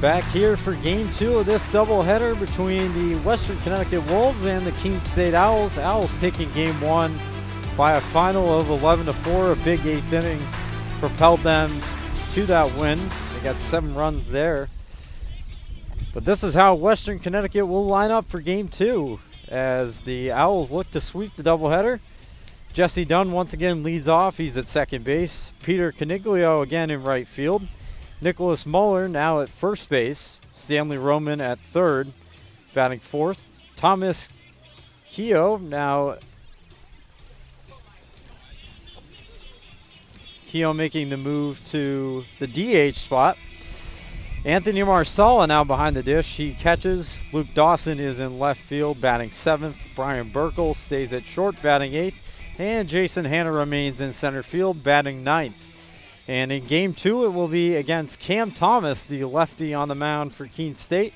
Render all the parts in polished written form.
Back here for game 2 of this doubleheader between the Western Connecticut Wolves and the Keene State Owls. Owls taking game 1 by a final of 11-4. A big 8th inning propelled them to that win. They got 7 runs there. But this is how Western Connecticut will line up for game 2 as the Owls look to sweep the doubleheader. Jesse Dunn once again leads off. He's at second base. Peter Coniglio again in right field. Nicholas Muller now at first base. Stanley Roman at third, batting fourth. Thomas Keogh making the move to the DH spot. Anthony Marsala now behind the dish. He catches. Luke Dawson is in left field, batting seventh. Brian Burkle stays at short, batting eighth. And Jason Hanna remains in center field, batting ninth. And in game 2, it will be against Cam Thomas, the lefty on the mound for Keene State,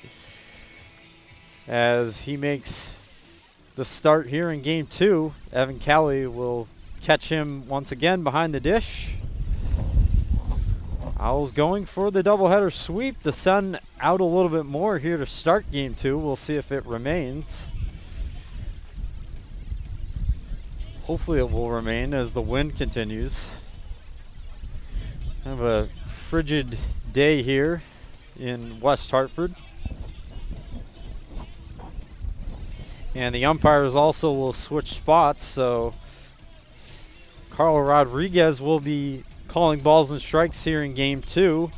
as he makes the start here in game 2. Evan Calley will catch him once again behind the dish. Owls going for the doubleheader sweep. The sun out a little bit more here to start game 2. We'll see if it remains. Hopefully it will remain as the wind continues. Kind of a frigid day here in West Hartford. And the umpires also will switch spots, so Carl Rodriguez will be calling balls and strikes here in game 2,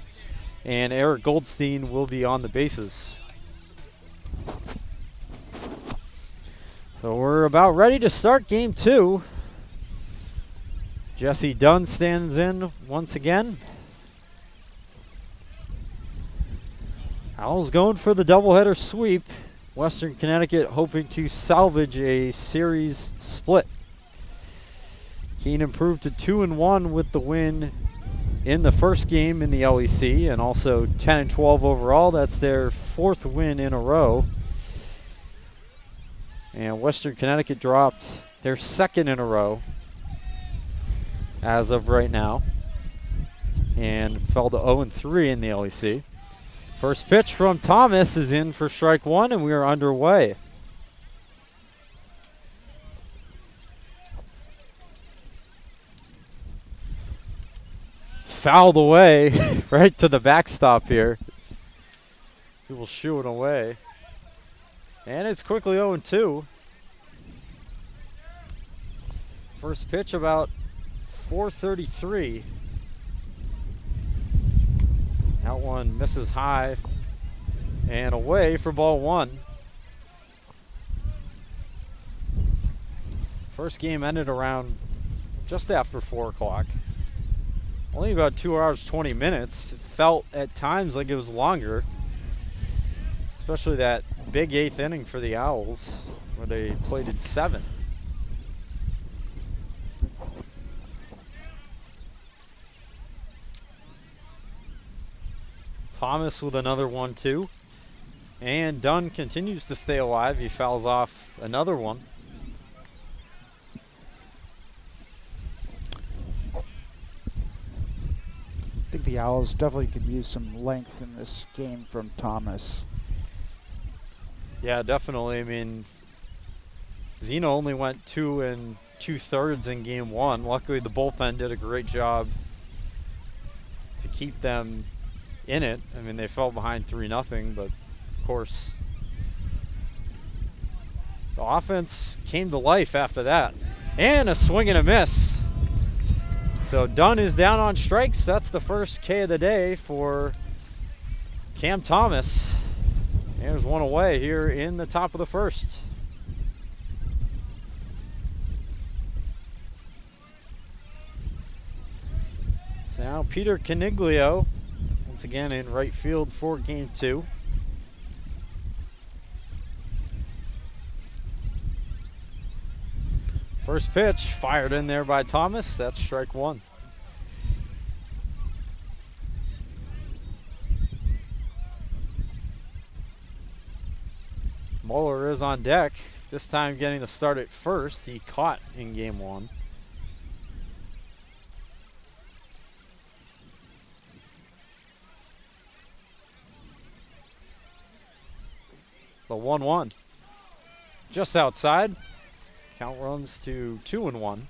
and Eric Goldstein will be on the bases. So we're about ready to start game 2. Jesse Dunn stands in once again. Owls going for the doubleheader sweep. Western Connecticut hoping to salvage a series split. Keene improved to 2-1 with the win in the first game in the LEC, and also 10-12 overall. That's their 4th win in a row. And Western Connecticut dropped their 2nd in a row as of right now, and fell to 0-3 in the LEC. First pitch from Thomas is in for strike 1, and we are underway. Fouled away right to the backstop here. He will shoo it away. And it's quickly 0-2. First pitch about 433. That one misses high and away for ball 1. First game ended around just after 4 o'clock. Only about 2 hours, 20 minutes. It felt at times like it was longer, especially that big 8th inning for the Owls where they played at 7. Thomas with another 1-2. And Dunn continues to stay alive. He fouls off another one. I think the Owls definitely could use some length in this game from Thomas. Yeah, definitely. I mean, Zeno only went 2 2/3 in game 1. Luckily, the bullpen did a great job to keep them in it. I mean, they fell behind 3-0, but of course the offense came to life after that. And a swing and a miss. So Dunn is down on strikes. That's the first K of the day for Cam Thomas. And there's one away here in the top of the first. So now Peter Coniglio once again in right field for game 2. First pitch fired in there by Thomas. That's strike 1. Muller is on deck, this time getting the start at first. He caught in game 1. The 1-1. Just outside. Count runs to 2-1.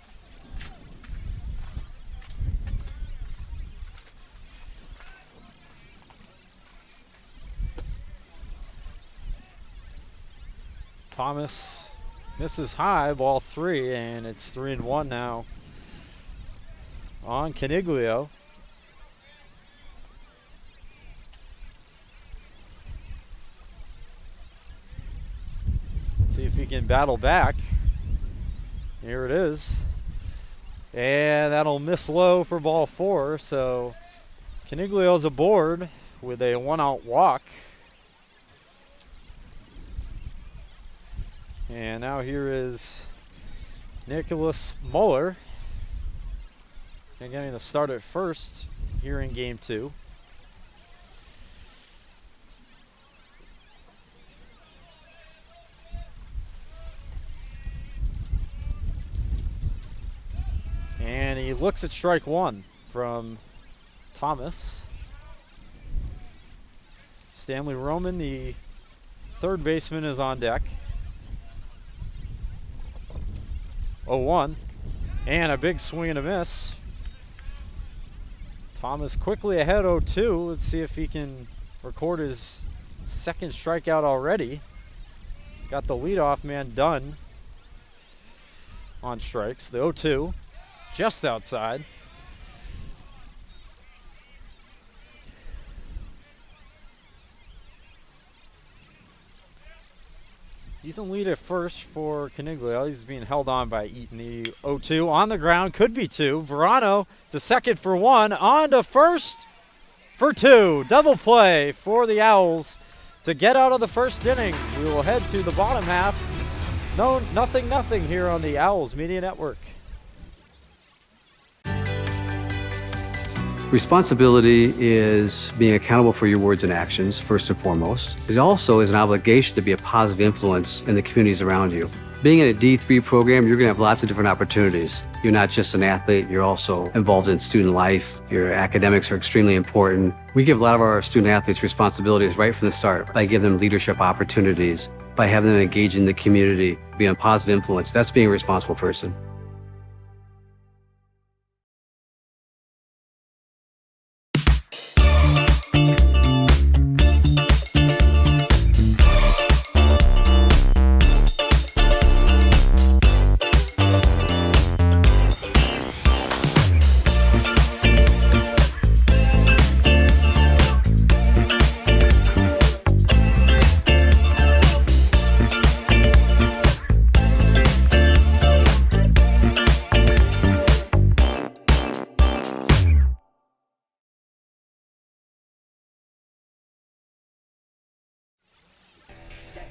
Thomas misses high, ball 3, and it's 3-1 now on Coniglio. See if he can battle back. Here it is. And that'll miss low for ball 4, so Coniglio's aboard with a 1-out walk. And now here is Nicholas Muller. And getting the start at first here in game 2. And he looks at strike 1 from Thomas. Stanley Roman, the third baseman, is on deck. 0-1, and a big swing and a miss. Thomas quickly ahead 0-2. Let's see if he can record his second strikeout already. Got the leadoff man done on strikes. The 0-2, just outside. He's in lead at first for Coniglio. He's being held on by Eaton. The 0-2 on the ground, could be 2. Verano to second for 1, on to first for 2. Double play for the Owls to get out of the first inning. We will head to the bottom half. No, nothing here on the Owls Media Network. Responsibility is being accountable for your words and actions, first and foremost. It also is an obligation to be a positive influence in the communities around you. Being in a D3 program, you're going to have lots of different opportunities. You're not just an athlete, you're also involved in student life. Your academics are extremely important. We give a lot of our student athletes responsibilities right from the start by giving them leadership opportunities, by having them engage in the community, be a positive influence. That's being a responsible person.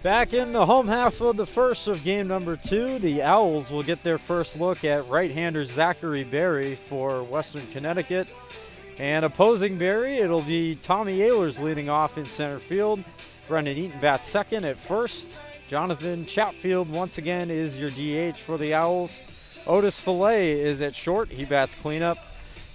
Back in the home half of the first of game number 2, the Owls will get their first look at right-hander Zachary Berry for Western Connecticut. And opposing Berry, it'll be Tommy Ehlers leading off in center field. Brendan Eaton bats second at first. Jonathan Chatfield once again is your DH for the Owls. Otis Fillet is at short. He bats cleanup.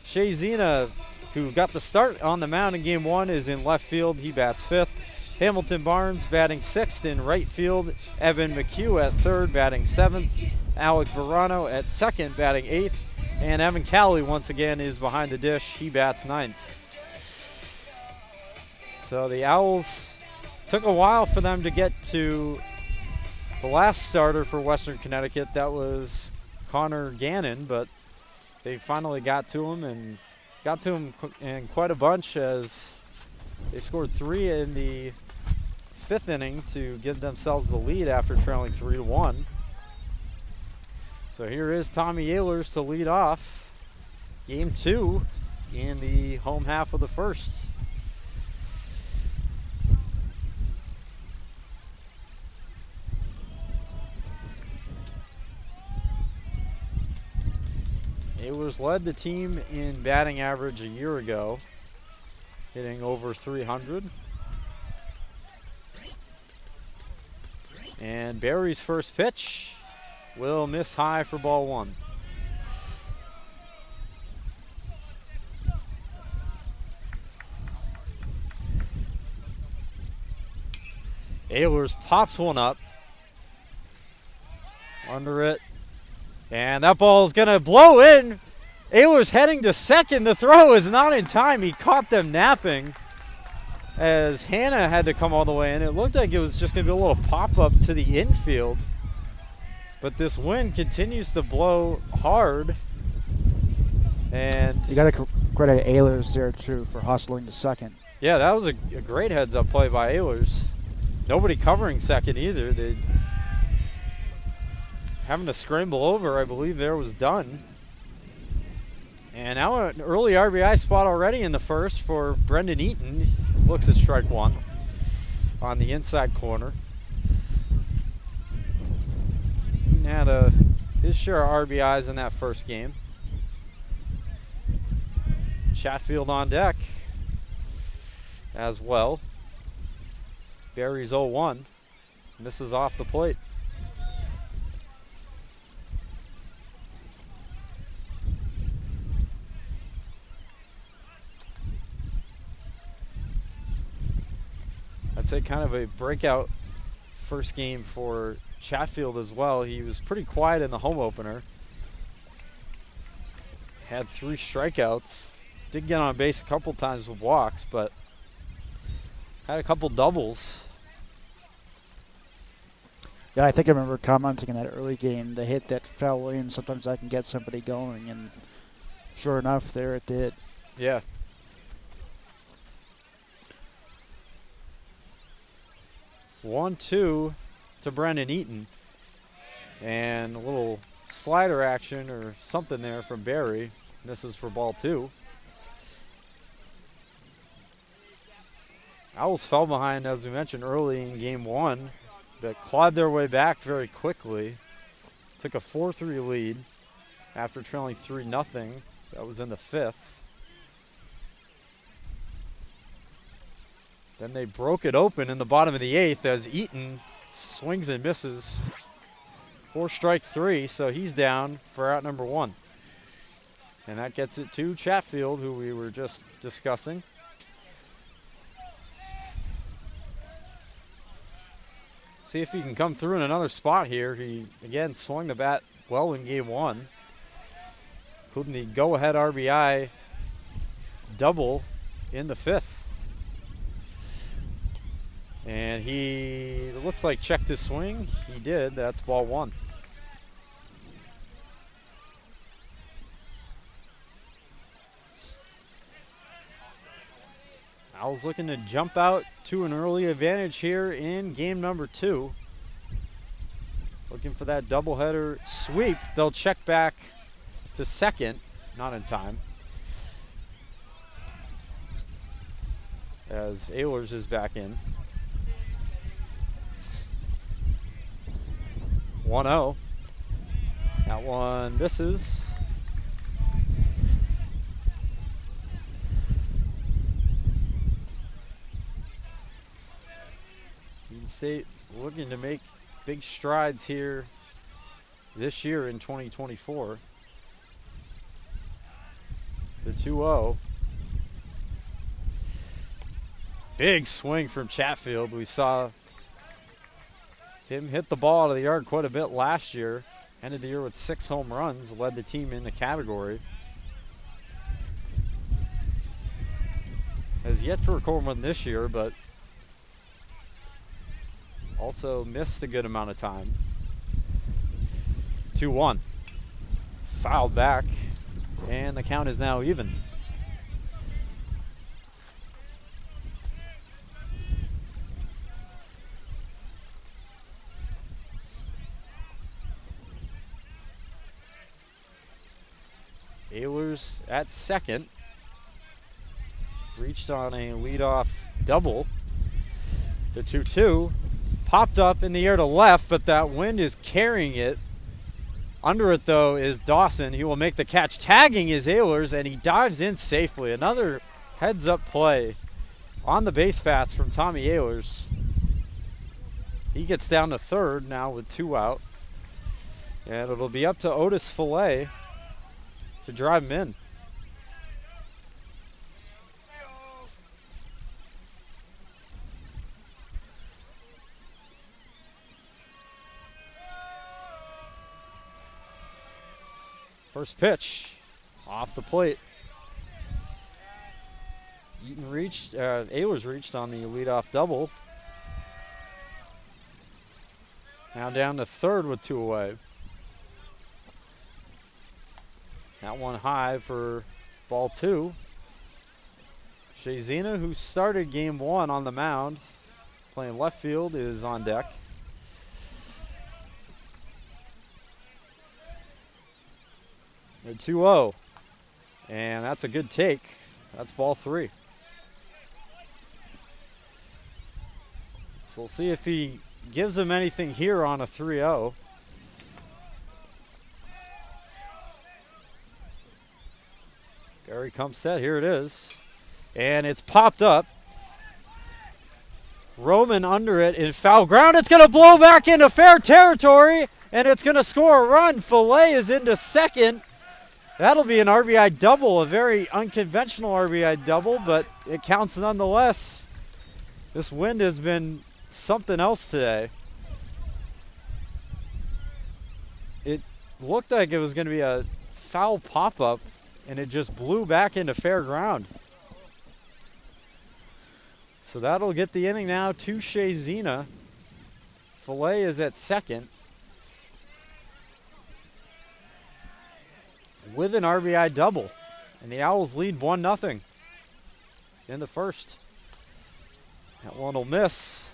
Shea Zena, who got the start on the mound in game 1, is in left field. He bats fifth. Hamilton Barnes batting 6th in right field. Evan McHugh at 3rd batting 7th. Alec Verano at 2nd batting 8th. And Evan Calley once again is behind the dish. He bats 9th. So the Owls, took a while for them to get to the last starter for Western Connecticut. That was Connor Gannon, but they finally got to him, and got to him in quite a bunch, as they scored 3 in the 5th inning to give themselves the lead after trailing 3-1. So here is Tommy Ehlers to lead off game 2 in the home half of the first. Ehlers led the team in batting average a year ago, hitting over 300. And Berry's first pitch will miss high for ball 1. Ehlers pops one up. Under it. And that ball is going to blow in. Ehlers heading to second. The throw is not in time. He caught them napping as Hannah had to come all the way in. It looked like it was just going to be a little pop-up to the infield. But this wind continues to blow hard. And you got to credit Ehlers there, too, for hustling to second. Yeah, that was a great heads-up play by Ehlers. Nobody covering second either. They having to scramble over, I believe there was done. And now an early RBI spot already in the first for Brendan Eaton. Looks at strike one on the inside corner. Eaton had his share of RBIs in that first game. Chatfield on deck as well. Barry's 0-1. Misses off the plate. I'd say kind of a breakout first game for Chatfield as well. He was pretty quiet in the home opener. Had 3 strikeouts. Did get on base a couple times with walks, but had a couple doubles. Yeah, I think I remember commenting in that early game, the hit that fell in, sometimes I can get somebody going, and sure enough, there it did. Yeah. One-two to Brendan Eaton. And a little slider action or something there from Barry. Misses for ball 2. Owls fell behind, as we mentioned, early in game 1, but clawed their way back very quickly. Took a 4-3 lead after trailing 3-0. That was in the 5th. Then they broke it open in the bottom of the 8th as Eaton swings and misses. 4 strike 3, so he's down for out number 1. And that gets it to Chatfield, who we were just discussing. See if he can come through in another spot here. He, again, swung the bat well in game 1. Including the go-ahead RBI double in the 5th. And he looks like checked his swing. He did. That's ball 1. Owls looking to jump out to an early advantage here in game number 2. Looking for that doubleheader sweep. They'll check back to second. Not in time. As Ehlers is back in. 1-0. That one misses. Keene State looking to make big strides here this year in 2024. The 2-0. Big swing from Chatfield. We saw him hit the ball out of the yard quite a bit last year. Ended the year with 6 home runs. Led the team in the category. Has yet to record one this year, but also missed a good amount of time. 2-1. Fouled back. And the count is now even. Ehlers at second. Reached on a leadoff double. The 2-2 popped up in the air to left, but that wind is carrying it. Under it, though, is Dawson. He will make the catch. Tagging is Ehlers, and he dives in safely. Another heads-up play on the base paths from Tommy Ehlers. He gets down to third now with 2 out. And it'll be up to Otis Fillet to drive him in. First pitch off the plate. Ayler's reached on the leadoff double. Now down to third with 2 away. That one high for ball 2. Shazina, who started game 1 on the mound, playing left field, is on deck. The 2-0. And that's a good take. That's ball 3. So we'll see if he gives him anything here on a 3-0. Gary comes set. Here it is. And it's popped up. Roman under it in foul ground. It's going to blow back into fair territory, and it's going to score a run. Fillet is into second. That'll be an RBI double, a very unconventional RBI double, but it counts nonetheless. This wind has been something else today. It looked like it was going to be a foul pop-up, and it just blew back into fair ground. So that'll get the inning now to Shazina. Fillet is at second with an RBI double. And the Owls lead 1-0 in the first. That one will miss.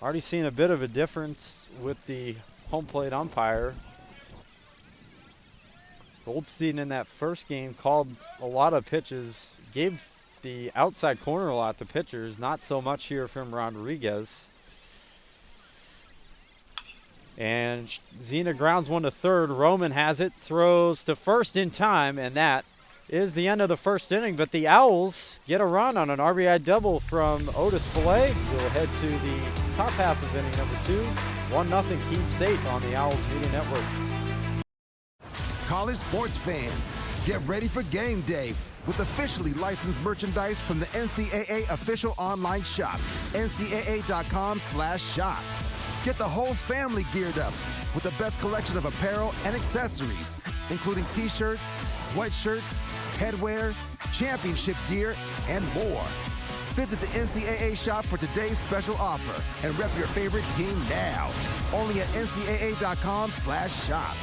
Already seen a bit of a difference with the home plate umpire. Goldstein in that first game called a lot of pitches, gave the outside corner a lot to pitchers, not so much here from Rodriguez. And Zena grounds one to third. Roman has it, throws to first in time, and that is the end of the first inning. But the Owls get a run on an RBI double from Otis Fillet. We'll head to the top half of inning number 2. 1-0 Keene State on the Owls Media Network. College sports fans, get ready for game day with officially licensed merchandise from the NCAA official online shop, ncaa.com/shop. Get the whole family geared up with the best collection of apparel and accessories, including t-shirts, sweatshirts, headwear, championship gear, and more. Visit the NCAA shop for today's special offer and rep your favorite team now. Only at ncaa.com/shop.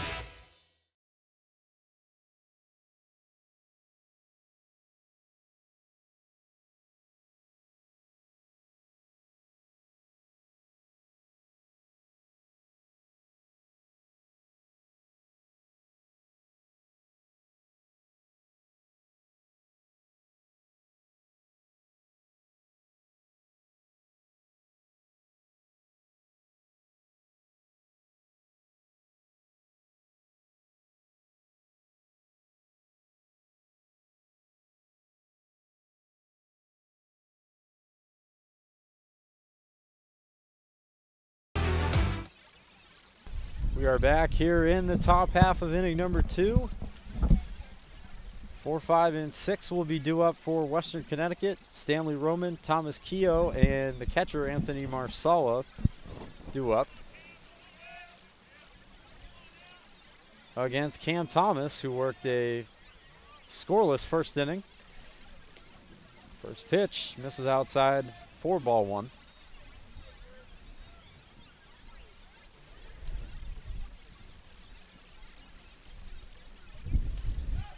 We are back here in the top half of inning number 2. 4, 5, and 6 will be due up for Western Connecticut. Stanley Roman, Thomas Keogh, and the catcher Anthony Marsala due up against Cam Thomas, who worked a scoreless first inning. First pitch misses outside for ball 1.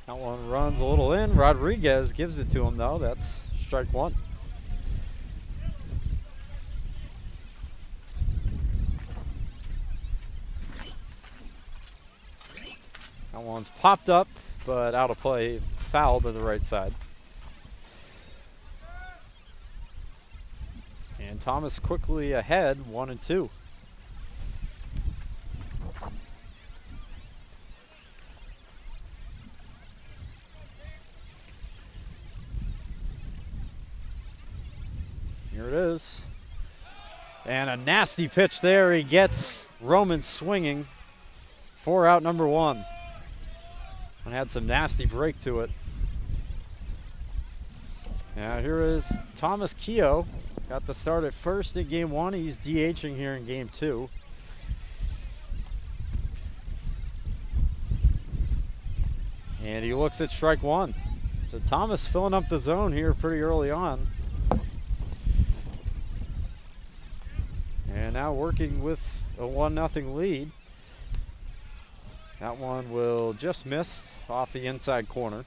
That one runs a little in. Rodriguez gives it to him, though. That's strike 1. That one's popped up, but out of play. Foul to the right side. And Thomas quickly ahead, 1-2. Here it is. And a nasty pitch there. He gets Roman swinging for out number 1. And had some nasty break to it. Now here is Thomas Keogh. Got the start at first in game 1. He's DHing here in game 2. And he looks at strike one. So Thomas filling up the zone here pretty early on. And now working with a 1-0 lead. That one will just miss off the inside corner.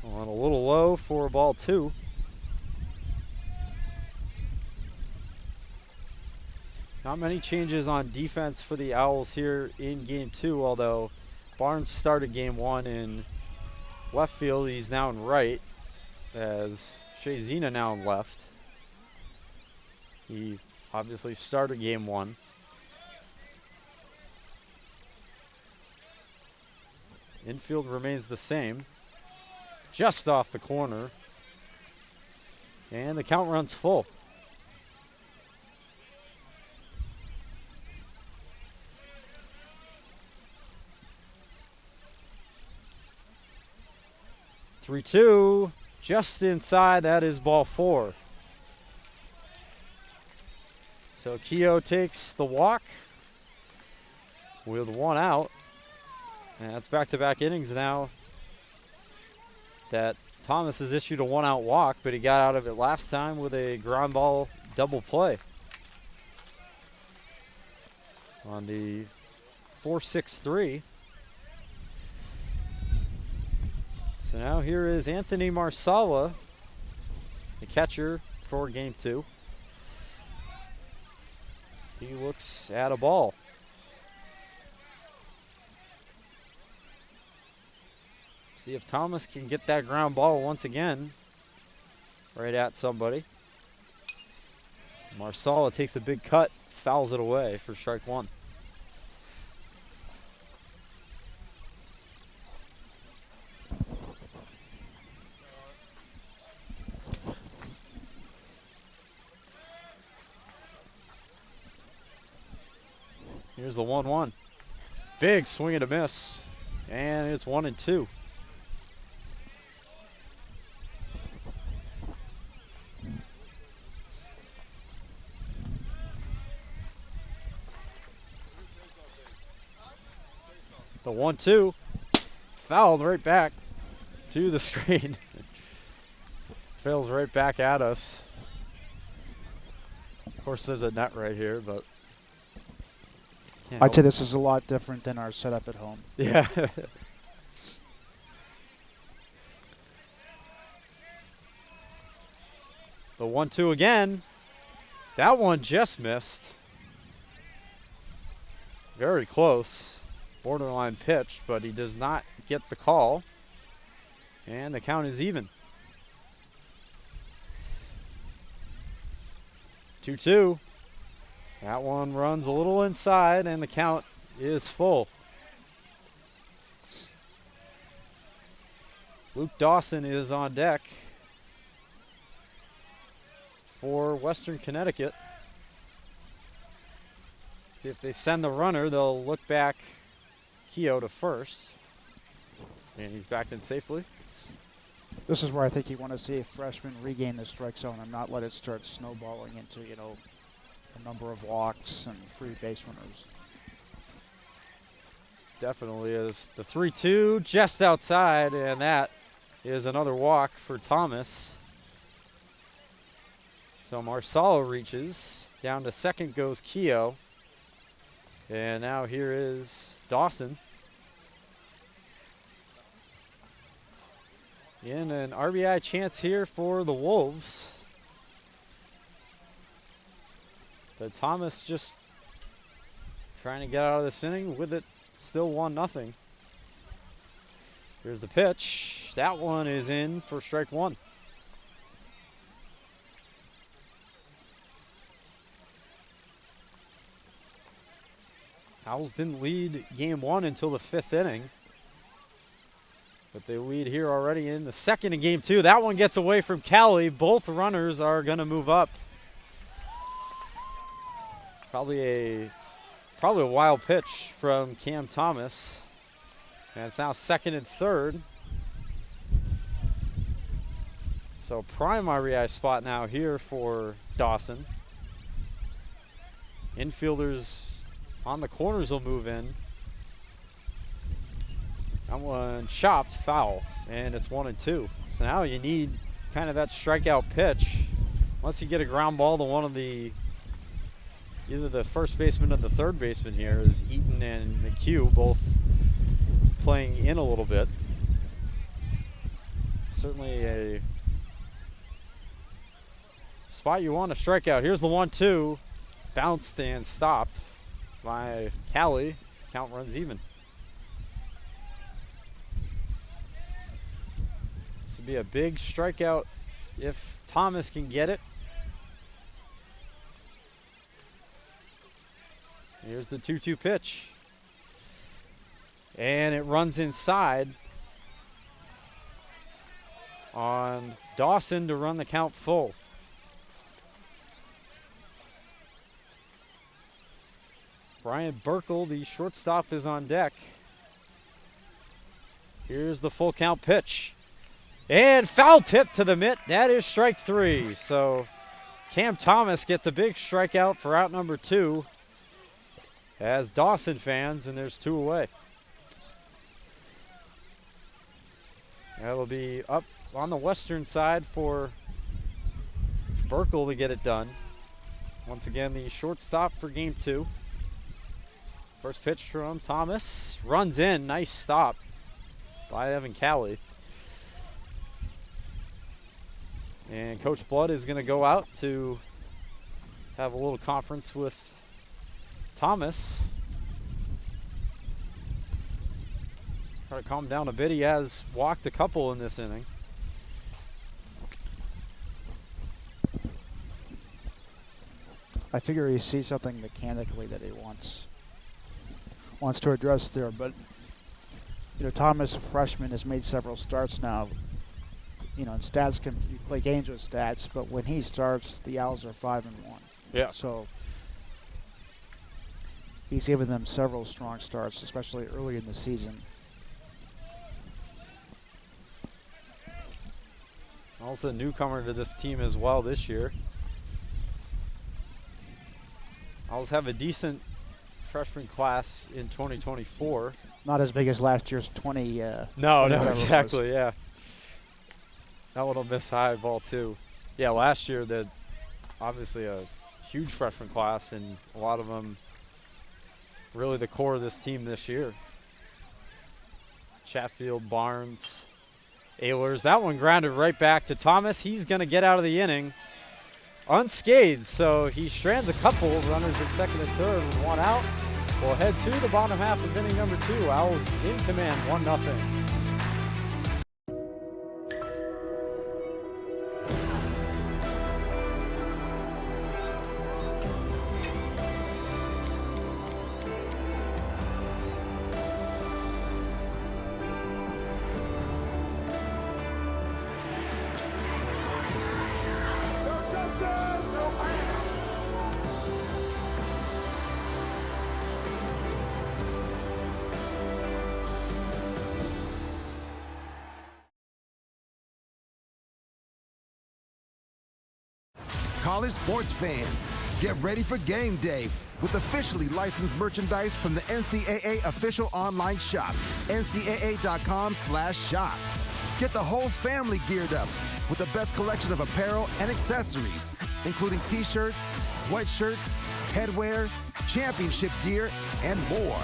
On a little low for ball two. Not many changes on defense for the Owls here in game two, although Barnes started game one in left field. He's now in right, as Shea Zena now in left. He obviously started game one. Infield remains the same. Just off the corner. And the count runs full. Three-two, just inside. That is ball four. So Keogh takes the walk with one out. And that's back-to-back innings now that Thomas has issued a one-out walk, but he got out of it last time with a ground ball double play on the 4-6-3. So now here is Anthony Marsala, the catcher for game two. He looks at a ball. See if Thomas can get that ground ball once again right at somebody. Marsala takes a big cut, fouls it away for strike one. Here's the 1-1. Big swing and a miss. And it's 1-2. The 1-2. Fouled right back to the screen. Fails right back at us. Of course, there's a net right here, but I'd say this is a lot different than our setup at home. Yeah. The 1-2 again. That one just missed. Very close. Borderline pitch, but he does not get the call. And the count is even. 2-2. That one runs a little inside, and the count is full. Luke Dawson is on deck for Western Connecticut. See if they send the runner, they'll look back Keogh to first. And he's backed in safely. This is where I think you want to see a freshman regain the strike zone and not let it start snowballing into, a number of walks and free base runners. Definitely is. The 3-2 just outside, and that is another walk for Thomas. So Marsala reaches. Down to second goes Keogh. And now here is Dawson. In an RBI chance here for the Wolves. But Thomas just trying to get out of this inning with it still 1-0. Here's the pitch. That one is in for strike one. Owls didn't lead game one until the fifth inning. But they lead here already in the second in game two. That one gets away from Cali. Both runners are going to move up. Probably a wild pitch from Cam Thomas. And it's now second and third. So primary eye spot now here for Dawson. Infielders on the corners will move in. That one chopped, foul, and it's 1-2. So now you need kind of that strikeout pitch. Unless you get a ground ball to one of the, either the first baseman or the third baseman here, is Eaton and McHugh both playing in a little bit. Certainly a spot you want to strike out. Here's the 1-2. Bounced and stopped by Callie. Count runs even. This would be a big strikeout if Thomas can get it. Here's the 2-2 pitch. And it runs inside on Dawson to run the count full. Brian Burkle, the shortstop, is on deck. Here's the full count pitch. And foul tip to the mitt. That is strike 3. So Cam Thomas gets a big strikeout for out number 2 as Dawson fans, and there's 2 away. That'll be up on the western side for Burkle to get it done. Once again, the shortstop for game 2. First pitch from Thomas. Runs in. Nice stop by Evan Callie. And Coach Blood is going to go out to have a little conference with Thomas. Try to calm down a bit. He has walked a couple in this inning. I figure he sees something mechanically that he wants to address there, but Thomas, a freshman, has made several starts now. And stats you play games with stats, but when he starts, the Owls are 5-1. Yeah. So he's given them several strong starts, especially early in the season. Also a newcomer to this team as well this year. Owls have a decent freshman class in 2024. Not as big as last year's 20. No, exactly, yeah. That one will miss high ball too. Yeah, last year that obviously a huge freshman class, and a lot of them really the core of this team this year. Chatfield, Barnes, Ehlers. That one grounded right back to Thomas. He's going to get out of the inning unscathed, so he strands a couple runners at second and third with 1 out. We'll head to the bottom half of inning number 2. Owls in command, 1-0. College sports fans, get ready for game day with officially licensed merchandise from the NCAA official online shop, ncaa.com/shop. Get the whole family geared up with the best collection of apparel and accessories, including t-shirts, sweatshirts, headwear, championship gear, and more.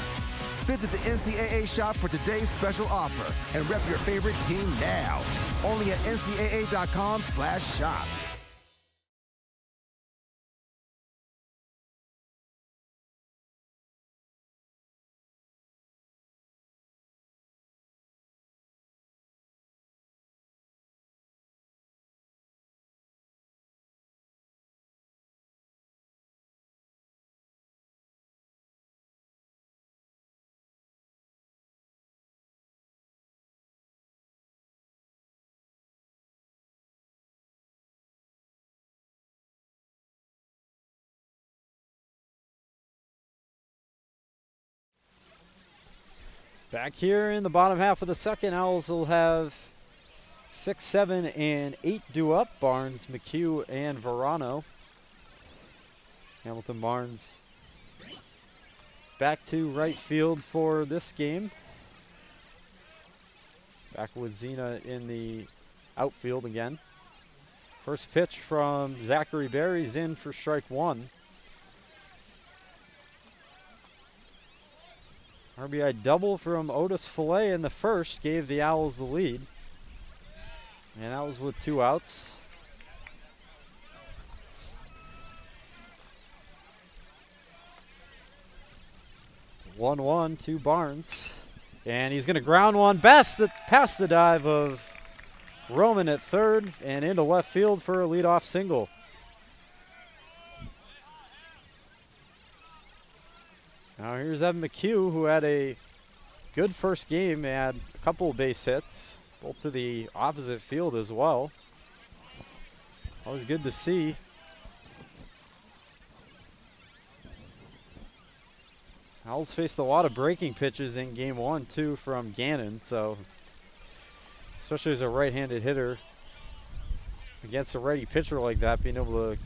Visit the NCAA shop for today's special offer and rep your favorite team now. Only at ncaa.com/shop. Back here in the bottom half of the second, Owls will have 6, 7, and 8 due up. Barnes, McHugh, and Verano. Hamilton Barnes back to right field for this game. Back with Zena in the outfield again. First pitch from Zachary Berry's in for strike one. RBI double from Otis Fillet in the first gave the Owls the lead. And that was with 2 outs. One to Barnes. And he's going to ground one past the dive of Roman at third and into left field for a leadoff single. Now here's Evan McHugh, who had a good first game, had a couple of base hits, both to the opposite field as well. Always good to see. Owls faced a lot of breaking pitches in game 1, too, from Gannon, so especially as a right-handed hitter against a righty pitcher like that, being able to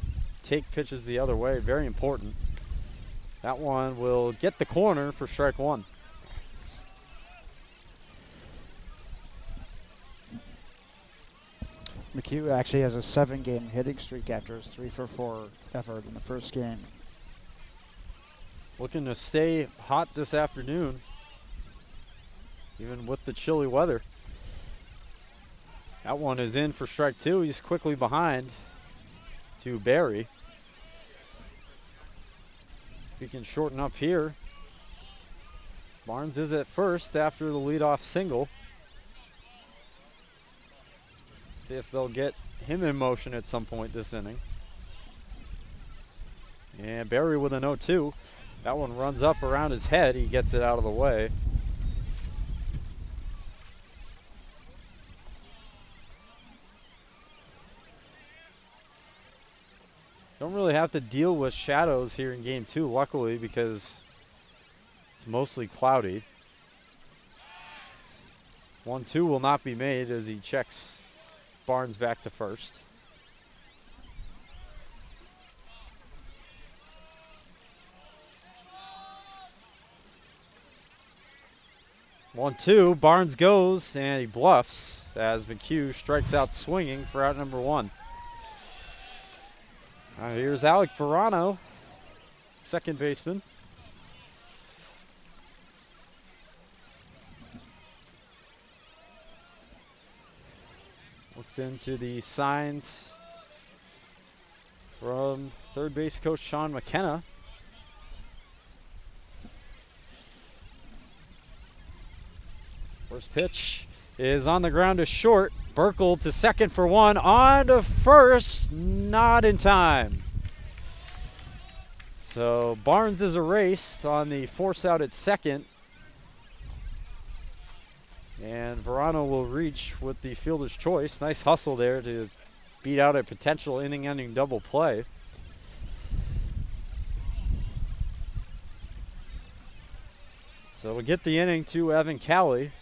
take pitches the other way, very important. That one will get the corner for strike one. McHugh actually has a 7-game hitting streak after his 3-for-4 effort in the first game. Looking to stay hot this afternoon, even with the chilly weather. That one is in for strike two. He's quickly behind to Barry. If he can shorten up here. Barnes is at first after the leadoff single. See if they'll get him in motion at some point this inning. And Barry with an 0-2. That one runs up around his head. He gets it out of the way. Don't really have to deal with shadows here in game 2, luckily, because it's mostly cloudy. 1-2 will not be made as he checks Barnes back to first. One-two, Barnes goes and he bluffs as McHugh strikes out swinging for out number one. Here's Alec Verano, second baseman. Looks into the signs from third base coach Sean McKenna. First pitch is on the ground to short. Burkle to second for one. On to first, not in time. So Barnes is erased on the force out at second. And Verano will reach with the fielder's choice. Nice hustle there to beat out a potential inning-ending double play. So we'll get the inning to Evan Cowley.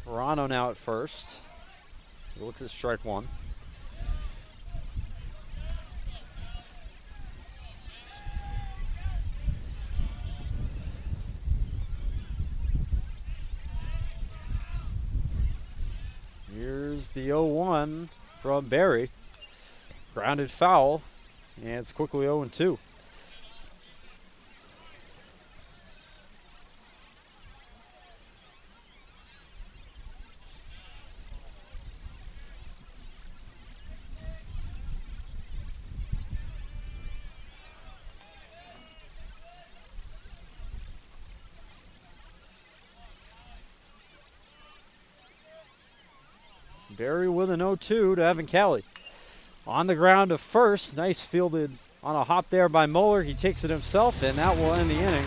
Verano now at first. He looks at strike one. Here's the 0-1 from Barry. Grounded foul, and it's quickly 0-2. Barry with an 0-2 to Evan Cowley. On the ground to first. Nice fielded on a hop there by Mueller. He takes it himself, and that will end the inning.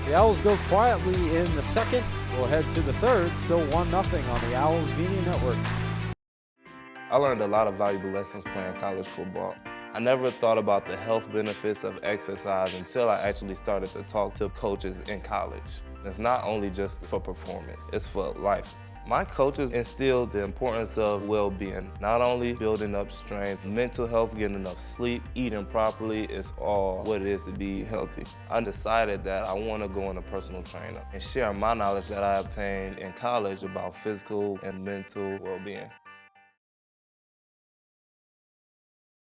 The Owls go quietly in the second. We'll head to the third. Still 1-0 on the Owls Media Network. I learned a lot of valuable lessons playing college football. I never thought about the health benefits of exercise until I actually started to talk to coaches in college. It's not only just for performance, it's for life. My coaches instilled the importance of well-being, not only building up strength, mental health, getting enough sleep, eating properly is all what it is to be healthy. I decided that I want to go into personal trainer and share my knowledge that I obtained in college about physical and mental well-being.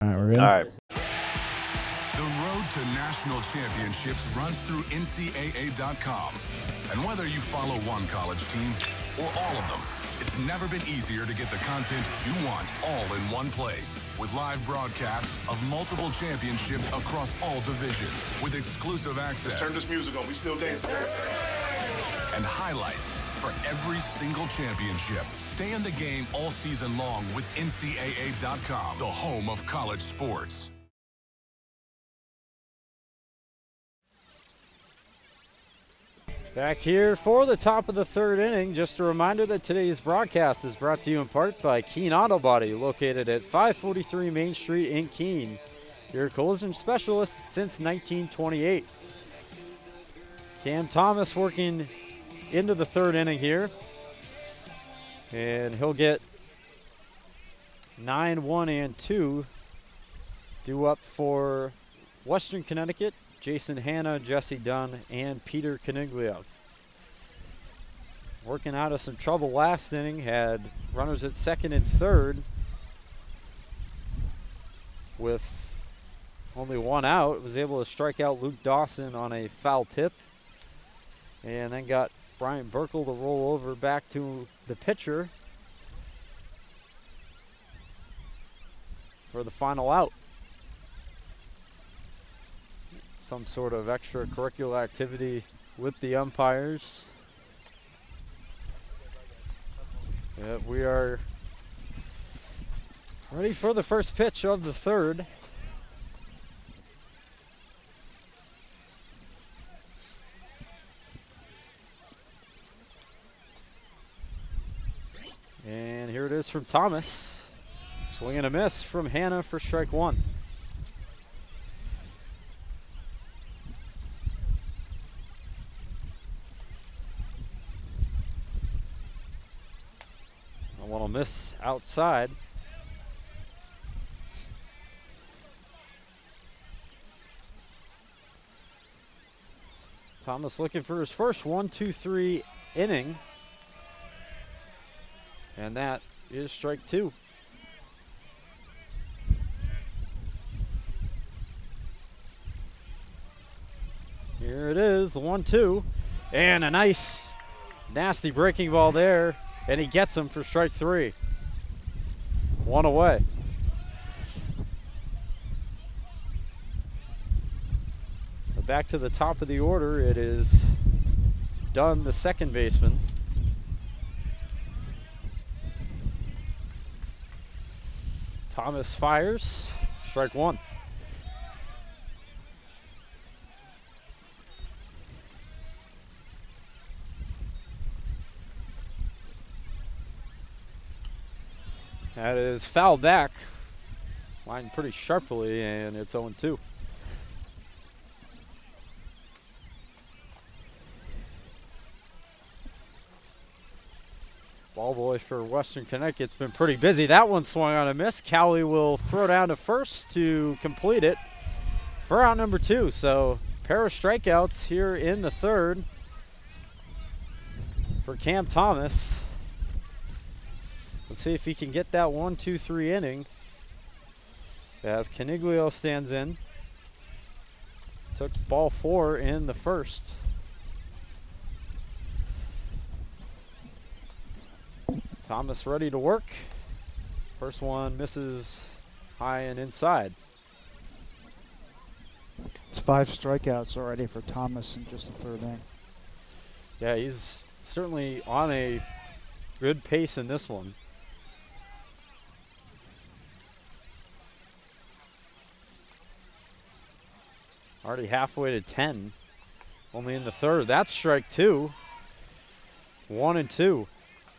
All right, we're in. All right. The road to national championships runs through NCAA.com. And whether you follow one college team or all of them, it's never been easier to get the content you want all in one place. With live broadcasts of multiple championships across all divisions, with exclusive access. Turn this music on, we still dancing. And highlights for every single championship. Stay in the game all season long with NCAA.com, the home of college sports. Back here for the top of the third inning. Just a reminder that today's broadcast is brought to you in part by Keene Auto Body, located at 543 Main Street in Keene. Your collision specialist since 1928. Cam Thomas working into the third inning here. And he'll get 9, 1, and 2 due up for Western Connecticut. Jason Hanna, Jesse Dunn, and Peter Coniglio. Working out of some trouble last inning, had runners at second and third with only one out. Was able to strike out Luke Dawson on a foul tip, and then got Brian Burkle to roll over back to the pitcher for the final out. Some sort of extracurricular activity with the umpires. Yeah, we are ready for the first pitch of the third. And here it is from Thomas. Swing and a miss from Hanna for strike one. A little miss outside. Thomas looking for his first 1-2-3 inning. And that is strike two. Here it is, the 1-2. And a nice, nasty breaking ball there. And he gets him for strike three. One away. So back to the top of the order. It is Dunn, the second baseman. Thomas fires. Strike one. That is fouled back. Lined pretty sharply, and it's 0-2. Ball boy for Western Connecticut's been pretty busy. That one swung on a miss. Cowley will throw down to first to complete it for out number two. So pair of strikeouts here in the third for Cam Thomas. Let's see if he can get that 1-2-3 inning as Coniglio stands in. Took ball four in the first. Thomas ready to work. First one misses high and inside. It's 5 strikeouts already for Thomas in just the third inning. Yeah, he's certainly on a good pace in this one. Already halfway to 10. Only in the third. That's strike two. 1-2.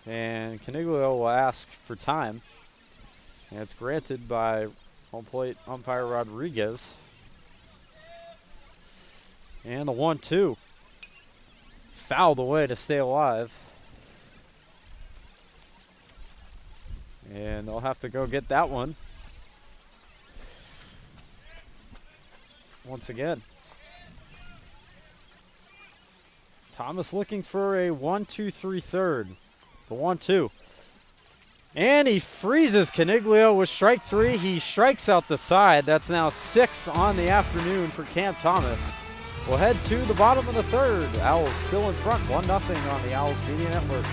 And Coniglio will ask for time. And it's granted by home plate umpire Rodriguez. And the 1-2. fouled away to stay alive. And they'll have to go get that one. Once again. Thomas looking for a 1-2-3 third. The 1-2. And he freezes Caniglio with strike 3. He strikes out the side. That's now 6 on the afternoon for Cam Thomas. We'll head to the bottom of the third. Owls still in front, 1-0 on the Owls Media Network.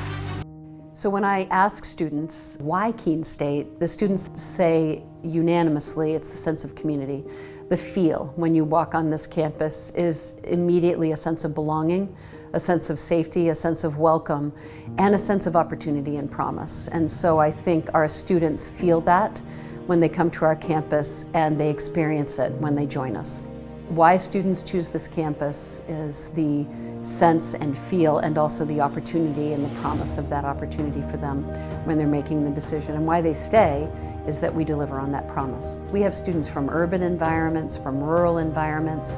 So when I ask students why Keene State, the students say unanimously it's the sense of community. The feel when you walk on this campus is immediately a sense of belonging, a sense of safety, a sense of welcome, and a sense of opportunity and promise. And so I think our students feel that when they come to our campus, and they experience it when they join us. Why students choose this campus is the sense and feel, and also the opportunity and the promise of that opportunity for them when they're making the decision. And why they stay is that we deliver on that promise. We have students from urban environments, from rural environments,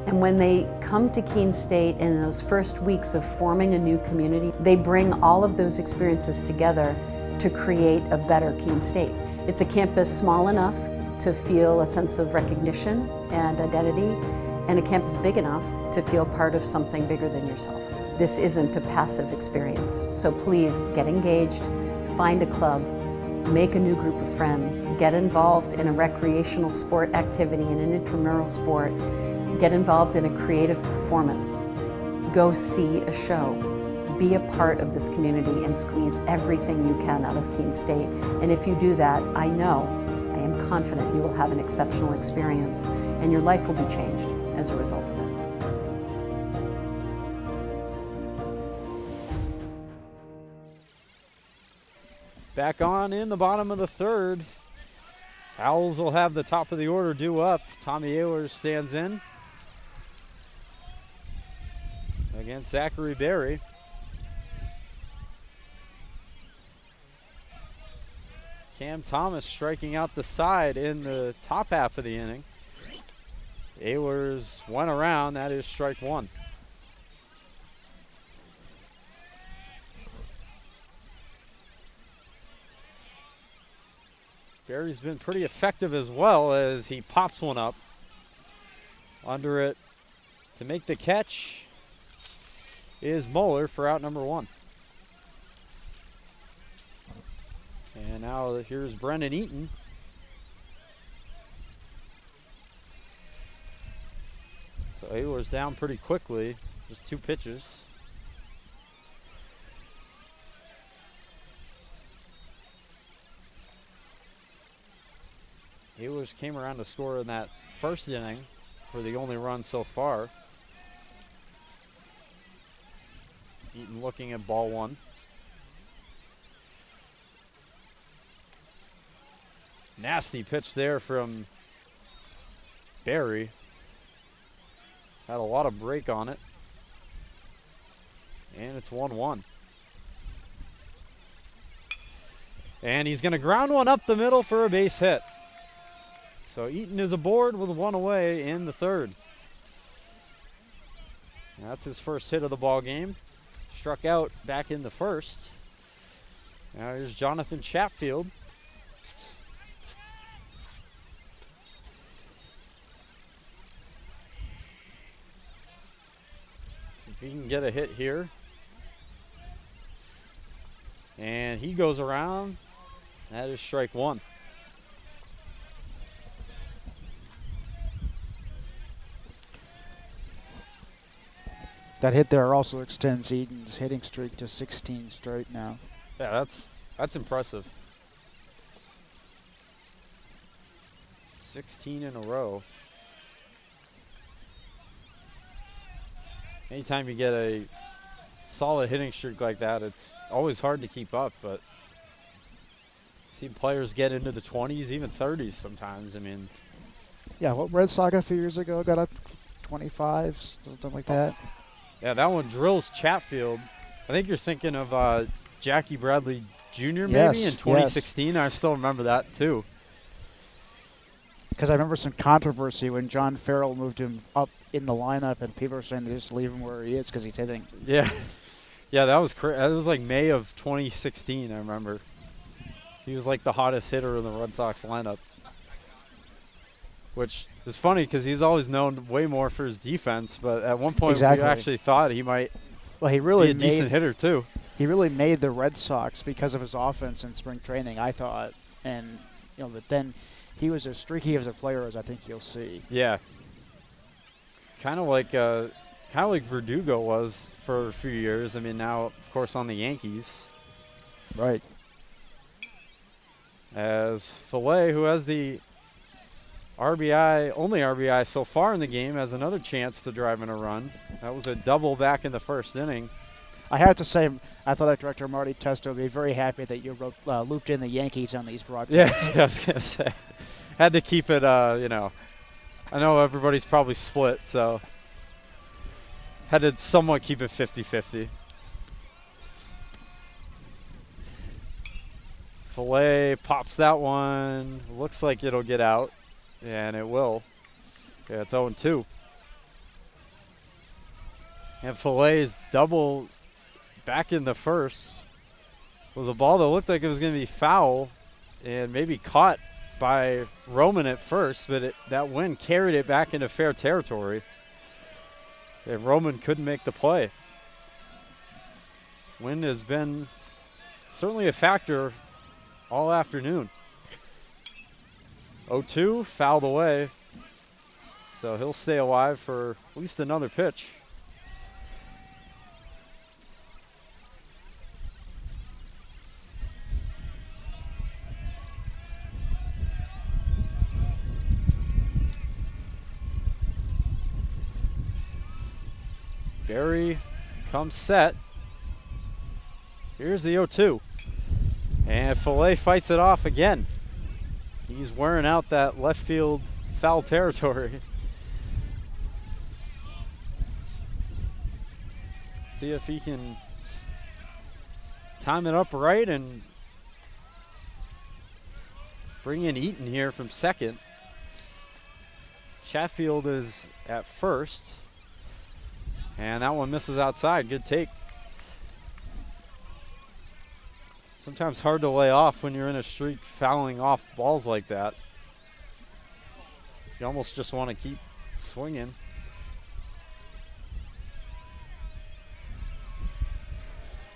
and when they come to Keene State in those first weeks of forming a new community, they bring all of those experiences together to create a better Keene State. It's a campus small enough to feel a sense of recognition and identity, and a campus big enough to feel part of something bigger than yourself. This isn't a passive experience, so please get engaged, find a club, make a new group of friends, get involved in a recreational sport activity, in an intramural sport, get involved in a creative performance, go see a show, be a part of this community and squeeze everything you can out of Keene State. And if you do that, I am confident you will have an exceptional experience and your life will be changed as a result of it. Back on in the bottom of the third. Owls will have the top of the order due up. Tommy Ehlers stands in against Zachary Berry. Cam Thomas striking out the side in the top half of the inning. Ehlers went around. That is strike 1. Berry's been pretty effective as well, as he pops one up under it. To make the catch is Mueller for out number 1. And now here's Brendan Eaton. So Ehlers down pretty quickly, just 2 pitches. Ehlers came around to score in that first inning for the only run so far. Eaton looking at ball 1. Nasty pitch there from Berry. Had a lot of break on it. And it's 1-1. And he's going to ground one up the middle for a base hit. So Eaton is aboard with 1 away in the third. That's his first hit of the ball game. Struck out back in the first. Now here's Jonathan Chatfield. See if he can get a hit here. And he goes around. That is strike 1. That hit there also extends Eaton's hitting streak to 16 straight now. Yeah, that's impressive. 16 in a row. Anytime you get a solid hitting streak like that, it's always hard to keep up, but see players get into the 20s, even 30s sometimes. I mean, yeah, what Red Sox a few years ago got up 25, something like that. Yeah, that one drills Chatfield. I think you're thinking of Jackie Bradley Jr. maybe in 2016. Yes. I still remember that too. Because I remember some controversy when John Farrell moved him up in the lineup, and people were saying to just leave him where he is because he's hitting. Yeah. Yeah, that was that was like May of 2016, I remember. He was like the hottest hitter in the Red Sox lineup. Which is funny because he's always known way more for his defense, but at one point we actually thought he might he really be a decent hitter too. He really made the Red Sox because of his offense in spring training, I thought. And, but then he was as streaky as a player as I think you'll see. Yeah. Kind of like Verdugo was for a few years. I mean, now, of course, on the Yankees. Right. As Fillet, who has the only RBI so far in the game, has another chance to drive in a run. That was a double back in the first inning. I have to say, Athletic Director Marty Testo would be very happy that you looped in the Yankees on these broadcasts. Yeah, I was going to say. Had to keep it, I know everybody's probably split, so had to somewhat keep it 50-50. Fillet pops that one. Looks like it'll get out, and it will. Yeah, it's 0-2. And Fillet's double back in the first was a ball that looked like it was going to be foul and maybe caught by Roman at first, but that wind carried it back into fair territory. And Roman couldn't make the play. Wind has been certainly a factor all afternoon. 0-2, fouled away. So he'll stay alive for at least another pitch. Barry comes set. Here's the 0-2. And Fillet fights it off again. He's wearing out that left field foul territory. See if he can time it up right and bring in Eaton here from second. Chatfield is at first. And that one misses outside. Good take. Sometimes hard to lay off when you're in a streak fouling off balls like that. You almost just want to keep swinging.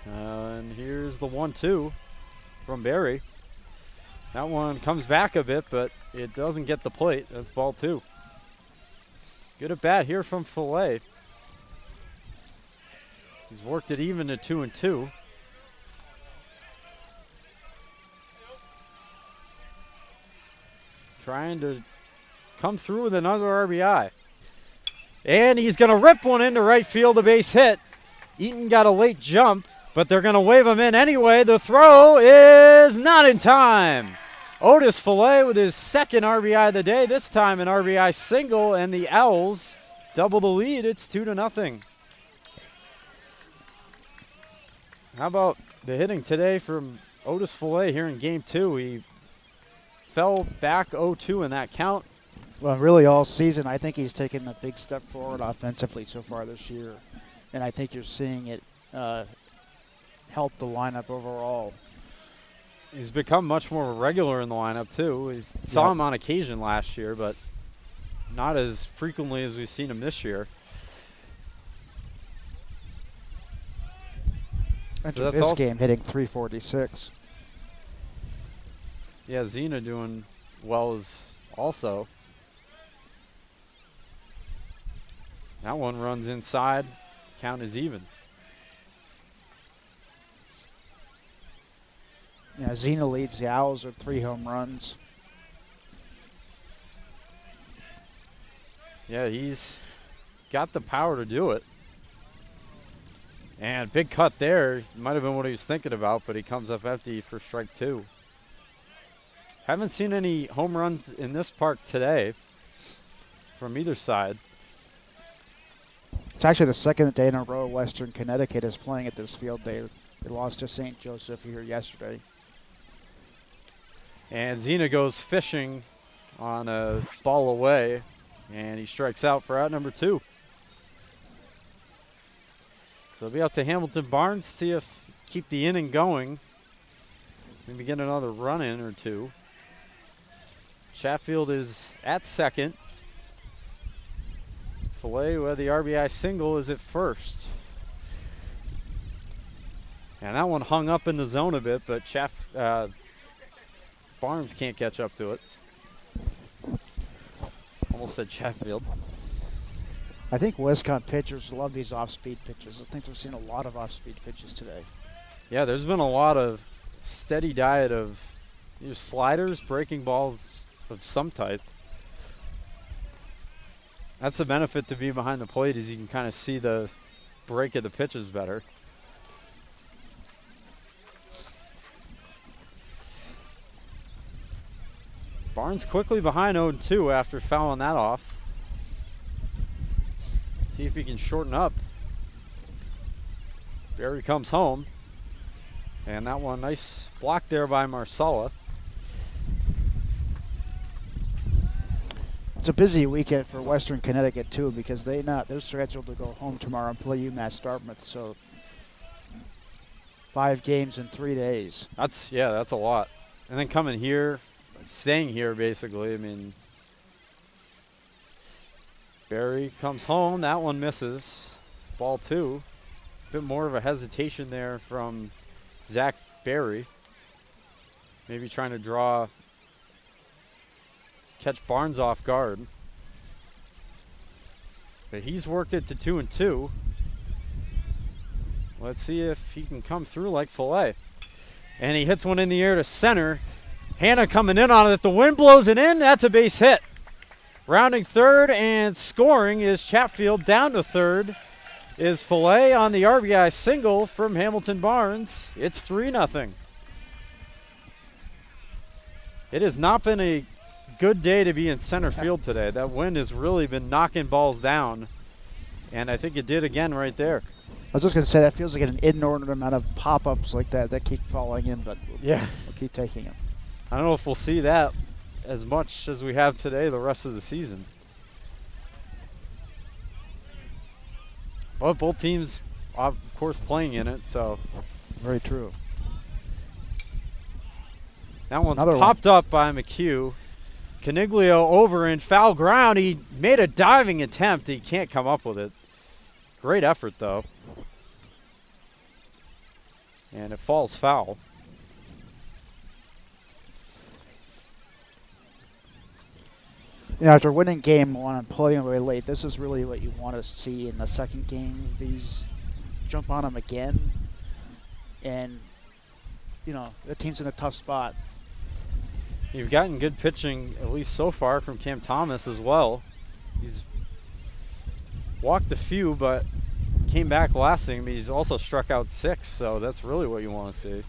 And here's the 1-2 from Barry. That one comes back a bit, but it doesn't get the plate. That's ball 2. Good at bat here from Fillet. He's worked it even to 2-2. Trying to come through with another RBI. And he's going to rip one into right field, a base hit. Eaton got a late jump, but they're going to wave him in anyway. The throw is not in time. Otis Fillet with his second RBI of the day, this time an RBI single, and the Owls double the lead. It's 2-0. How about the hitting today from Otis Fillet here in Game 2? He fell back 0-2 in that count. Well, really all season, I think he's taken a big step forward offensively so far this year. And I think you're seeing it help the lineup overall. He's become much more regular in the lineup, too. We saw him on occasion last year, but not as frequently as we've seen him this year. After this game, hitting .346. Yeah, Zena doing well as also. That one runs inside. Count is even. Yeah, Zena leads the Owls with 3 home runs. Yeah, he's got the power to do it. And big cut there. Might have been what he was thinking about, but he comes up empty for strike 2. Haven't seen any home runs in this park today from either side. It's actually the second day in a row Western Connecticut is playing at this field. They lost to St. Joseph here yesterday. And Zena goes fishing on a ball away, and he strikes out for out number 2. So it'll be up to Hamilton Barnes to see if keep the inning going. Maybe get another run in or 2. Chatfield is at second. Filet with the RBI single is at first. And that one hung up in the zone a bit, but Barnes can't catch up to it. Almost said Chatfield. I think Wisconsin pitchers love these off-speed pitches. I think we've seen a lot of off-speed pitches today. Yeah, there's been a lot of steady diet of either sliders, breaking balls of some type. That's the benefit to be behind the plate, is you can kind of see the break of the pitches better. Barnes quickly behind 0-2 after fouling that off. See if he can shorten up. Barry comes home. And that one, nice block there by Marsala. It's a busy weekend for Western Connecticut too, because they're scheduled to go home tomorrow and play UMass Dartmouth. So 5 games in 3 days. That's a lot. And then coming here, staying here basically. I mean, Barry comes home. That one misses. Ball 2. A bit more of a hesitation there from Zach Barry. Maybe trying to catch Barnes off guard. But he's worked it to 2-2. Let's see if he can come through like Filet. And he hits one in the air to center. Hannah coming in on it. The wind blows it in. That's a base hit. Rounding third and scoring is Chatfield. Down to third is Filet on the RBI single from Hamilton Barnes. It's 3-0. It has not been a good day to be in center field today. That wind has really been knocking balls down, and I think it did again right there. I was just going to say, that feels like an inordinate amount of pop-ups like that keep falling in, but we'll keep taking them. I don't know if we'll see that as much as we have today the rest of the season. But both teams, of course, playing in it, so. Very true. That one's popped up by McHugh. Caniglio over in foul ground. He made a diving attempt. He can't come up with it. Great effort, though. And it falls foul. You know, after winning game 1 and playing away late, this is really what you want to see in the second game. These jump on them again. And, you know, the team's in a tough spot. You've gotten good pitching, at least so far, from Cam Thomas as well. He's walked a few, but came back last inning. He's also struck out 6, so that's really what you want to see.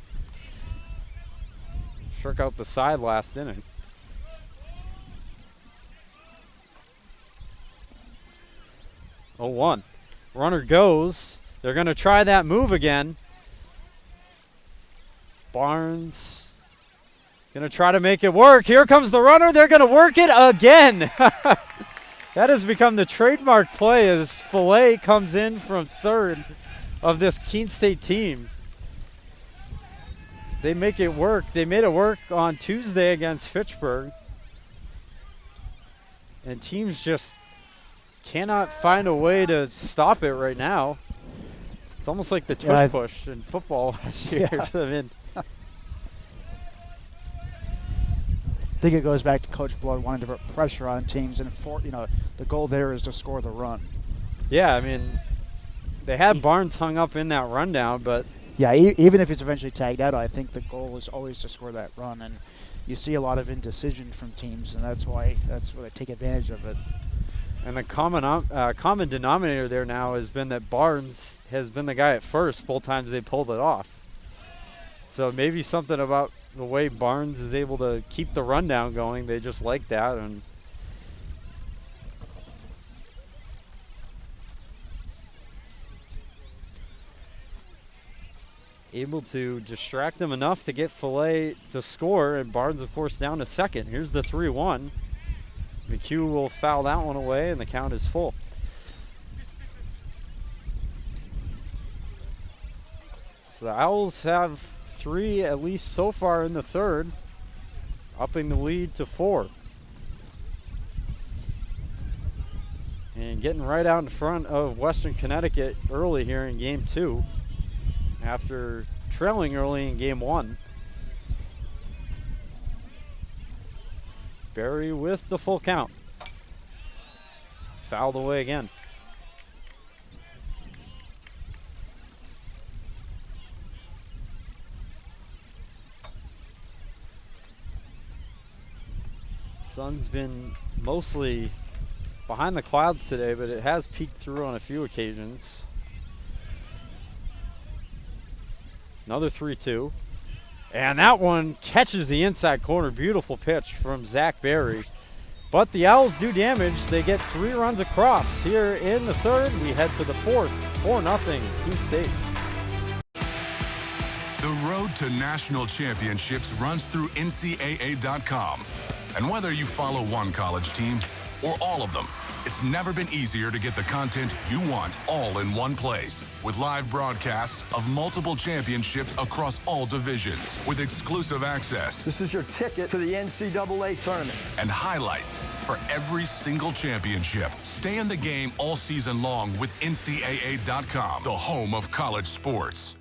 Struck out the side last inning. Oh, 1. Runner goes. They're going to try that move again. Barnes going to try to make it work. Here comes the runner. They're going to work it again. That has become the trademark play as Filet comes in from third of this Keene State team. They make it work. They made it work on Tuesday against Fitchburg. And teams just cannot find a way to stop it right now. It's almost like the tush push in football last year. Yeah. I mean, I think it goes back to Coach Blood wanting to put pressure on teams, and the goal there is to score the run. Yeah, I mean, they had Barnes hung up in that rundown, but yeah, even if it's eventually tagged out, I think the goal is always to score that run, and you see a lot of indecision from teams, and that's why they take advantage of it. And the common denominator there now has been that Barnes has been the guy at first both times they pulled it off. So maybe something about the way Barnes is able to keep the rundown going, they just like that. And able to distract them enough to get Filet to score, and Barnes, of course, down to second. Here's the 3-1. McHugh will foul that one away, and the count is full. So the Owls have 3 at least so far in the third, upping the lead to 4. And getting right out in front of Western Connecticut early here in game 2 after trailing early in game 1. Barry with the full count. Fouled away again. Sun's been mostly behind the clouds today, but it has peeked through on a few occasions. Another 3-2. And that one catches the inside corner. Beautiful pitch from Zach Berry. But the Owls do damage. They get 3 runs across here in the third. We head to the fourth. 4-0 Keene State. The road to national championships runs through NCAA.com. And whether you follow one college team or all of them, it's never been easier to get the content you want all in one place. With live broadcasts of multiple championships across all divisions, with exclusive access. This is your ticket to the NCAA tournament. And highlights for every single championship. Stay in the game all season long with NCAA.com, the home of college sports.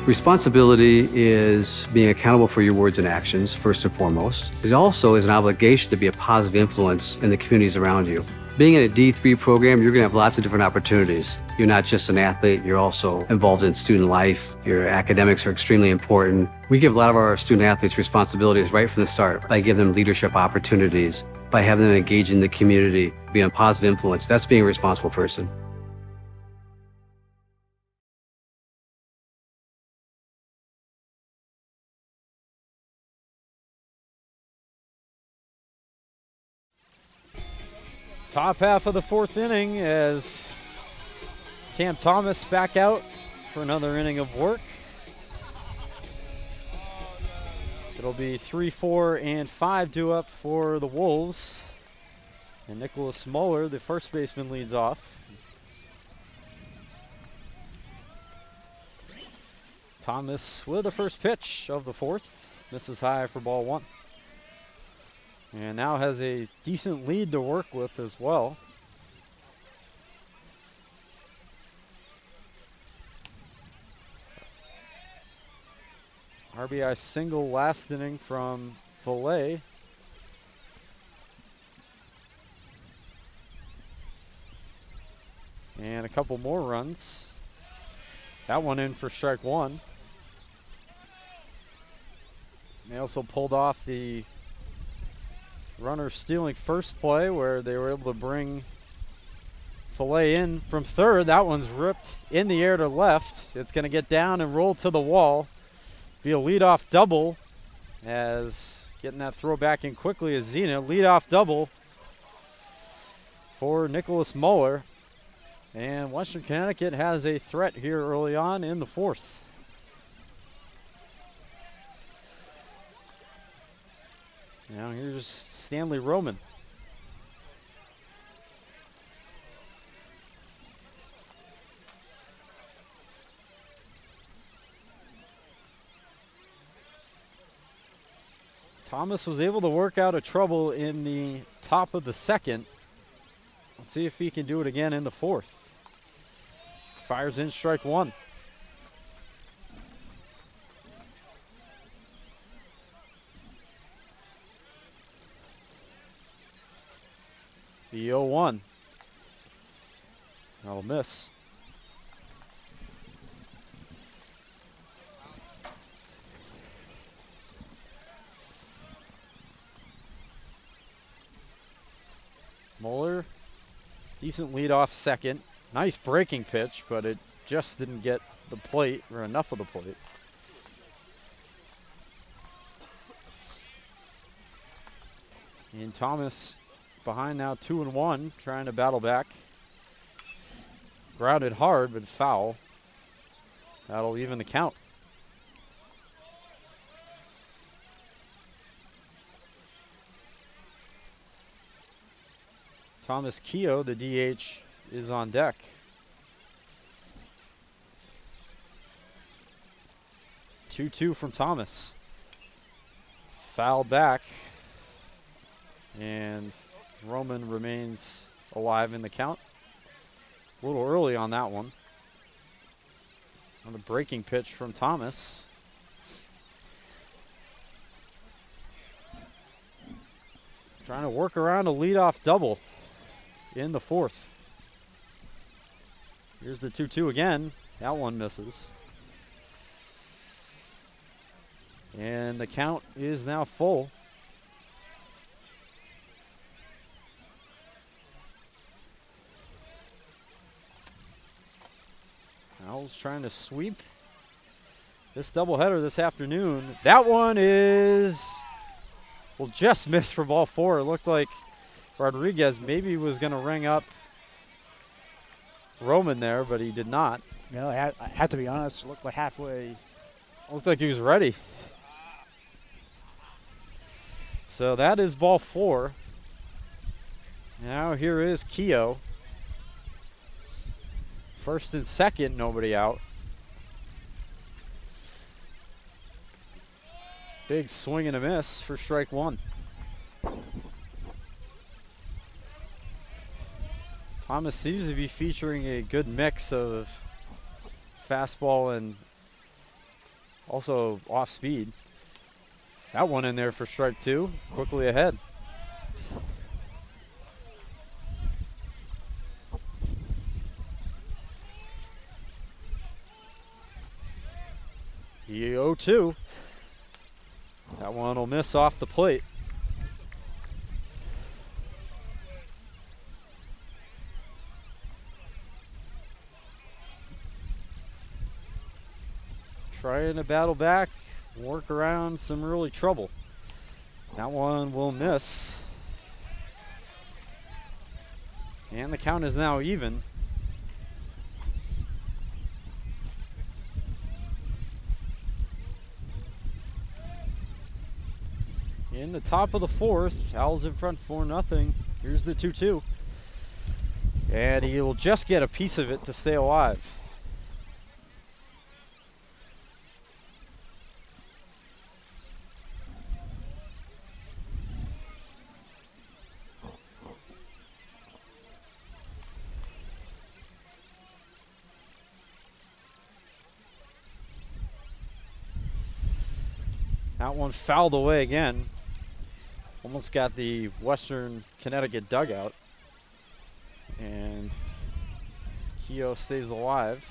Responsibility is being accountable for your words and actions, first and foremost. It also is an obligation to be a positive influence in the communities around you. Being in a D3 program, you're going to have lots of different opportunities. You're not just an athlete, you're also involved in student life. Your academics are extremely important. We give a lot of our student athletes responsibilities right from the start by giving them leadership opportunities, by having them engage in the community, be a positive influence. That's being a responsible person. Top half of the fourth inning as Cam Thomas back out for another inning of work. It'll be 3, 4, and 5 due up for the Wolves. And Nicholas Muller, the first baseman, leads off. Thomas with the first pitch of the fourth. Misses high for ball 1. And now has a decent lead to work with as well. RBI single last inning from Fillet. And a couple more runs. That one in for strike 1. They also pulled off the runner stealing first play where they were able to bring Fillet in from third. That one's ripped in the air to left. It's going to get down and roll to the wall. Be a leadoff double as getting that throw back in quickly is Zena. Leadoff double for Nicholas Muller. And Western Connecticut has a threat here early on in the fourth. Now here's Stanley Roman. Thomas was able to work out a trouble in the top of the second. Let's see if he can do it again in the fourth. Fires in strike 1. The 0-1. That'll miss. Muller, decent leadoff second. Nice breaking pitch, but it just didn't get the plate or enough of the plate. And Thomas behind now 2-1, trying to battle back. Grounded hard, but foul. That'll even the count. Thomas Keogh, the DH, is on deck. Two from Thomas. Foul back. And Roman remains alive in the count. A little early on that one. On the breaking pitch from Thomas. Trying to work around a leadoff double in the fourth. Here's the 2-2 again. That one misses. And the count is now full. Owls trying to sweep this doubleheader this afternoon. That one is, well, just missed for ball 4. It looked like Rodriguez maybe was going to ring up Roman there, but he did not. No, I have to be honest. Looked like halfway. Looked like he was ready. So that is ball 4. Now here is Keogh. First and second, nobody out. Big swing and a miss for strike 1. Thomas seems to be featuring a good mix of fastball and also off speed. That one in there for strike 2, quickly ahead. The 0-2. That one will miss off the plate. Trying to battle back, work around some early trouble. That one will miss. And the count is now even. In the top of the fourth, Owls in front 4-0. Here's the 2-2. And he'll just get a piece of it to stay alive. That one fouled away again. Almost got the Western Connecticut dugout. And Keogh stays alive.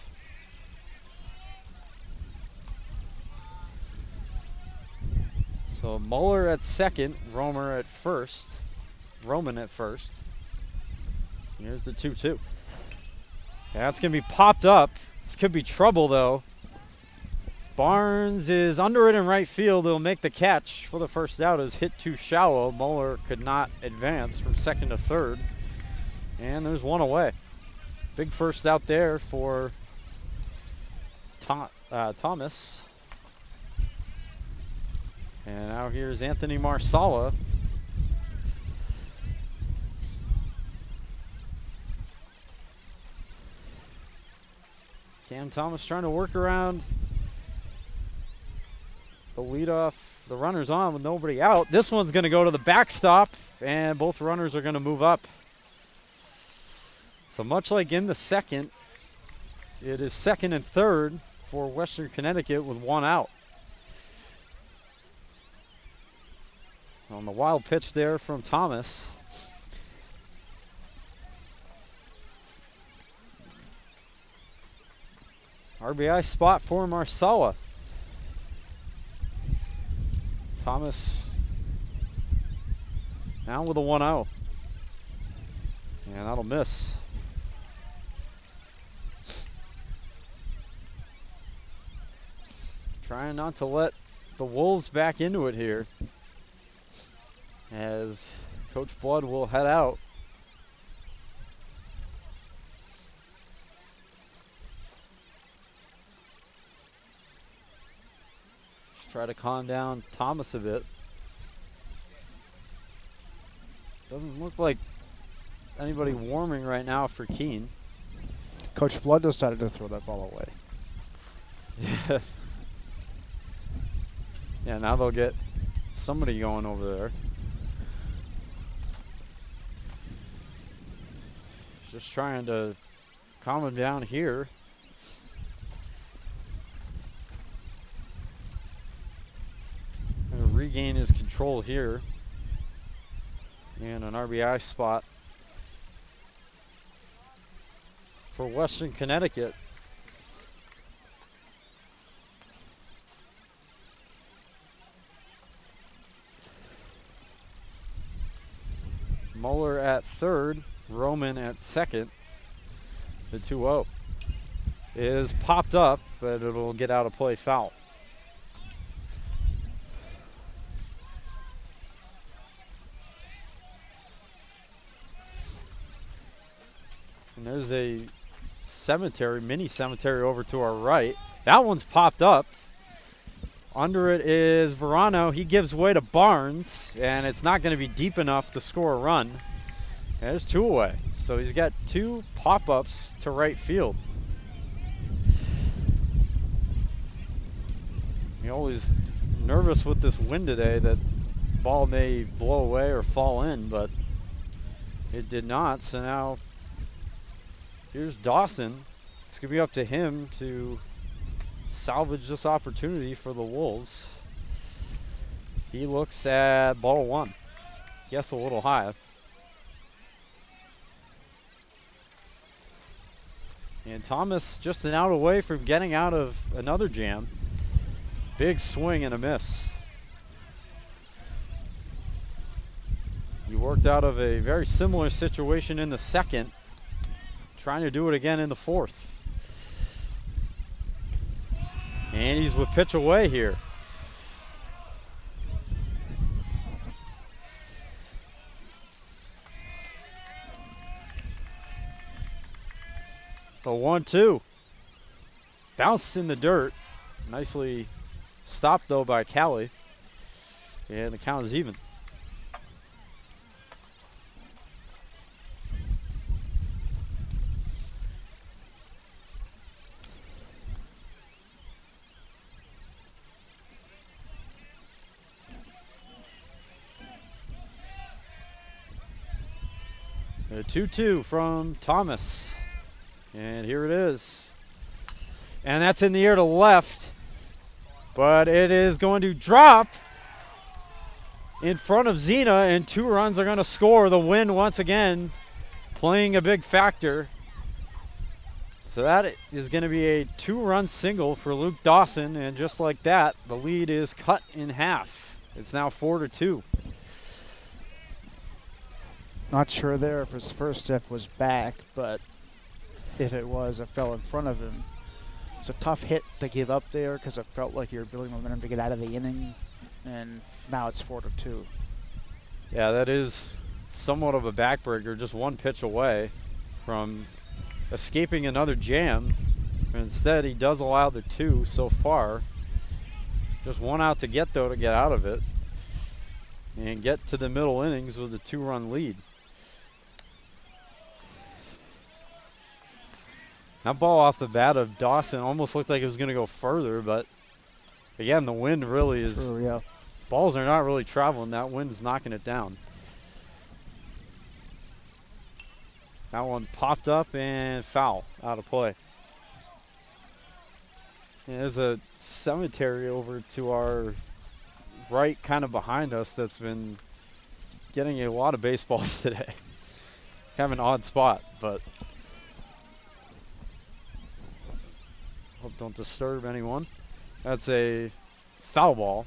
So Muller at second, Roman at first. Here's the 2-2. That's going to be popped up. This could be trouble, though. Barnes is under it in right field. He'll make the catch for the first out. Is hit too shallow. Muller could not advance from second to third. And there's one away. Big first out there for Thomas. And now here's Anthony Marsala. Cam Thomas trying to work around the leadoff, the runner's on with nobody out. This one's going to go to the backstop, and both runners are going to move up. So much like in the second, it is second and third for Western Connecticut with one out. On the wild pitch there from Thomas. RBI spot for Marsala. Thomas now with a 1-0. And that'll miss. Trying not to let the Wolves back into it here, as Coach Blood will head out. Just try to calm down Thomas a bit. Doesn't look like anybody warming right now for Keene. Coach Blood decided to throw that ball away. Yeah, now they'll get somebody going over there. Just trying to calm him down here. And regain his control here. And an RBI spot for Western Connecticut. Muller at third, Roman at second. The 2-0 is popped up, but it'll get out of play, foul. And there's a cemetery, mini cemetery over to our right. That one's popped up. Under it is Verano. He gives way to Barnes, and it's not going to be deep enough to score a run. And there's 2 away. So he's got 2 pop-ups to right field. He's always nervous with this wind today that ball may blow away or fall in, but it did not. So now here's Dawson. It's going to be up to him to salvage this opportunity for the Wolves. He looks at ball 1. Guess a little high. And Thomas just an out away from getting out of another jam. Big swing and a miss. He worked out of a very similar situation in the second, trying to do it again in the fourth. And he's with pitch away here. The 1-2. Bounced in the dirt. Nicely stopped though by Callie. And the count is even. A 2-2 from Thomas. And here it is. And that's in the air to left. But it is going to drop in front of Zena, and 2 runs are going to score. The wind once again playing a big factor. So that is going to be a 2-run single for Luke Dawson, and just like that, the lead is cut in half. It's now 4-2. Not sure there if his first step was back, but if it was, it fell in front of him. It's a tough hit to give up there because it felt like you were building momentum to get out of the inning, and now it's 4-2. Yeah, that is somewhat of a backbreaker, just 1 pitch away from escaping another jam. Instead, he does allow the 2 so far. Just 1 out to get, though, to get out of it and get to the middle innings with a 2-run lead. That ball off the bat of Dawson almost looked like it was going to go further, but again, the wind really is. True, yeah. Balls are not really traveling. That wind is knocking it down. That one popped up and foul, out of play. And there's a cemetery over to our right, kind of behind us, that's been getting a lot of baseballs today. Kind of an odd spot, but hope don't disturb anyone. That's a foul ball.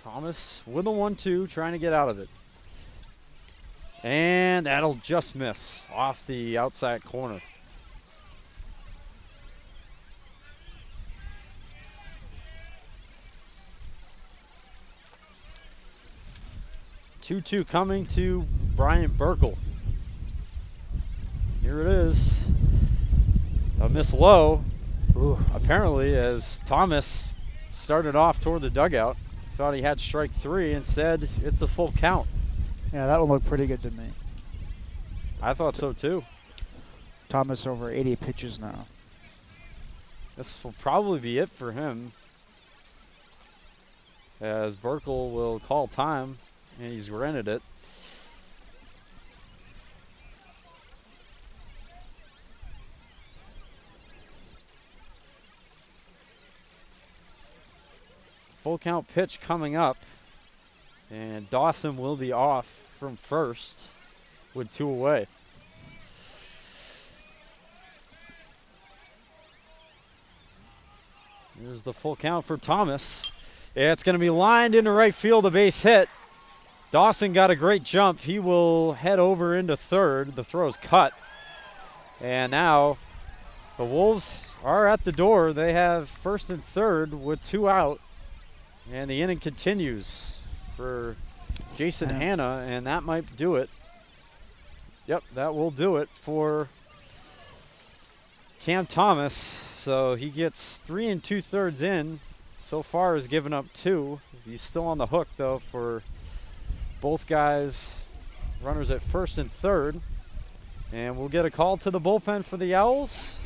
Thomas with a 1-2, trying to get out of it. And that'll just miss off the outside corner. 2-2 coming to Bryant Burkle. Here it is. A miss low. Ooh. Apparently, as Thomas started off toward the dugout, thought he had strike 3. Instead, it's a full count. Yeah, that one looked pretty good to me. I thought so too. Thomas over 80 pitches now. This will probably be it for him, as Burkle will call time, and he's granted it. Full count pitch coming up, and Dawson will be off from first with 2 away. Here's the full count for Thomas. It's going to be lined into right field, a base hit. Dawson got a great jump. He will head over into third. The throw's cut. And now the Wolves are at the door. They have first and third with 2 out. And the inning continues for Jason Hanna, and that might do it. Yep, that will do it for Cam Thomas. So he gets 3 2/3 in. So far has given up 2. He's still on the hook, though, for both guys, runners at first and third. And we'll get a call to the bullpen for the Owls.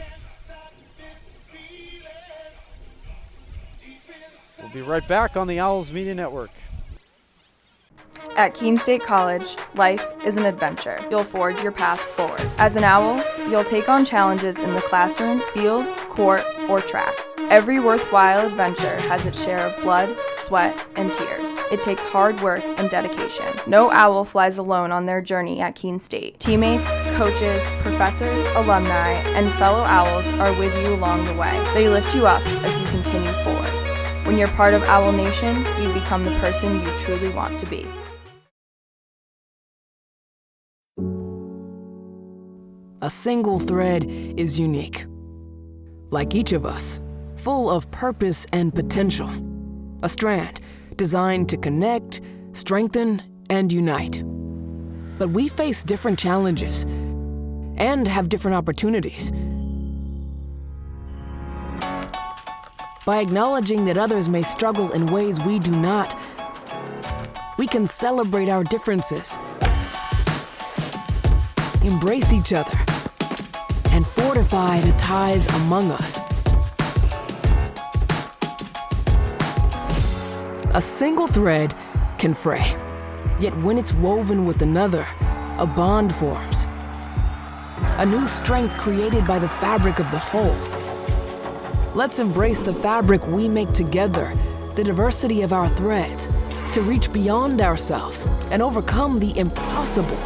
We'll be right back on the Owls Media Network. At Keene State College, life is an adventure. You'll forge your path forward. As an Owl, you'll take on challenges in the classroom, field, court, or track. Every worthwhile adventure has its share of blood, sweat, and tears. It takes hard work and dedication. No Owl flies alone on their journey at Keene State. Teammates, coaches, professors, alumni, and fellow Owls are with you along the way. They lift you up as you continue forward. When you're part of Owl Nation, you become the person you truly want to be. A single thread is unique. Like each of us, full of purpose and potential. A strand designed to connect, strengthen, and unite. But we face different challenges and have different opportunities. By acknowledging that others may struggle in ways we do not, we can celebrate our differences, embrace each other, and fortify the ties among us. A single thread can fray, yet when it's woven with another, a bond forms. A new strength created by the fabric of the whole. Let's embrace the fabric we make together, the diversity of our threads, to reach beyond ourselves and overcome the impossible.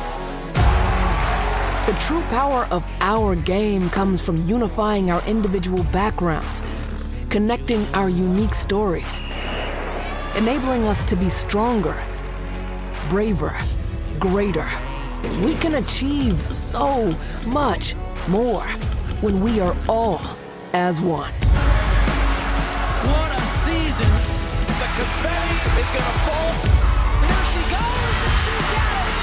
The true power of our game comes from unifying our individual backgrounds, connecting our unique stories, enabling us to be stronger, braver, greater. We can achieve so much more when we are all as one. What a season! The confetti is going to fall. And there she goes, and she's got it.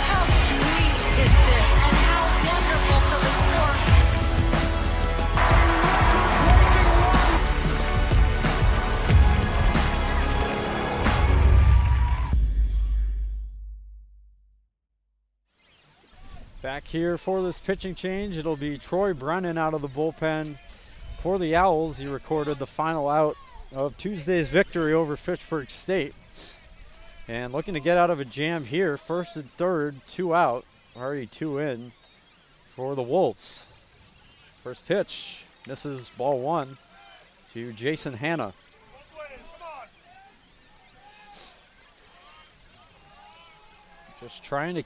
How sweet is this, and how wonderful for the sport. Back here for this pitching change, it'll be Troy Brennan out of the bullpen for the Owls. He recorded the final out of Tuesday's victory over Fitchburg State. And looking to get out of a jam here, first and third, 2 out, already 2 in for the Wolves. First pitch, misses ball 1 to Jason Hanna. Just trying to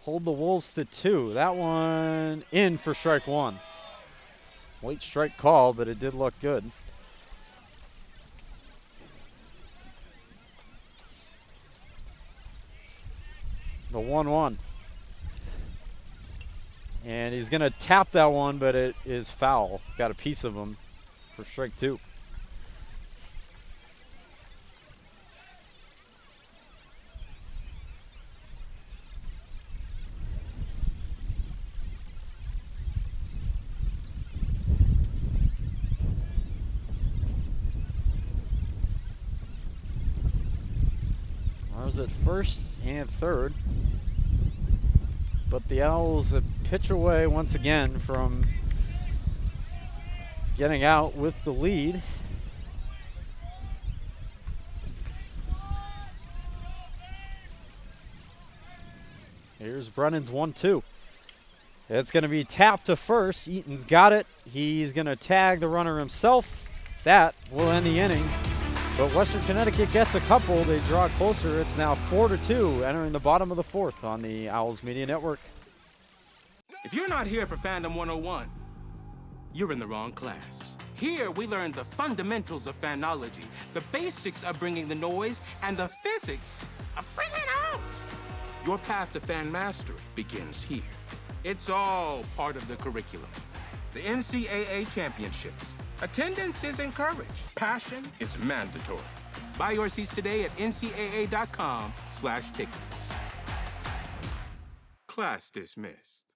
hold the Wolves to 2. That one in for strike 1. Late strike call, but it did look good. The 1-1. And he's going to tap that one, but it is foul. Got a piece of him for strike 2. Runners at first and third. But the Owls a pitch away once again from getting out with the lead. Here's Brennan's 1-2. It's going to be tapped to first. Eaton's got it. He's going to tag the runner himself. That will end the inning. But Western Connecticut gets a couple. They draw closer. It's now 4-2, entering the bottom of the fourth on the Owls Media Network. If you're not here for Fandom 101, you're in the wrong class. Here, we learn the fundamentals of fanology, the basics of bringing the noise, and the physics of bringing it out. Your path to fan mastery begins here. It's all part of the curriculum. The NCAA Championships. Attendance is encouraged. Passion is mandatory. Buy your seats today at ncaa.com/tickets. Class dismissed.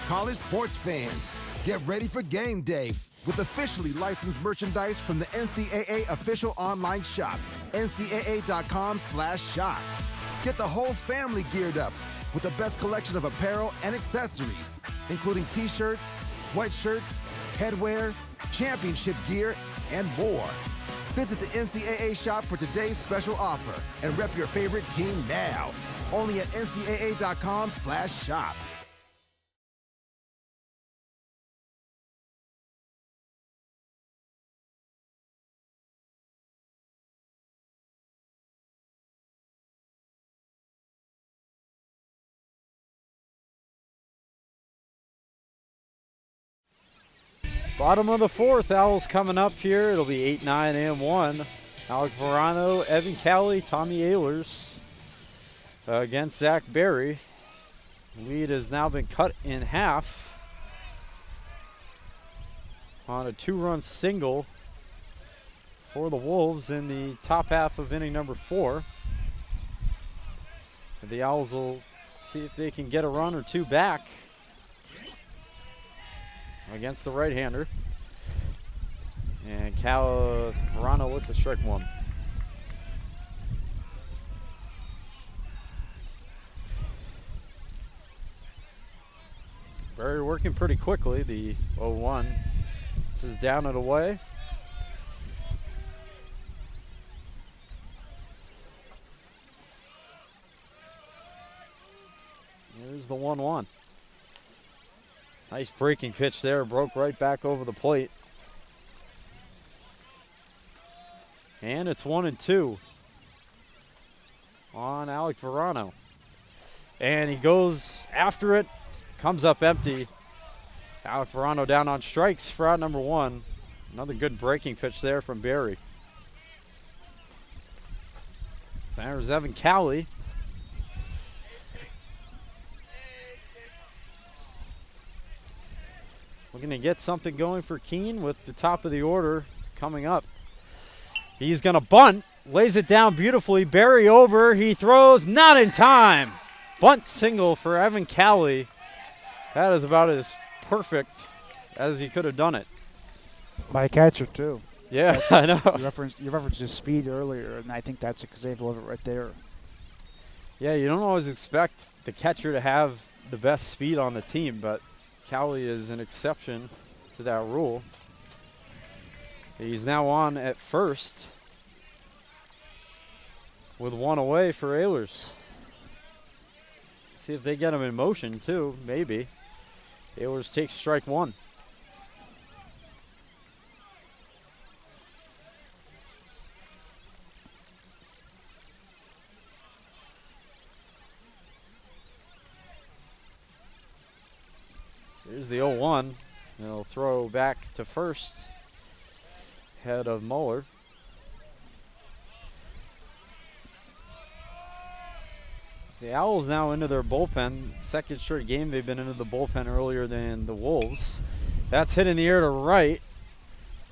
College sports fans, get ready for game day with officially licensed merchandise from the NCAA official online shop, ncaa.com/shop. Get the whole family geared up with the best collection of apparel and accessories, including t-shirts, sweatshirts, headwear, championship gear, and more. Visit the NCAA shop for today's special offer and rep your favorite team now. Only at ncaa.com/shop. Bottom of the fourth, Owls coming up here. It'll be 8, 9, and 1. Alec Verano, Evan Cowley, Tommy Ehlers against Zach Berry. Lead has now been cut in half on a 2-run single for the Wolves in the top half of inning number 4. The Owls will see if they can get a run or two back against the right-hander. And Verano looks at strike one. Berry working pretty quickly, the 0-1. This is down and away. Here's the 1-1. Nice breaking pitch there, broke right back over the plate. And it's 1-2 on Alec Verano. And he goes after it, comes up empty. Alec Verano down on strikes for out number 1. Another good breaking pitch there from Berry. There's Evan Cowley. Looking to get something going for Keene with the top of the order coming up. He's going to bunt, lays it down beautifully. Berry over, he throws, not in time. Bunt single for Evan Cowley. That is about as perfect as he could have done it. By a catcher, too. Yeah, I know. You referenced his speed earlier, and I think that's an example of it right there. Yeah, you don't always expect the catcher to have the best speed on the team, but Cowley is an exception to that rule. He's now on at first with 1 away for Ehlers. See if they get him in motion too, maybe. Ehlers takes strike 1. Here's the 0-1. He'll throw back to first, head of Muller. The Owls now into their bullpen. Second straight game they've been into the bullpen earlier than the Wolves. That's hit in the air to right.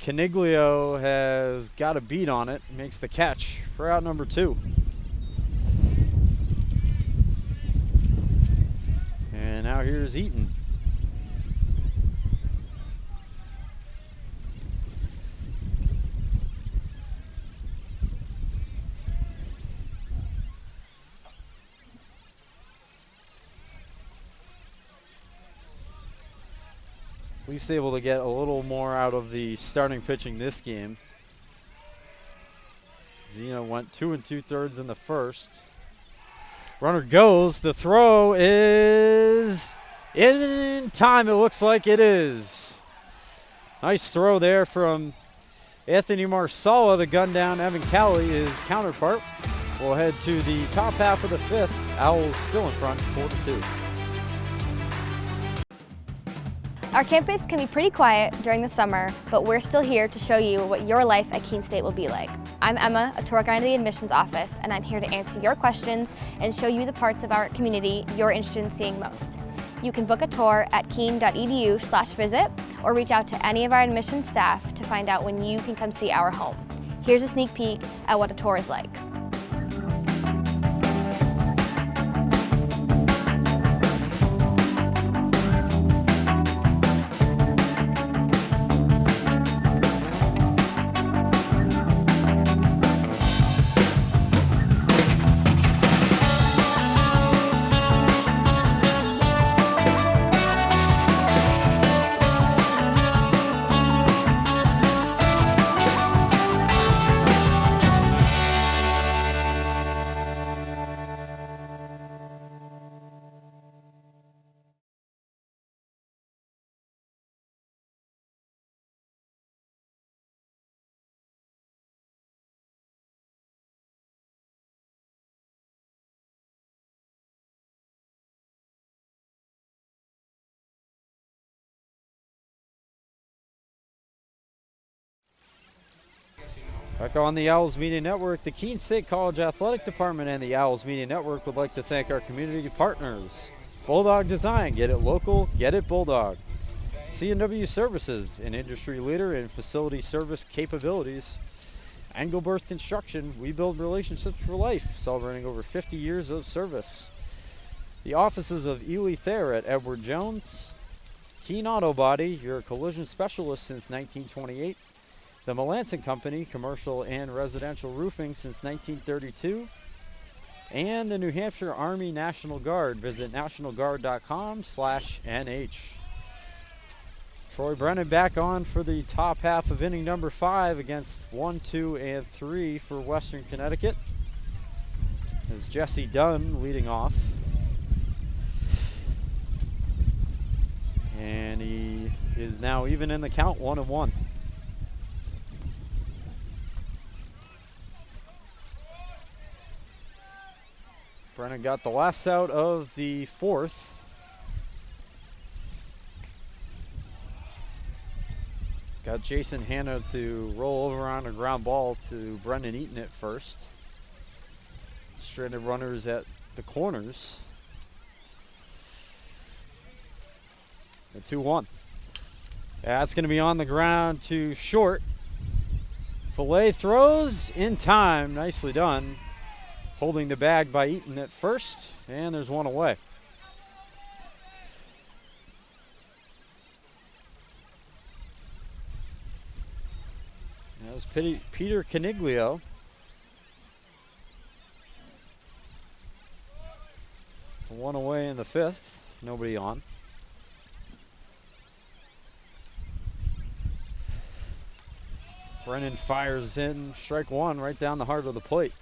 Caniglio has got a beat on it. Makes the catch for out number 2. And now here's Eaton. at least able to get a little more out of the starting pitching this game. Zena went 2 2/3 in the first. Runner goes. The throw is in time. It looks like it is. Nice throw there from Anthony Marsala to gun down Evan Cowley, his counterpart. We'll head to the top half of the fifth. Owls still in front, 4-2. Our campus can be pretty quiet during the summer, but we're still here to show you what your life at Keene State will be like. I'm Emma, a tour guide in the admissions office, and I'm here to answer your questions and show you the parts of our community you're interested in seeing most. You can book a tour at keene.edu/visit or reach out to any of our admissions staff to find out when you can come see our home. Here's a sneak peek at what a tour is like. Back on the Owls Media Network, the Keene State College Athletic Department and the Owls Media Network would like to thank our community partners. Bulldog Design, get it local, get it Bulldog. C&W Services, an industry leader in facility service capabilities. Engelberth Construction, we build relationships for life, celebrating over 50 years of service. The offices of Ely Thayer at Edward Jones. Keene Auto Body, your collision specialist since 1928. The Melanson Company, commercial and residential roofing since 1932. And the New Hampshire Army National Guard. Visit nationalguard.com/NH. Troy Brennan back on for the top half of inning number 5 against 1, 2, and 3 for Western Connecticut. As Jesse Dunn leading off. And he is now even in the count, 1-1. Brennan got the last out of the 4th. Got Jason Hanna to roll over on a ground ball to Brendan Eaton at first. Stranded runners at the corners. The 2-1. That's going to be on the ground to short. Fillet throws in time. Nicely done. Holding the bag by Eaton at first, and there's one away. That was Peter Caniglio. One away in the 5th, nobody on. Brennan fires in, strike one right down the heart of the plate.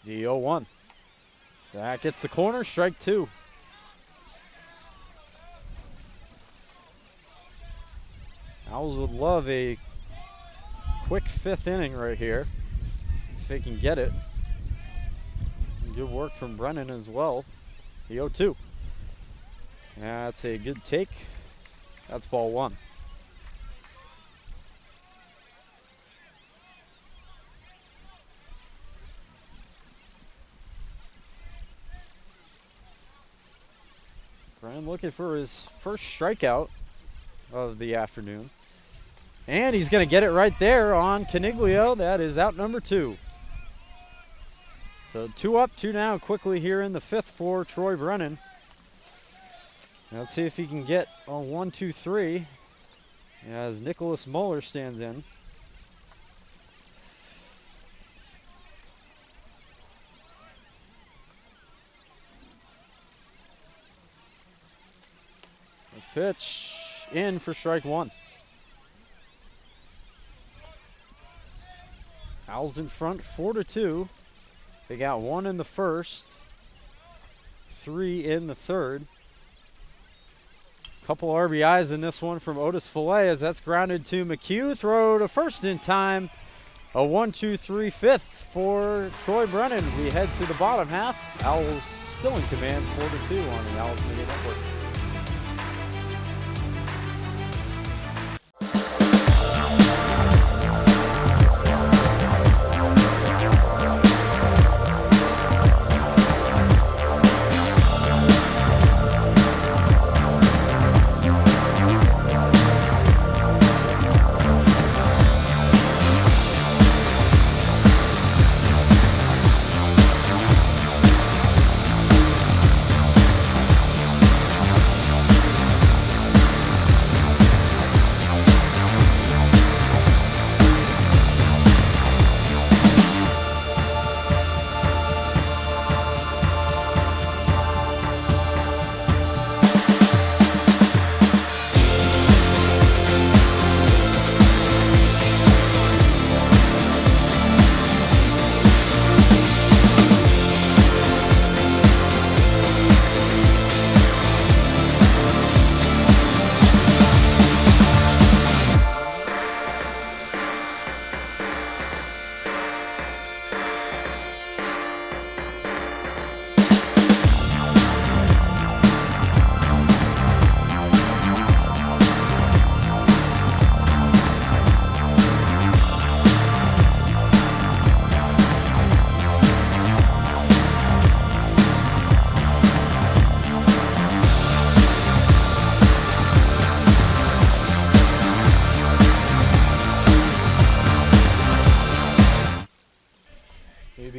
The 0-1. That gets the corner, strike 2. Owls would love a quick 5th inning right here, if they can get it. Good work from Brennan as well. The 0-2. That's a good take. That's ball 1. Brennan looking for his first strikeout of the afternoon. And he's going to get it right there on Caniglio. That is out number 2. So 2 up, 2 down quickly here in the 5th for Troy Brennan. Now let's see if he can get a 1-2-3 as Nicholas Muller stands in. Pitch in for strike one. Owls in front 4-2. They got 1 in the first, 3 in the third. Couple RBIs in this one from Otis Fillet as that's grounded to McHugh. Throw to first in time. A 1-2-3 fifth for Troy Brennan. We head to the bottom half. Owls still in command 4-2 on the Owls Media Network.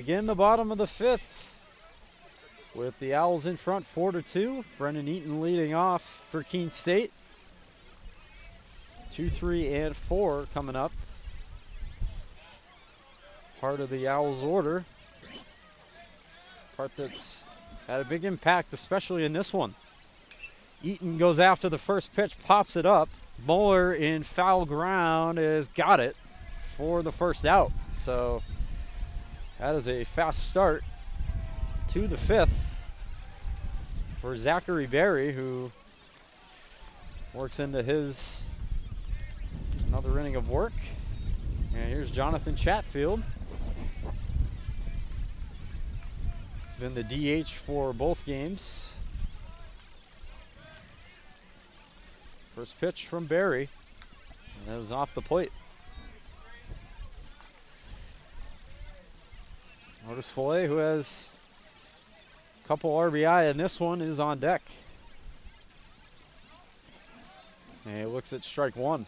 In the bottom of the fifth with the Owls in front 4-2. Brendan Eaton leading off for Keene State. 2, 3, and 4 coming up. Part of the Owls order. Part that's had a big impact, especially in this one. Eaton goes after the first pitch, pops it up. Mueller in foul ground has got it for the first out. So that is a fast start to the fifth for Zachary Berry, who works into his another inning of work. And here's Jonathan Chatfield. He's been the DH for both games. First pitch from Berry. And that is off the plate. Otis Fillet, who has a couple RBI in this one, is on deck. And he looks at strike one.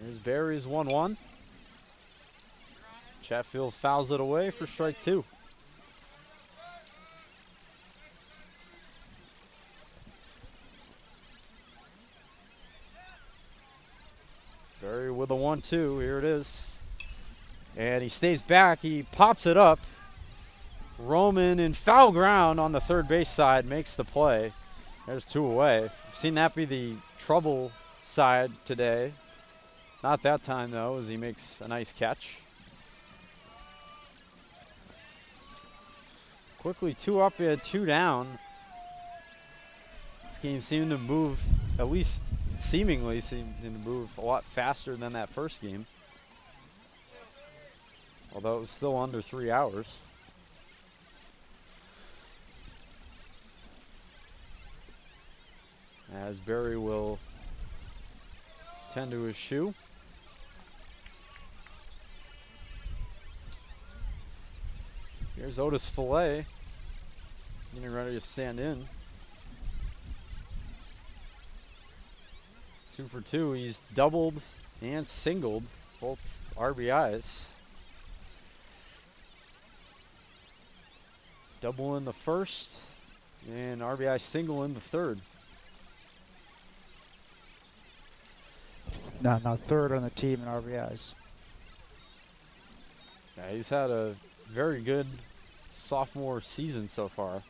Here's Berry's 1-1. Chatfield fouls it away for strike two. Berry with a 1-2. Here it is. And he stays back. He pops it up. Roman in foul ground on the third base side makes the play. There's two away. I've seen that be the trouble side today. Not that time, though, as he makes a nice catch. Quickly 2 up and 2 down. This game seemed to move, at least seemingly seemed to move a lot faster than that first game. Although it was still under 3 hours. As Berry will tend to his shoe. Here's Otis Fillet getting ready to stand in. 2 for 2. He's doubled and singled, both RBIs. Double in the first and RBI single in the third. No, third on the team in RBIs. Yeah, he's had a very good sophomore season so far.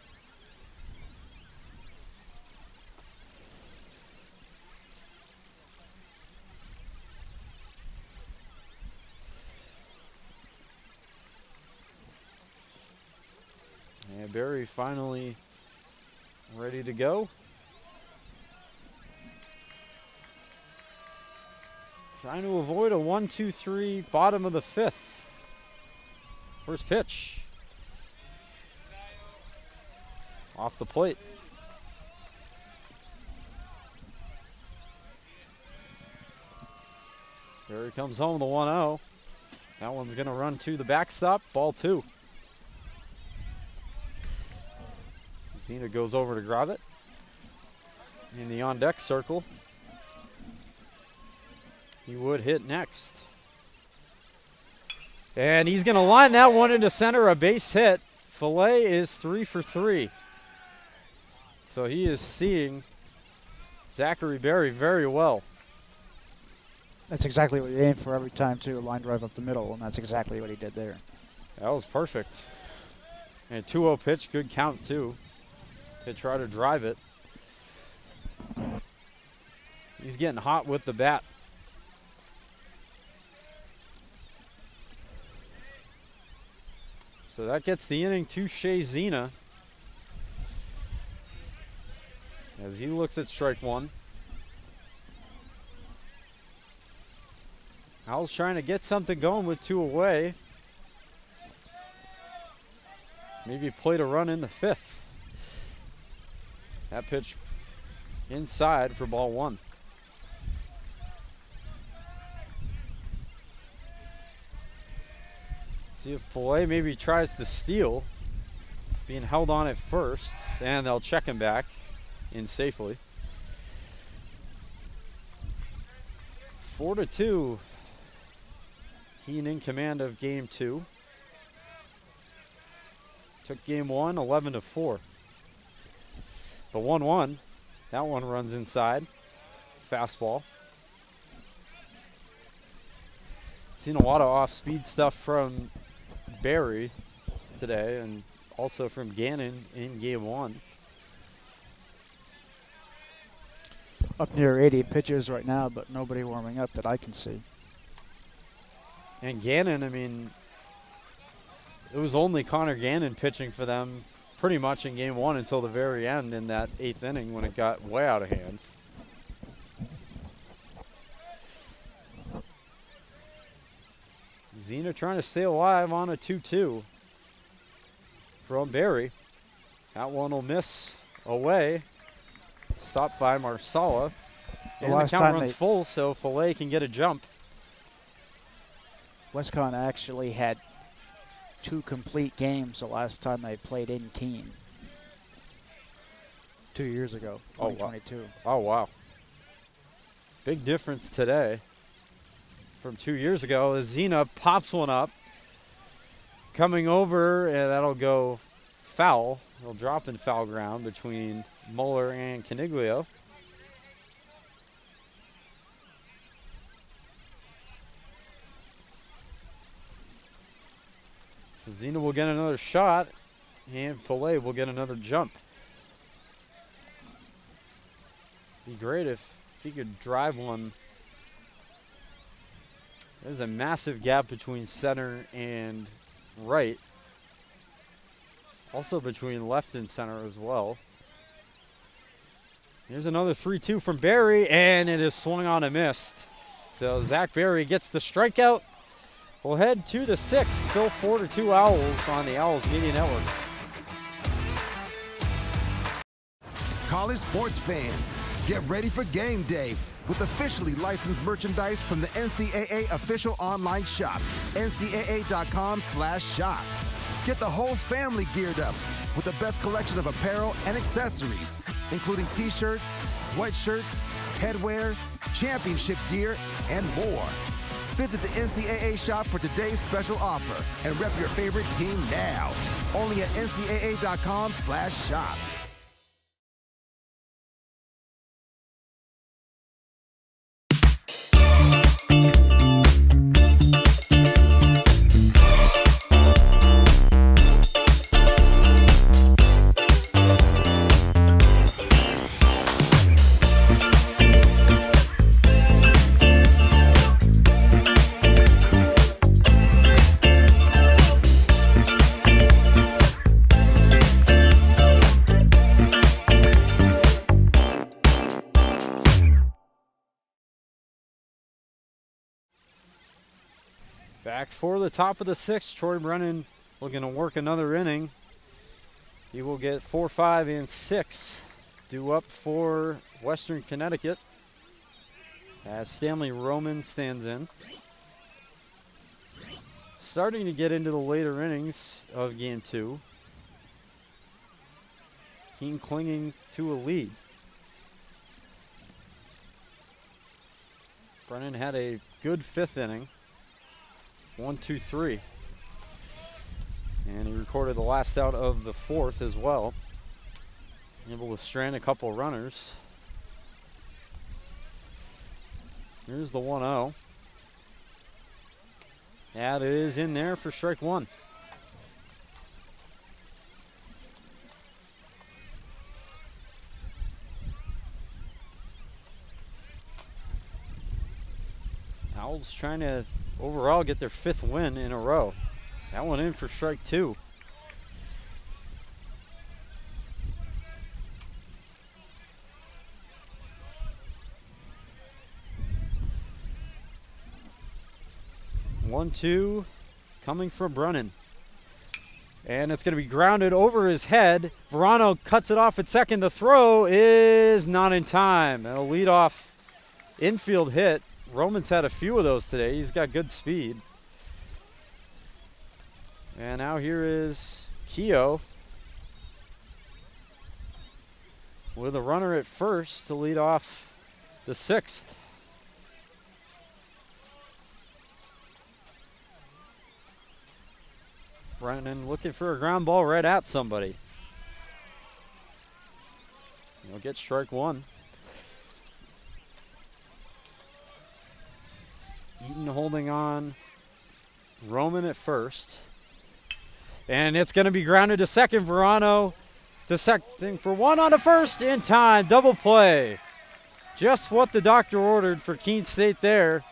And Barry finally ready to go. Trying to avoid a 1-2-3 bottom of the fifth. First pitch. Off the plate. There he comes home, the 1-0. That one's going to run to the backstop. Ball 2. Zena goes over to grab it in the on-deck circle. He would hit next. And he's going to line that one into center, a base hit. Fillet is 3 for 3. So he is seeing Zachary Berry very well. That's exactly what he aimed for every time, too. A line drive up the middle, and that's exactly what he did there. That was perfect. And 2-0 pitch, good count, too, to try to drive it. He's getting hot with the bat. So that gets the inning to Shea Zena as he looks at strike one. Owls trying to get something going with 2 away. Maybe play to run in the 5th. That pitch inside for ball 1. See if Fillet maybe tries to steal. Being held on at first. And they'll check him back in safely. 4-2. Keene in command of game 2. Took game 1, 11-4. The 1-1. That one runs inside. Fastball. Seen a lot of off-speed stuff from Barry today and also from Gannon in game 1. Up near 80 pitches right now, but nobody warming up that I can see. And Gannon, I mean, it was only Connor Gannon pitching for them pretty much in game 1 until the very end in that 8th inning when it got way out of hand. Zena trying to stay alive on a 2-2 from Barry. That one will miss away. Stopped by Marsala. And the count runs full, so Fillet can get a jump. Westcon actually had 2 complete games the last time they played in Keene. 2 years ago, 2022. Oh, wow. Big difference today from 2 years ago as Zena pops one up. Coming over, and that'll go foul. It'll drop in foul ground between Muller and Caniglio. So Zena will get another shot, and Fillet will get another jump. Be great if he could drive one. There's a massive gap between center and right. Also between left and center as well. Here's another 3-2 from Barry, and it is swung on and missed. So Zach Barry gets the strikeout. We'll head to the 6th. Still 4-2 Owls on the Owls Media Network. College sports fans, get ready for game day with officially licensed merchandise from the NCAA official online shop, ncaa.com/shop. Get the whole family geared up with the best collection of apparel and accessories, including t-shirts, sweatshirts, headwear, championship gear, and more. Visit the NCAA shop for today's special offer and rep your favorite team now. Only at ncaa.com/shop. Back for the top of the 6th. Troy Brennan looking to work another inning. He will get 4, 5, and 6 due up for Western Connecticut as Stanley Roman stands in. Starting to get into the later innings of game 2. Keene clinging to a lead. Brennan had a good 5th inning. 1, 2, 3. And he recorded the last out of the 4th as well. Able to strand a couple runners. Here's the 1-0. That is in there for strike 1. Owls trying to overall get their 5th win in a row. That one in for strike 2. One, 2 coming from Brennan. And it's going to be grounded over his head. Verano cuts it off at second. The throw is not in time. And a leadoff infield hit. Roman's had a few of those today. He's got good speed. And now here is Keogh with a runner at first to lead off the 6th. Brennan looking for a ground ball right at somebody. He'll get strike 1. Eaton holding on. Roman at first. And it's going to be grounded to second. Verano dissecting for 1 on to first in time. Double play. Just what the doctor ordered for Keene State there.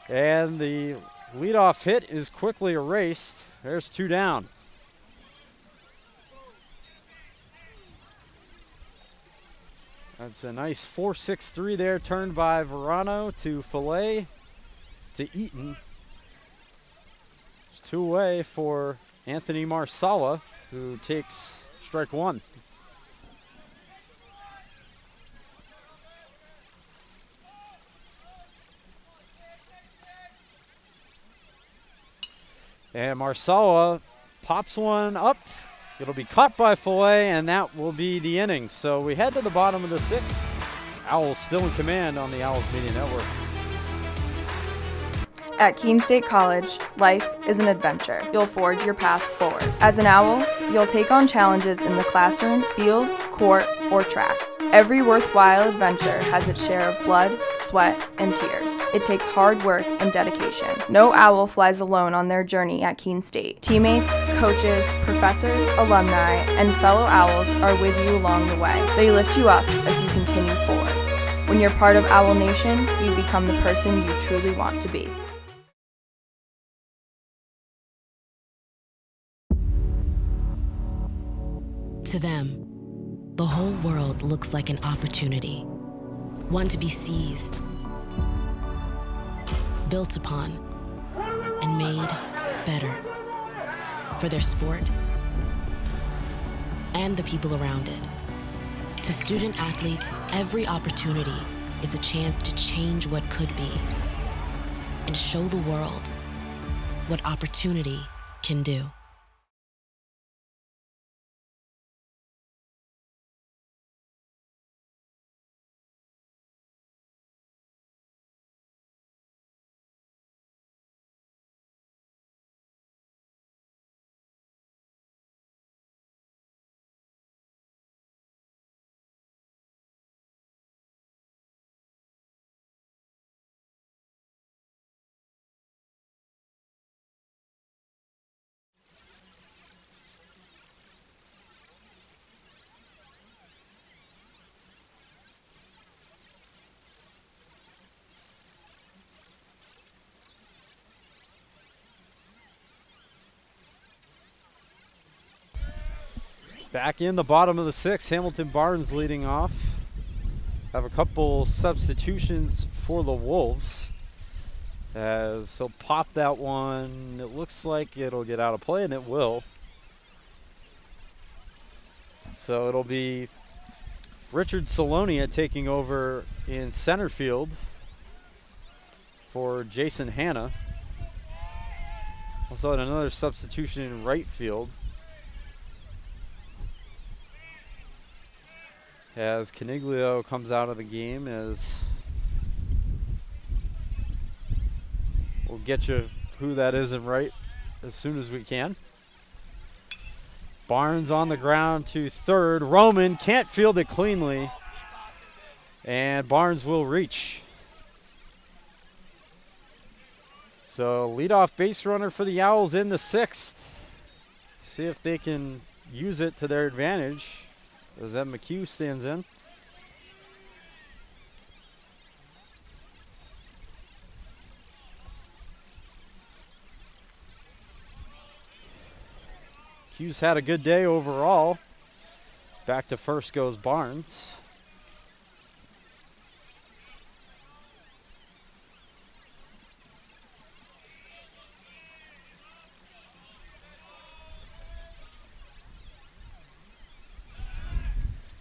And the leadoff hit is quickly erased. There's 2 down. That's a nice 4-6-3 there, turned by Verano to Fillet to Eaton. It's 2 away for Anthony Marsala, who takes strike 1. And Marsala pops one up. It'll be caught by Fillet, and that will be the inning. So we head to the bottom of the 6th. Owls still in command on the Owls Media Network. At Keene State College, life is an adventure. You'll forge your path forward. As an owl, you'll take on challenges in the classroom, field, court, or track. Every worthwhile adventure has its share of blood, sweat, and tears. It takes hard work and dedication. No owl flies alone on their journey at Keene State. Teammates, coaches, professors, alumni, and fellow owls are with you along the way. They lift you up as you continue forward. When you're part of Owl Nation, you become the person you truly want to be. To them, the whole world looks like an opportunity, one to be seized, built upon, and made better for their sport and the people around it. To student athletes, every opportunity is a chance to change what could be and show the world what opportunity can do. Back in the bottom of the 6th, Hamilton Barnes leading off. Have a couple substitutions for the Wolves. as he'll pop that one. It looks like it'll get out of play, and it will. So it'll be Richard Salonia taking over in center field for Jason Hanna. Also had another substitution in right field as Caniglio comes out of the game. As we'll get you who that is in right as soon as we can. Barnes on the ground to third. Roman can't field it cleanly, and Barnes will reach. So leadoff base runner for the Owls in the 6th. See if they can use it to their advantage as Evan McHugh stands in. Hughes had a good day overall. Back to first goes Barnes.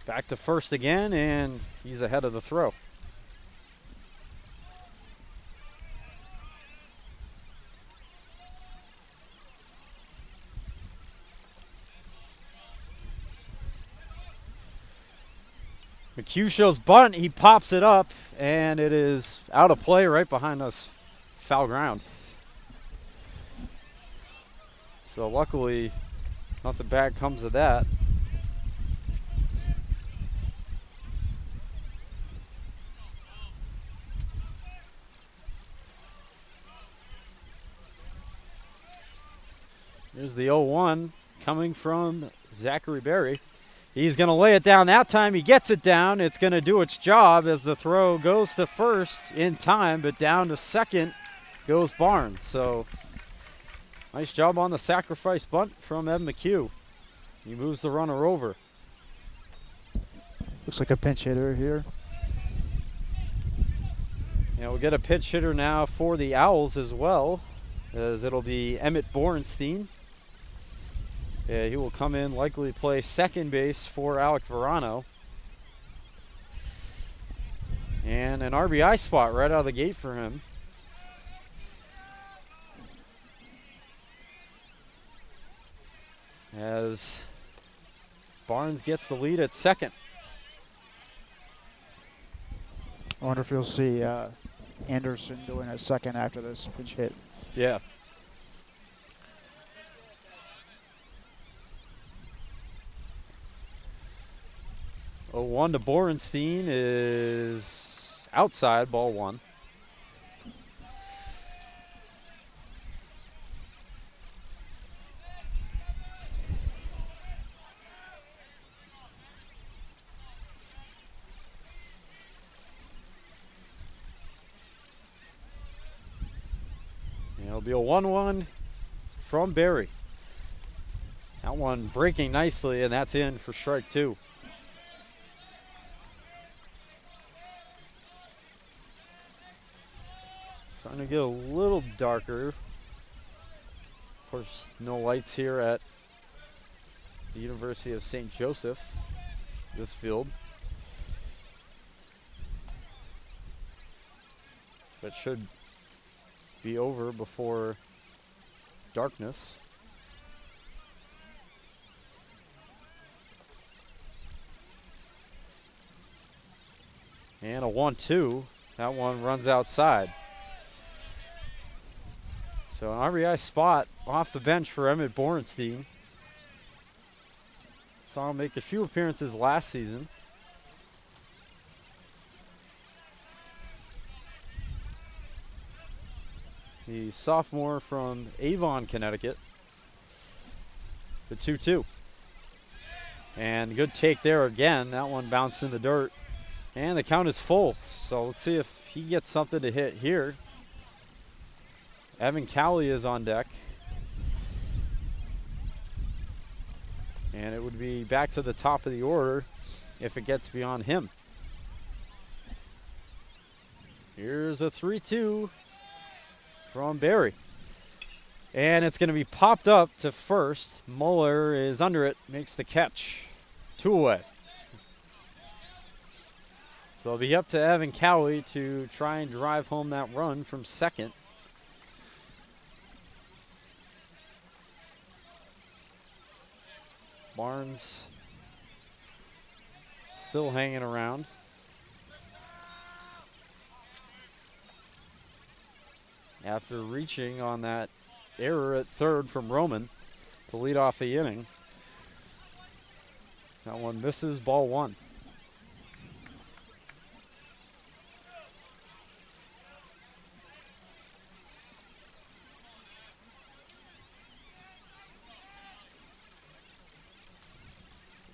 Back to first again, and he's ahead of the throw. McHugh shows bunt. He pops it up, and it is out of play right behind us. Foul ground. So luckily, nothing bad comes of that. Here's the 0-1 coming from Zachary Berry. He's going to lay it down that time. He gets it down. It's going to do its job as the throw goes to first in time, but down to second goes Barnes. So nice job on the sacrifice bunt from Evan McHugh. He moves the runner over. Looks like a pinch hitter here. And we'll get a pinch hitter now for the Owls as well, as it'll be Emmett Borenstein. Yeah, he will come in, likely play second base for Alec Verano. And an RBI spot right out of the gate for him. As Barnes gets the lead at second. I wonder if you'll see Anderson going at second after this pinch hit. Yeah. Oh, 1 to Borenstein is outside, ball 1. It'll be a 1-1 from Berry. That one breaking nicely, and that's in for strike 2. Starting to get a little darker. Of course, no lights here at the University of St. Joseph, this field. That should be over before darkness. And a 1-2. That one runs outside. So an RBI spot off the bench for Emmett Borenstein. Saw him make a few appearances last season. The sophomore from Avon, Connecticut. The 2-2. And good take there again. That one bounced in the dirt. And the count is full. So let's see if he gets something to hit here. Evan Cowley is on deck. And it would be back to the top of the order if it gets beyond him. Here's a 3-2. from Barry. And it's going to be popped up to first. Muller is under it, makes the catch. 2 away. So it'll be up to Evan Cowie to try and drive home that run from second. Barnes still hanging around. After reaching on that error at third from Roman to lead off the inning. That one misses, ball 1.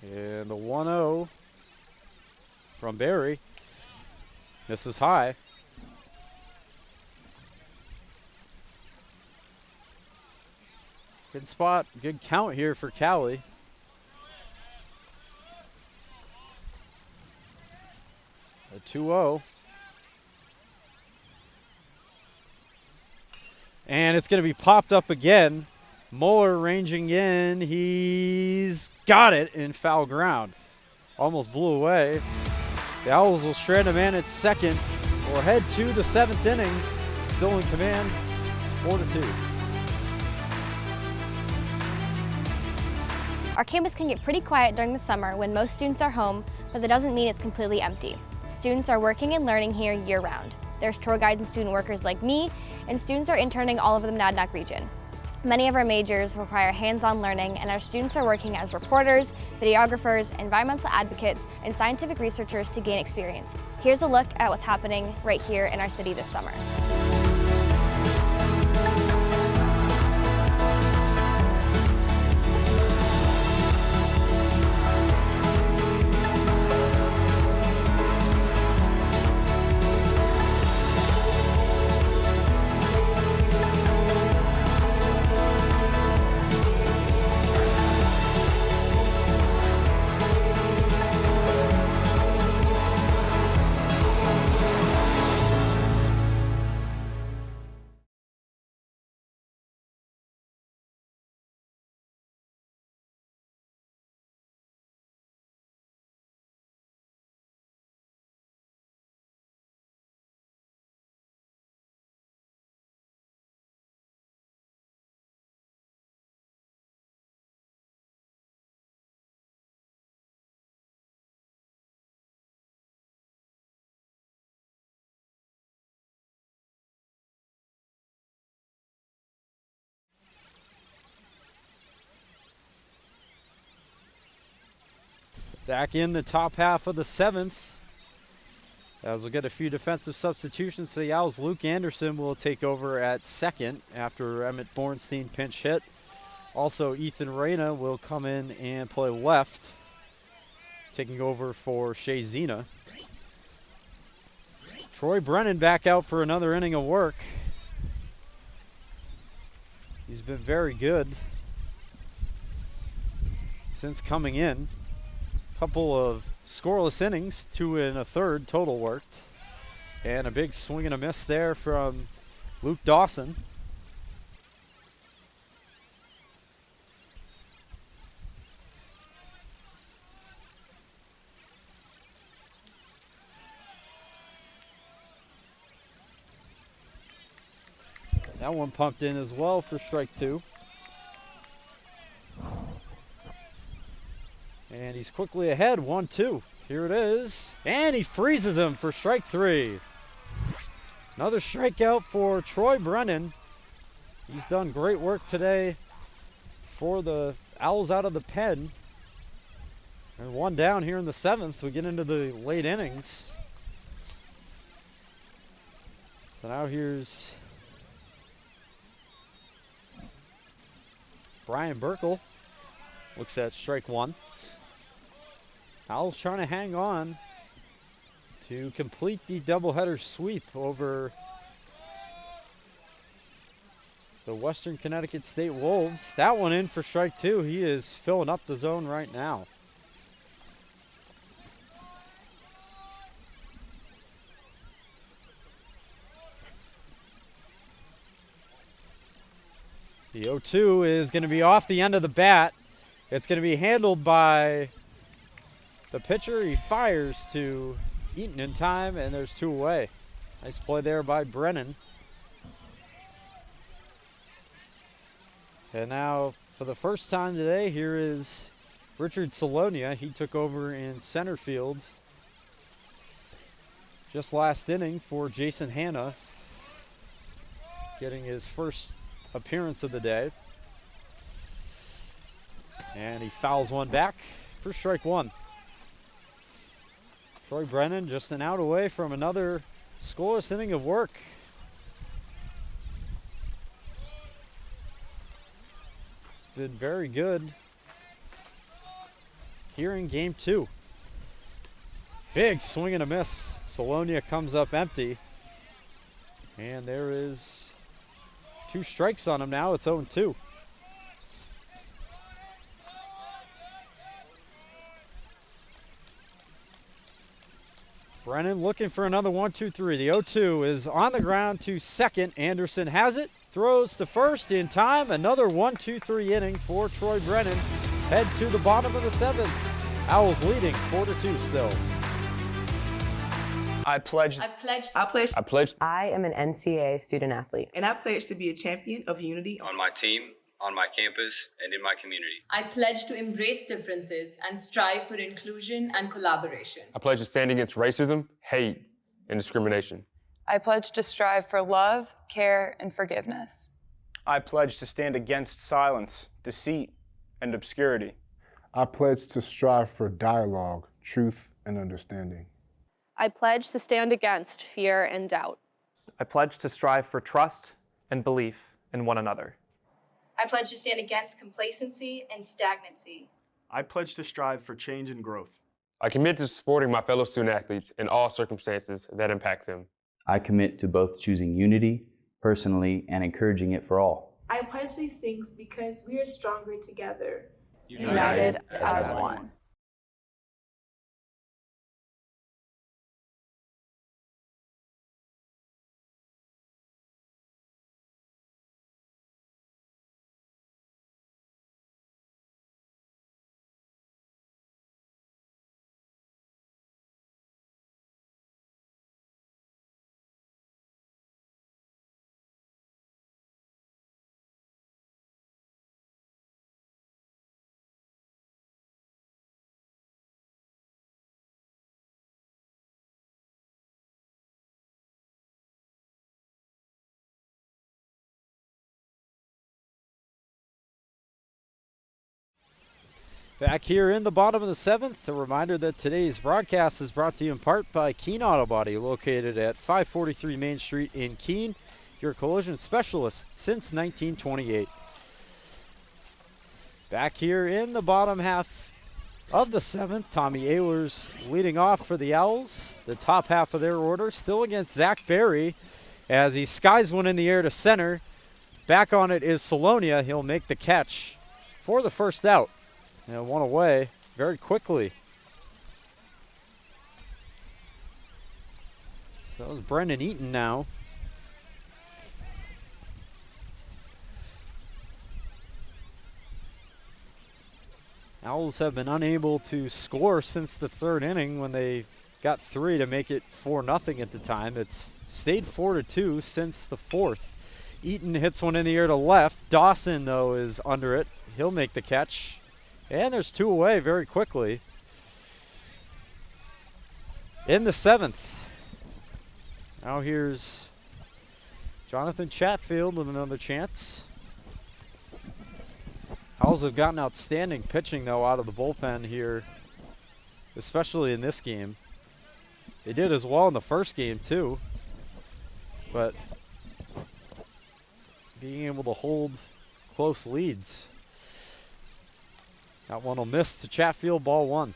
And the 1-0 from Barry. This is high. Good spot, good count here for Cowie. A 2-0. And it's going to be popped up again. Muller ranging in. He's got it in foul ground. Almost blew away. The Owls will strand a man at second. We'll head to the 7th inning. Still in command, 4-2. Our campus can get pretty quiet during the summer when most students are home, but that doesn't mean it's completely empty. Students are working and learning here year-round. There's tour guides and student workers like me, and students are interning all over the Monadnock region. Many of our majors require hands-on learning, and our students are working as reporters, videographers, environmental advocates, and scientific researchers to gain experience. Here's a look at what's happening right here in our city this summer. Back in the top half of the 7th. As we'll get a few defensive substitutions for the Owls. Luke Anderson will take over at second after Emmett Bornstein pinch hit. Also, Ethan Reyna will come in and play left, taking over for Shea Zena. Troy Brennan back out for another inning of work. He's been very good since coming in. Couple of scoreless innings, 2 1/3 total worked. And a big swing and a miss there from Luke Dawson. That one pumped in as well for strike 2. And he's quickly ahead, 1-2. Here it is. And he freezes him for strike 3. Another strikeout for Troy Brennan. He's done great work today for the Owls out of the pen. And 1 down here in the 7th. We get into the late innings. So now here's Brian Burkle. Looks at strike 1. Owls trying to hang on to complete the doubleheader sweep over the Western Connecticut State Wolves. That one in for strike 2. He is filling up the zone right now. The 0-2 is going to be off the end of the bat. It's going to be handled by the pitcher. He fires to Eaton in time, and there's 2 away. Nice play there by Brennan. And now, for the first time today, here is Richard Salonia. He took over in center field just last inning for Jason Hanna, getting his first appearance of the day. And he fouls one back for strike 1. Troy Brennan just an out away from another scoreless inning of work. It's been very good here in game 2. Big swing and a miss. Salonia comes up empty. And there is 2 strikes on him now. It's 0-2. Brennan looking for another 1-2-3. The 0-2 is on the ground to second. Anderson has it. Throws to first in time. Another 1-2-3 inning for Troy Brennan. Head to the bottom of the 7th. Owls leading 4-2 still. I pledge. I am an NCAA student athlete. And I pledge to be a champion of unity on my team, on my campus, and in my community. I pledge to embrace differences and strive for inclusion and collaboration. I pledge to stand against racism, hate, and discrimination. I pledge to strive for love, care, and forgiveness. I pledge to stand against silence, deceit, and obscurity. I pledge to strive for dialogue, truth, and understanding. I pledge to stand against fear and doubt. I pledge to strive for trust and belief in one another. I pledge to stand against complacency and stagnancy. I pledge to strive for change and growth. I commit to supporting my fellow student athletes in all circumstances that impact them. I commit to both choosing unity personally and encouraging it for all. I pledge these things because we are stronger together. United as one. Back here in the bottom of the 7th, a reminder that today's broadcast is brought to you in part by Keene Auto Body, located at 543 Main Street in Keene, your collision specialist since 1928. Back here in the bottom half of the 7th, Tommy Ehlers leading off for the Owls. The top half of their order still against Zach Berry as he skies one in the air to center. Back on it is Salonia. He'll make the catch for the first out. And one away very quickly. So it's Brendan Eaton now. Owls have been unable to score since the 3rd inning when they got 3 to make it 4-0 at the time. It's stayed 4-2 since the 4th. Eaton hits one in the air to left. Dawson, though, is under it. He'll make the catch. And there's 2 away very quickly. In the 7th. Now here's Jonathan Chatfield with another chance. Owls have gotten outstanding pitching, though, out of the bullpen here, especially in this game. They did as well in the first game, too. But being able to hold close leads. That one will miss to Chatfield, ball 1.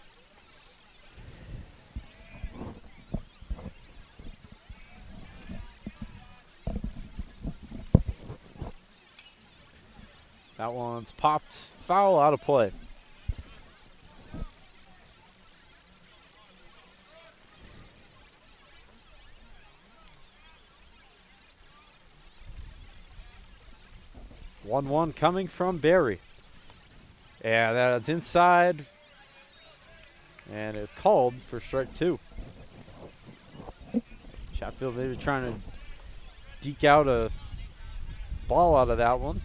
That one's popped foul, out of play. 1-1 coming from Barry. And that's inside. And it's called for strike 2. Chatfield maybe trying to deke out a ball out of that one.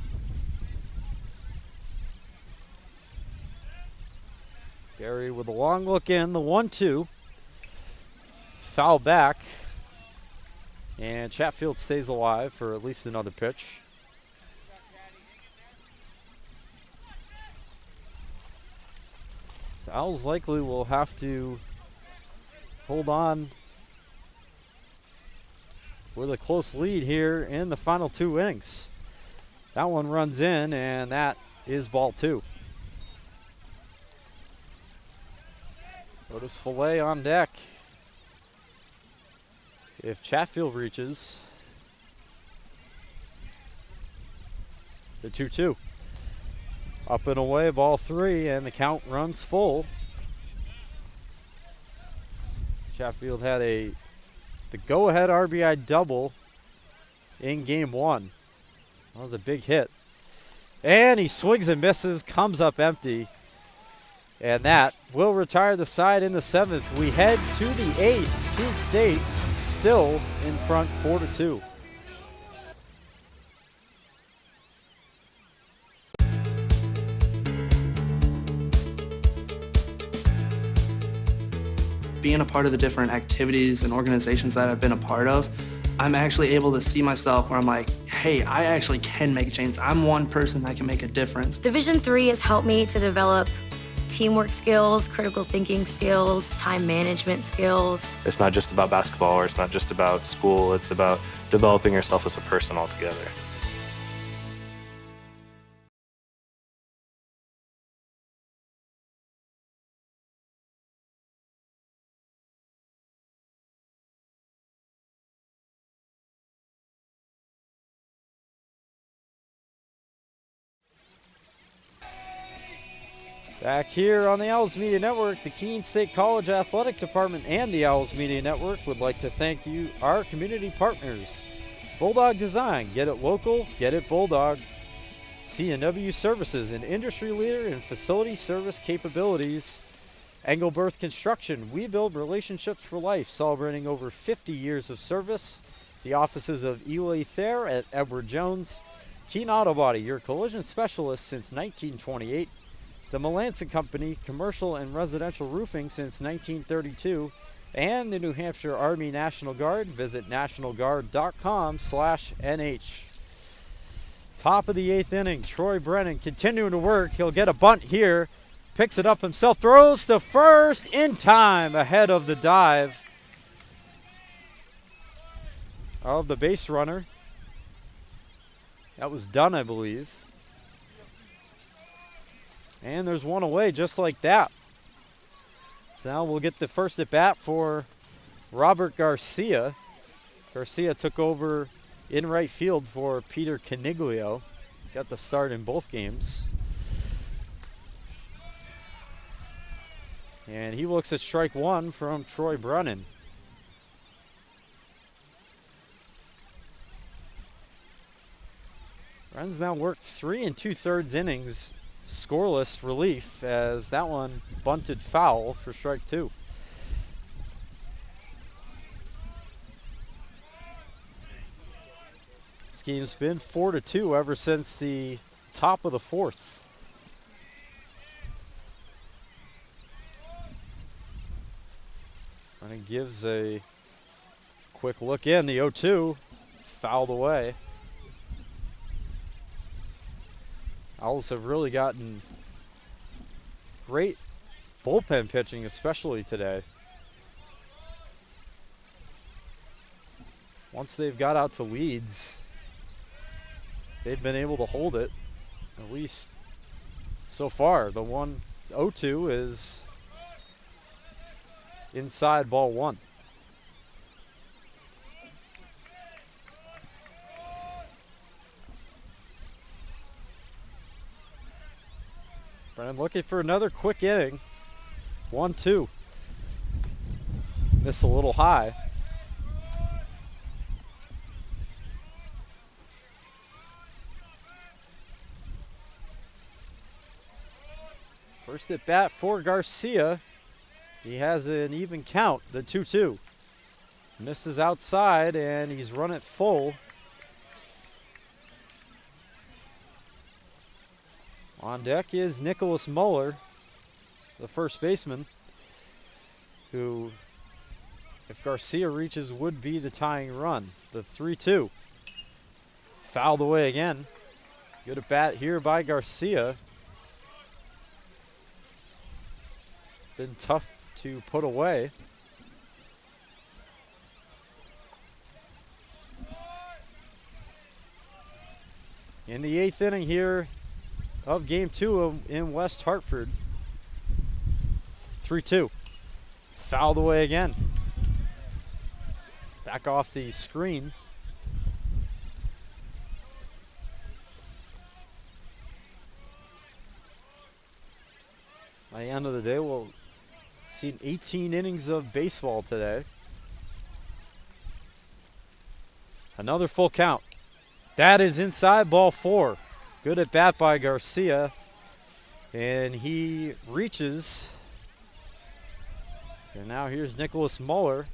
Barry with a long look in, the 1-2. Foul back. And Chatfield stays alive for at least another pitch. So Owls likely will have to hold on with a close lead here in the final 2 innings. That one runs in, and that is ball 2. Otis Fillet on deck. If Chatfield reaches the 2-2. Up and away, ball 3, and the count runs full. Chatfield had the go-ahead RBI double in game 1. That was a big hit. And he swings and misses, comes up empty. And that will retire the side in the 7th. We head to the 8th. Keene State still in front 4-2. Being a part of the different activities and organizations that I've been a part of, I'm actually able to see myself where I'm like, hey, I actually can make a change. I'm one person that can make a difference. Division III has helped me to develop teamwork skills, critical thinking skills, time management skills. It's not just about basketball, or it's not just about school, it's about developing yourself as a person altogether. Back here on the Owls Media Network, the Keene State College Athletic Department and the Owls Media Network would like to thank you, our community partners. Bulldog Design, get it local, get it Bulldog. C&W Services, an industry leader in facility service capabilities. Engelberth Construction, we build relationships for life, celebrating over 50 years of service. The offices of Eli Thayer at Edward Jones. Keene Auto Body, your collision specialist since 1928. The Melanson Company, commercial and residential roofing since 1932, and the New Hampshire Army National Guard. Visit nationalguard.com/NH. Top of the 8th inning, Troy Brennan continuing to work. He'll get a bunt here, picks it up himself, throws to first in time ahead of the dive of the base runner. That was done, I believe. And there's one away just like that. So now we'll get the first at bat for Robert Garcia. Garcia took over in right field for Peter Caniglio. Got the start in both games. And he looks at strike 1 from Troy Brennan. Brennan's now worked 3 2/3 innings. Scoreless relief as that one bunted foul for strike 2. This game's been 4-2 ever since the top of the 4th. Brennan gives a quick look in, the 0-2, fouled away. Owls have really gotten great bullpen pitching, especially today. Once they've got out to leads, they've been able to hold it, at least so far. The 1-0-2 is inside ball 1. Brennan looking for another quick inning. 1-2. Missed a little high. First at bat for Garcia. He has an even count, the 2-2. Misses outside, and he's run it full. On deck is Nicholas Muller, the first baseman, who, if Garcia reaches, would be the tying run. The 3-2. Fouled away again. Good at bat here by Garcia. Been tough to put away. In the 8th inning here of Game 2 in West Hartford. 3-2. Fouled away again. Back off the screen. By the end of the day, we'll see 18 innings of baseball today. Another full count. That is inside, ball 4. Good at bat by Garcia. And he reaches. And now here's Nicholas Muller.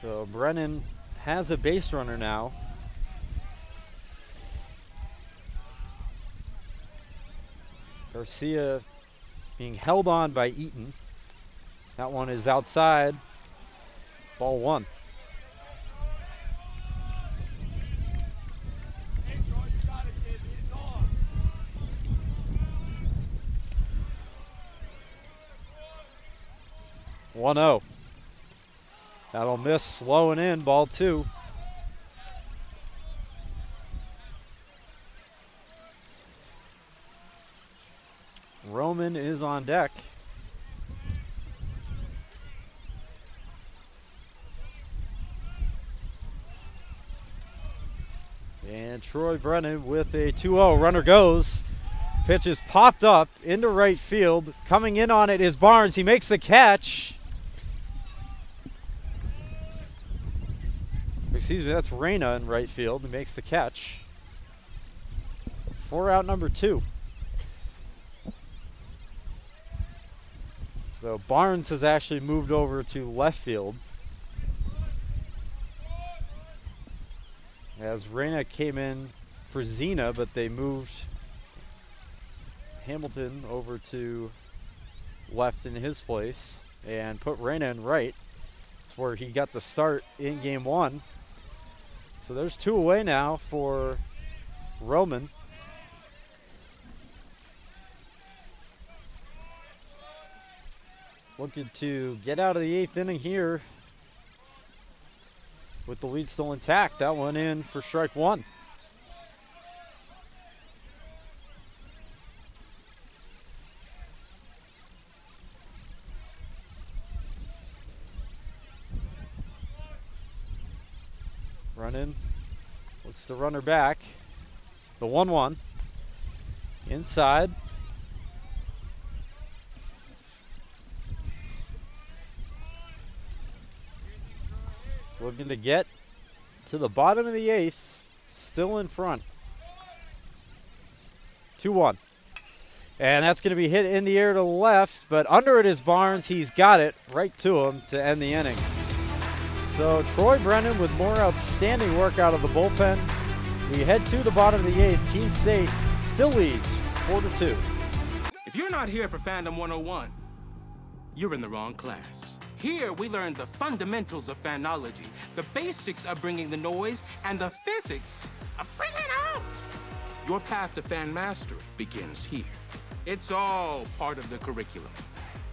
So Brennan has a base runner now. Garcia being held on by Eaton. That one is outside. Ball 1. One-0. That'll miss, slowing in, ball 2. Roman is on deck. And Troy Brennan with a 2-0. Runner goes. Pitch is popped up into right field. Coming in on it is Barnes. He makes the catch. Excuse me, that's Reyna in right field. He makes the catch. 4 out, number 2. So Barnes has actually moved over to left field. As Reyna came in for Zena, but they moved Hamilton over to left in his place and put Reyna in right. That's where he got the start in game 1. So there's 2 away now for Roman. Looking to get out of the 8th inning here with the lead still intact. That one in for strike 1. Running. Looks the runner back. The 1-1. Inside. Looking to get to the bottom of the 8th. Still in front. 2-1. And that's going to be hit in the air to the left, but under it is Barnes. He's got it right to him to end the inning. So Troy Brennan with more outstanding work out of the bullpen. We head to the bottom of the 8th. Keene State still leads 4-2. If you're not here for Fandom 101, you're in the wrong class. Here we learn the fundamentals of fanology, the basics of bringing the noise, and the physics of bringing it out. Your path to fan mastery begins here. It's all part of the curriculum.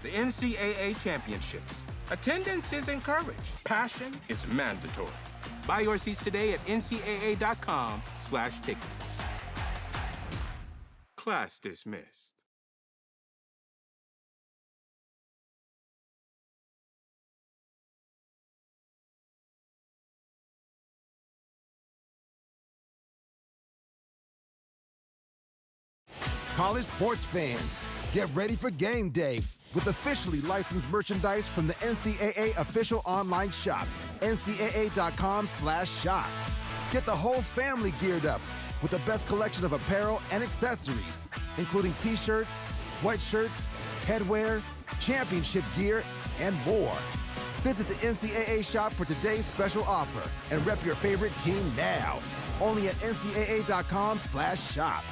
The NCAA championships. Attendance is encouraged. Passion is mandatory. Buy your seats today at ncaa.com/tickets. Class dismissed. College sports fans, get ready for game day with officially licensed merchandise from the NCAA official online shop, ncaa.com/shop. Get the whole family geared up with the best collection of apparel and accessories, including t-shirts, sweatshirts, headwear, championship gear, and more. Visit the NCAA shop for today's special offer and rep your favorite team now. Only at ncaa.com/shop.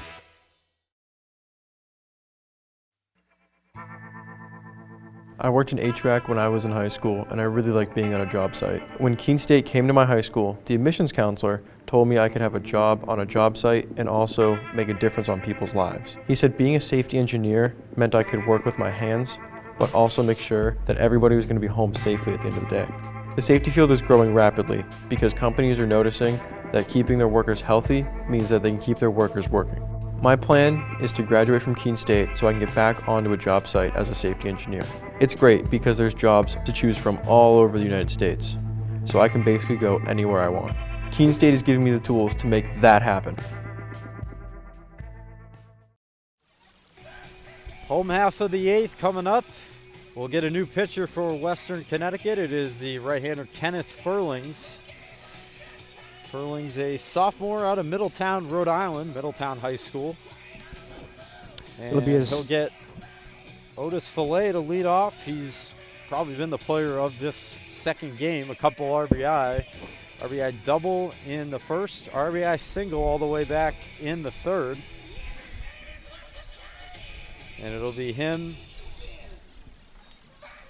I worked in HVAC when I was in high school, and I really liked being on a job site. When Keene State came to my high school, the admissions counselor told me I could have a job on a job site and also make a difference on people's lives. He said being a safety engineer meant I could work with my hands, but also make sure that everybody was going to be home safely at the end of the day. The safety field is growing rapidly because companies are noticing that keeping their workers healthy means that they can keep their workers working. My plan is to graduate from Keene State so I can get back onto a job site as a safety engineer. It's great because there's jobs to choose from all over the United States, so I can basically go anywhere I want. Keene State is giving me the tools to make that happen. Home half of the 8th coming up. We'll get a new pitcher for Western Connecticut. It is the right-hander Kenneth Furlings. Furlings, a sophomore out of Middletown, Rhode Island, Middletown High School. And he'll get Otis Fillet to lead off. He's probably been the player of this second game. A couple RBI double in the first, RBI single all the way back in the third. And it'll be him,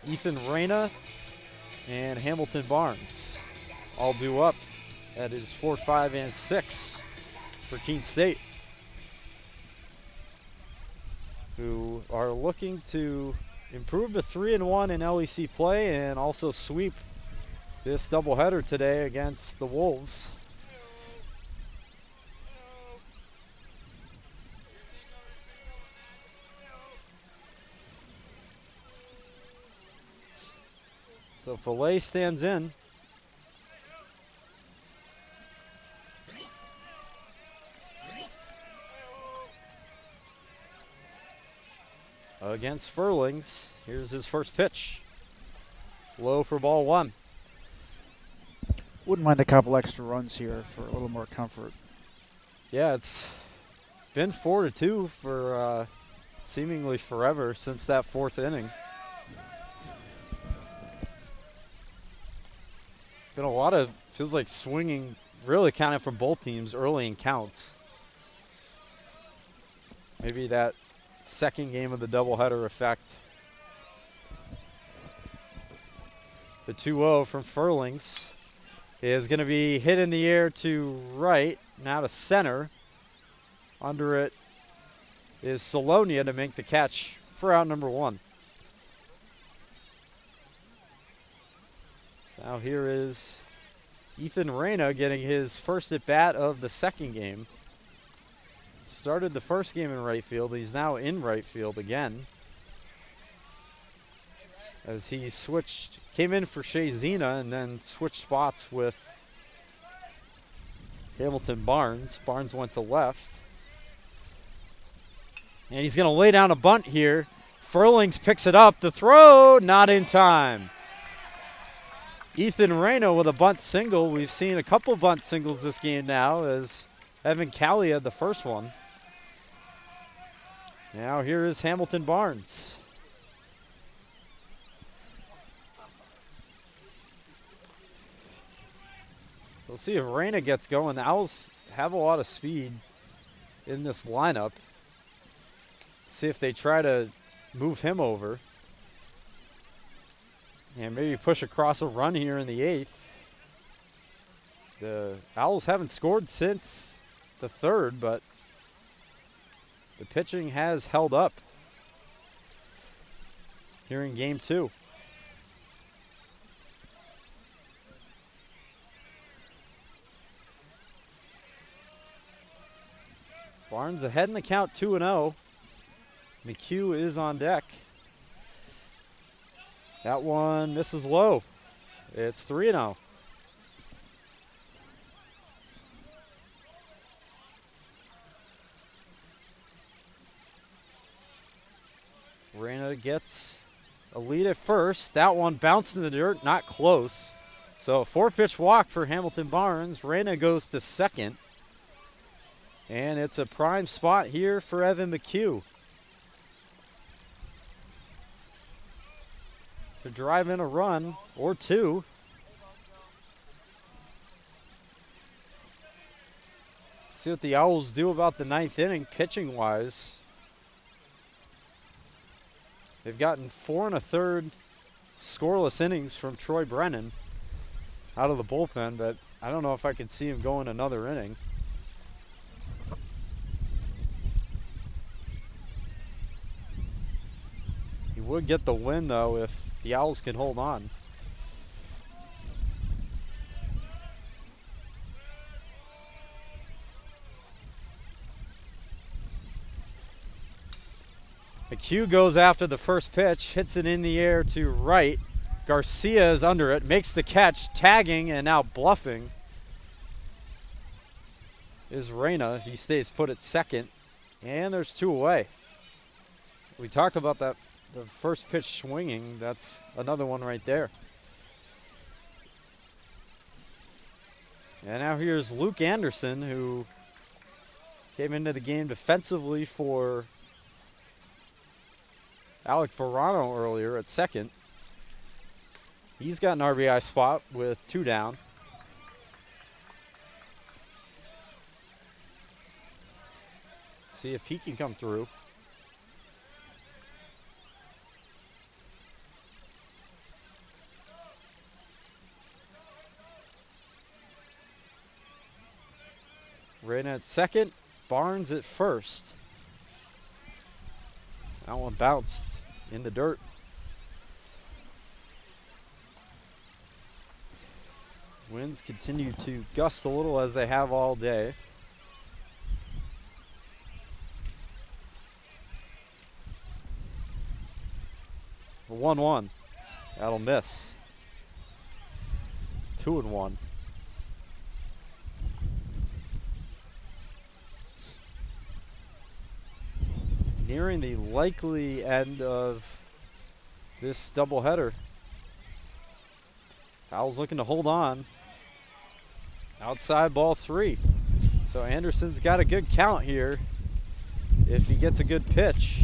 Ethan Reyna, and Hamilton Barnes all due up. That is 4, 5, and 6 for Keene State, who are looking to improve to 3-1 in LEC play and also sweep this doubleheader today against the Wolves. So Fillet stands in. Against Furlings. Here's his first pitch. Low for ball 1. Wouldn't mind a couple extra runs here for a little more comfort. Yeah, it's been 4-2 for seemingly forever since that 4th inning. Been a lot of, feels like swinging, really kind of from both teams early in counts. Maybe that second game of the doubleheader effect. The 2-0 from Furlings is going to be hit in the air to right, now to center. Under it is Solonia to make the catch for out number 1. So now here is Ethan Reyna getting his first at bat of the second game. Started the first game in right field. He's now in right field again, as he came in for Shea Zena and then switched spots with Hamilton Barnes. Barnes went to left. And he's going to lay down a bunt here. Furlings picks it up. The throw, not in time. Ethan Reyna with a bunt single. We've seen a couple bunt singles this game now, as Evan Calley had the first one. Now here is Hamilton Barnes. We'll see if Reyna gets going. The Owls have a lot of speed in this lineup. See if they try to move him over. And maybe push across a run here in the 8th. The Owls haven't scored since the 3rd, but the pitching has held up here in game 2. Barnes ahead in the count, 2-0. McHugh is on deck. That one misses low. It's 3-0. Reyna gets a lead at first. That one bounced in the dirt, not close. So a 4-pitch walk for Hamilton Barnes. Reyna goes to second. And it's a prime spot here for Evan McHugh to drive in a run or two. See what the Owls do about the 9th inning pitching-wise. They've gotten 4 1/3 scoreless innings from Troy Brennan out of the bullpen, but I don't know if I could see him going another inning. He would get the win, though, if the Owls can hold on. McHugh goes after the first pitch, hits it in the air to right. Garcia is under it, makes the catch, tagging and now bluffing is Reyna. He stays put at second, and there's 2 away. We talked about that, the first pitch swinging. That's another one right there. And now here's Luke Anderson, who came into the game defensively for Alec Verano earlier at second. He's got an RBI spot with 2 down. See if he can come through. Reyna at second, Barnes at first. That one bounced in the dirt. Winds continue to gust a little as they have all day. The 1-1. That'll miss. It's 2-1. Nearing the likely end of this doubleheader. Owls looking to hold on. Outside ball 3. So Anderson's got a good count here if he gets a good pitch.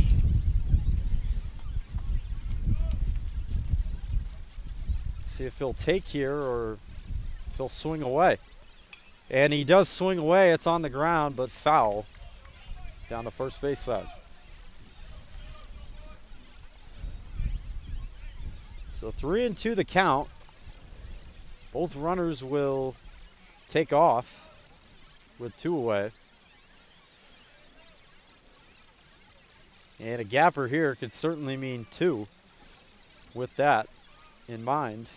See if he'll take here or if he'll swing away. And he does swing away. It's on the ground, but foul down the first base side. So 3-2 the count. Both runners will take off with 2 away. And a gapper here could certainly mean 2 with that in mind.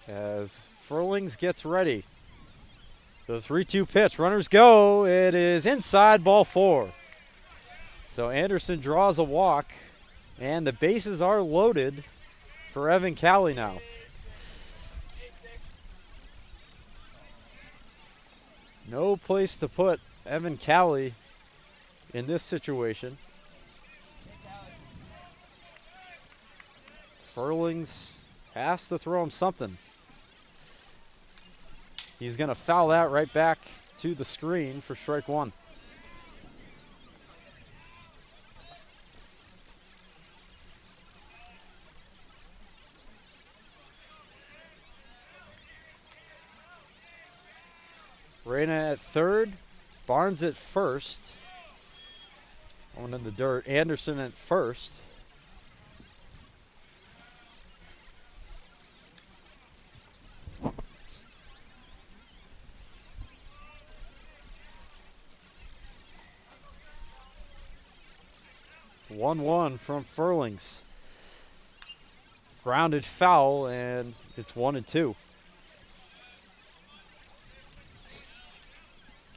As Furlings gets ready. The 3-2 pitch. Runners go. It is inside, ball 4. So Anderson draws a walk, and the bases are loaded for Evan Cowley now. No place to put Evan Cowley in this situation. Furlings has to throw him something. He's going to foul that right back to the screen for strike 1. Reyna at third, Barnes at first. One in the dirt. Anderson at first. One from Furlings. Grounded foul, and it's 1-2.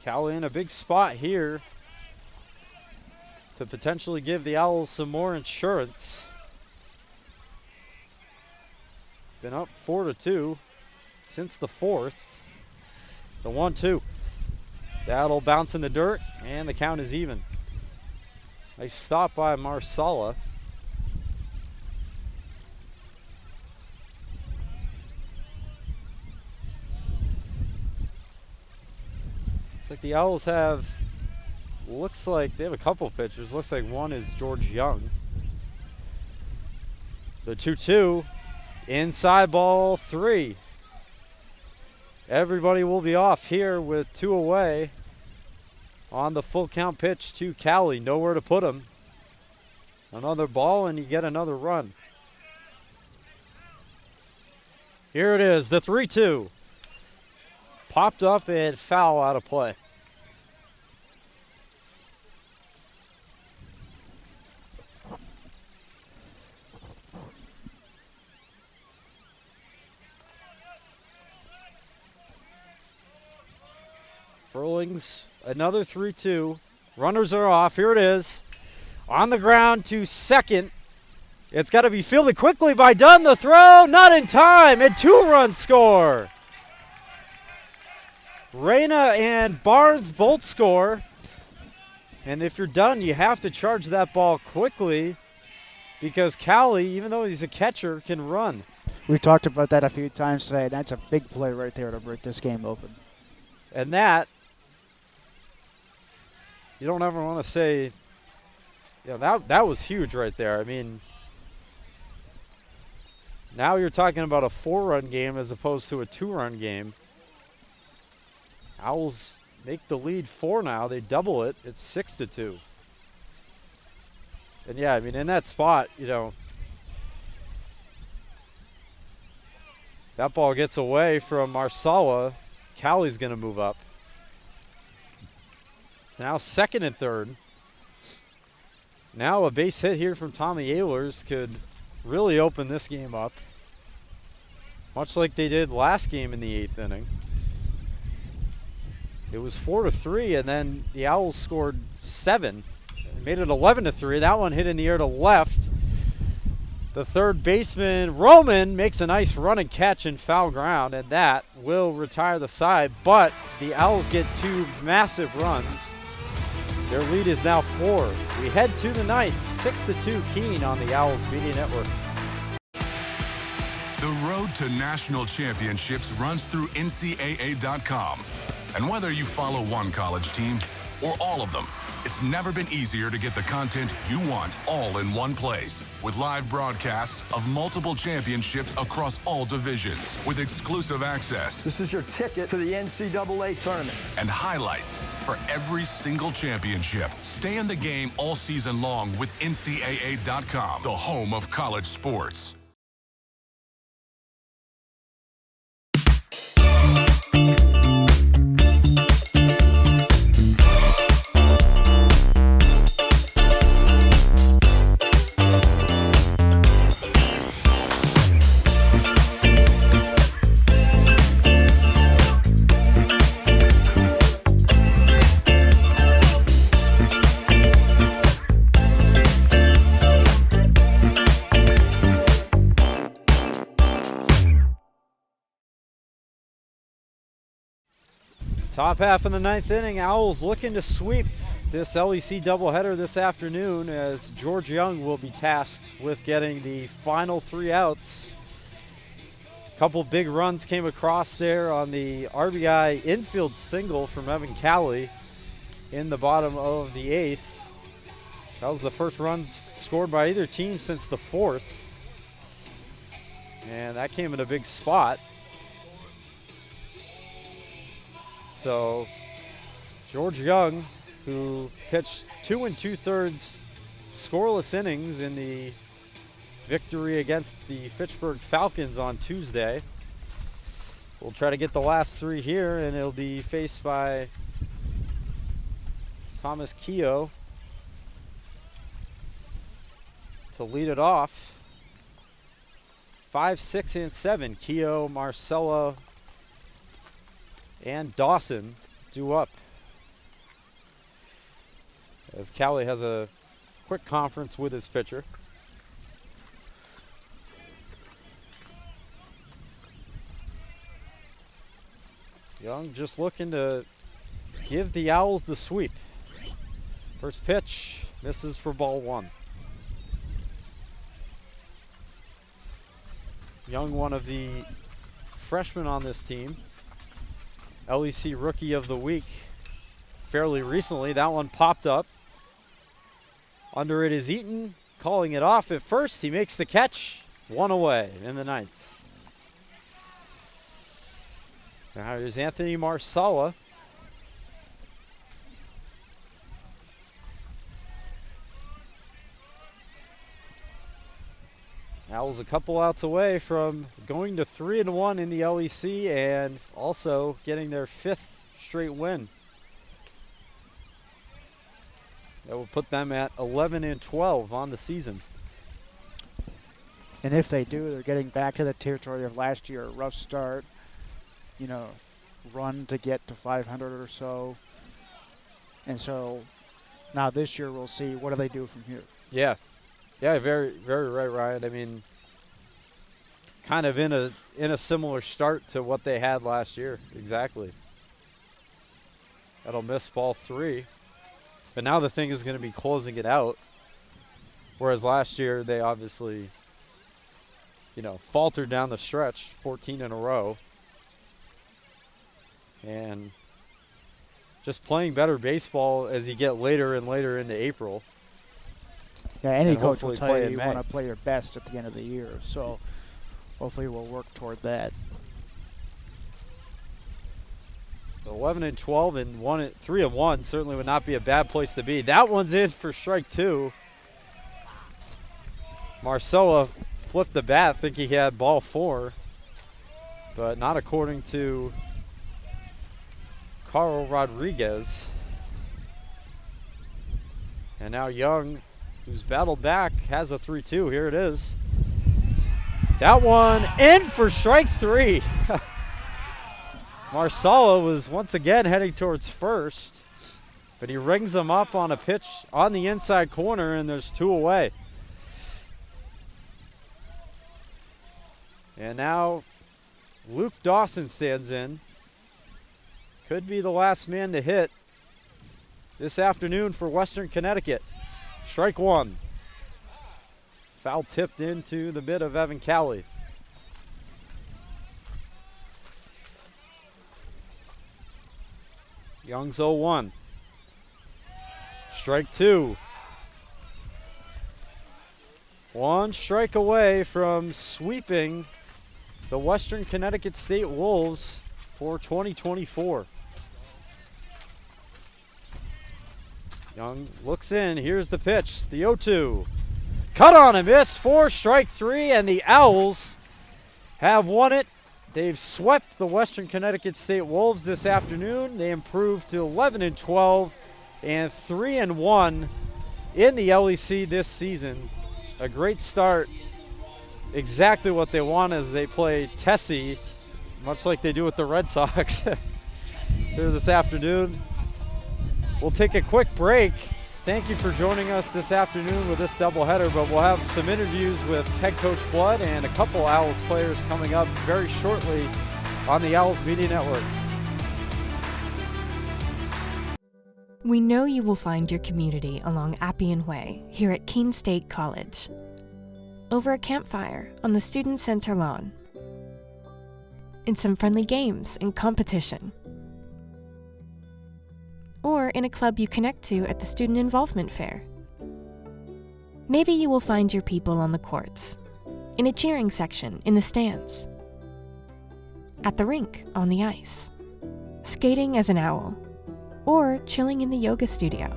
Cowley in a big spot here to potentially give the Owls some more insurance. Been up 4-2 since the 4th. The 1-2. That'll bounce in the dirt, and the count is even. Nice stop by Marsala. Looks like the Owls have, looks like they have a couple pitchers. Looks like one is George Young. The 2-2, inside ball 3. Everybody will be off here with 2 away. On the full count pitch to Callie, nowhere to put him. Another ball and you get another run. Here it is, the 3-2. Popped up and foul out of play. Furlings, another 3-2. Runners are off. Here it is. On the ground to second. It's got to be fielded quickly by Dunn. The throw, not in time. A 2-run score. Reyna and Barnes both score. And if you're done, you have to charge that ball quickly because Callie, even though he's a catcher, can run. We've talked about that a few times today. That's a big play right there to break this game open. And that, you don't ever want to say, that was huge right there. I mean, now you're talking about a 4-run game as opposed to a 2-run game. Owls make the lead 4 now. They double it. It's 6-2. And yeah, I mean, in that spot, that ball gets away from Marsala. Callie's going to move up. It's now 2nd and 3rd. Now a base hit here from Tommy Ehlers could really open this game up, much like they did last game in the 8th inning. It was 4-3, and then the Owls scored 7. It made it 11-3. That one hit in the air to left. The third baseman, Roman, makes a nice run and catch in foul ground, and that will retire the side. But the Owls get 2 massive runs. Their lead is now 4. We head to the 9th, 6-2 Keene on the Owls Media Network. The road to national championships runs through NCAA.com. And whether you follow one college team or all of them, it's never been easier to get the content you want all in one place. With live broadcasts of multiple championships across all divisions, with exclusive access. This is your ticket to the NCAA tournament. And highlights for every single championship. Stay in the game all season long with NCAA.com, the home of college sports. Top half of the 9th inning, Owls looking to sweep this LEC doubleheader this afternoon as George Young will be tasked with getting the final 3 outs. A couple big runs came across there on the RBI infield single from Evan Callie in the bottom of the 8th. That was the first runs scored by either team since the 4th. And that came in a big spot. So, George Young, who pitched 2 2/3 scoreless innings in the victory against the Fitchburg Falcons on Tuesday, will try to get the last 3 here, and it'll be faced by Thomas Keogh to lead it off. 5, 6, and 7. Keogh, Marcella, and Dawson due up as Callie has a quick conference with his pitcher. Young just looking to give the Owls the sweep. First pitch misses for ball 1. Young, one of the freshmen on this team, LEC Rookie of the Week fairly recently. That one popped up. Under it is Eaton, calling it off at first. He makes the catch. One away in the ninth. Now here's Anthony Marsala. Owls a couple outs away from going to 3-1 in the LEC and also getting their 5th straight win. That will put them at 11-12 on the season. And if they do, they're getting back to the territory of last year. A rough start, run to get to 500 or so. And so now this year we'll see what do they do from here. Yeah. Yeah, very, very right, Ryan. I mean, kind of in a similar start to what they had last year. Exactly. That'll miss ball 3. But now the thing is going to be closing it out. Whereas last year they obviously, faltered down the stretch, 14 in a row. And just playing better baseball as you get later and later into April. Yeah, any coach will tell you want to play your best at the end of the year. So hopefully we'll work toward that. 11-12 and 3-1 certainly would not be a bad place to be. That one's in for strike 2. Marcella flipped the bat, thinking he had ball 4, but not according to Carl Rodriguez. And now Young, who's battled back, has a 3-2. Here it is. That one in for strike 3. Marsala was once again heading towards first, but he rings him up on a pitch on the inside corner, and there's 2 away. And now Luke Dawson stands in. Could be the last man to hit this afternoon for Western Connecticut. Strike 1. Foul tipped into the mid of Evan Cowley. Young's 0-1. Strike 2. 1 strike away from sweeping the Western Connecticut State Wolves for 2024. Young looks in. Here's the pitch. The 0-2. Cut on a miss for strike 3, and the Owls have won it. They've swept the Western Connecticut State Wolves this afternoon. They improved to 11-12 and 3-1 in the LEC this season. A great start. Exactly what they want as they play Tessie, much like they do with the Red Sox here this afternoon. We'll take a quick break. Thank you for joining us this afternoon with this doubleheader, but we'll have some interviews with head coach Blood and a couple Owls players coming up very shortly on the Owls Media Network. We know you will find your community along Appian Way here at Keene State College. Over a campfire on the Student Center lawn. In some friendly games and competition. Or in a club you connect to at the Student Involvement Fair. Maybe you will find your people on the courts, in a cheering section in the stands, at the rink on the ice, skating as an owl, or chilling in the yoga studio.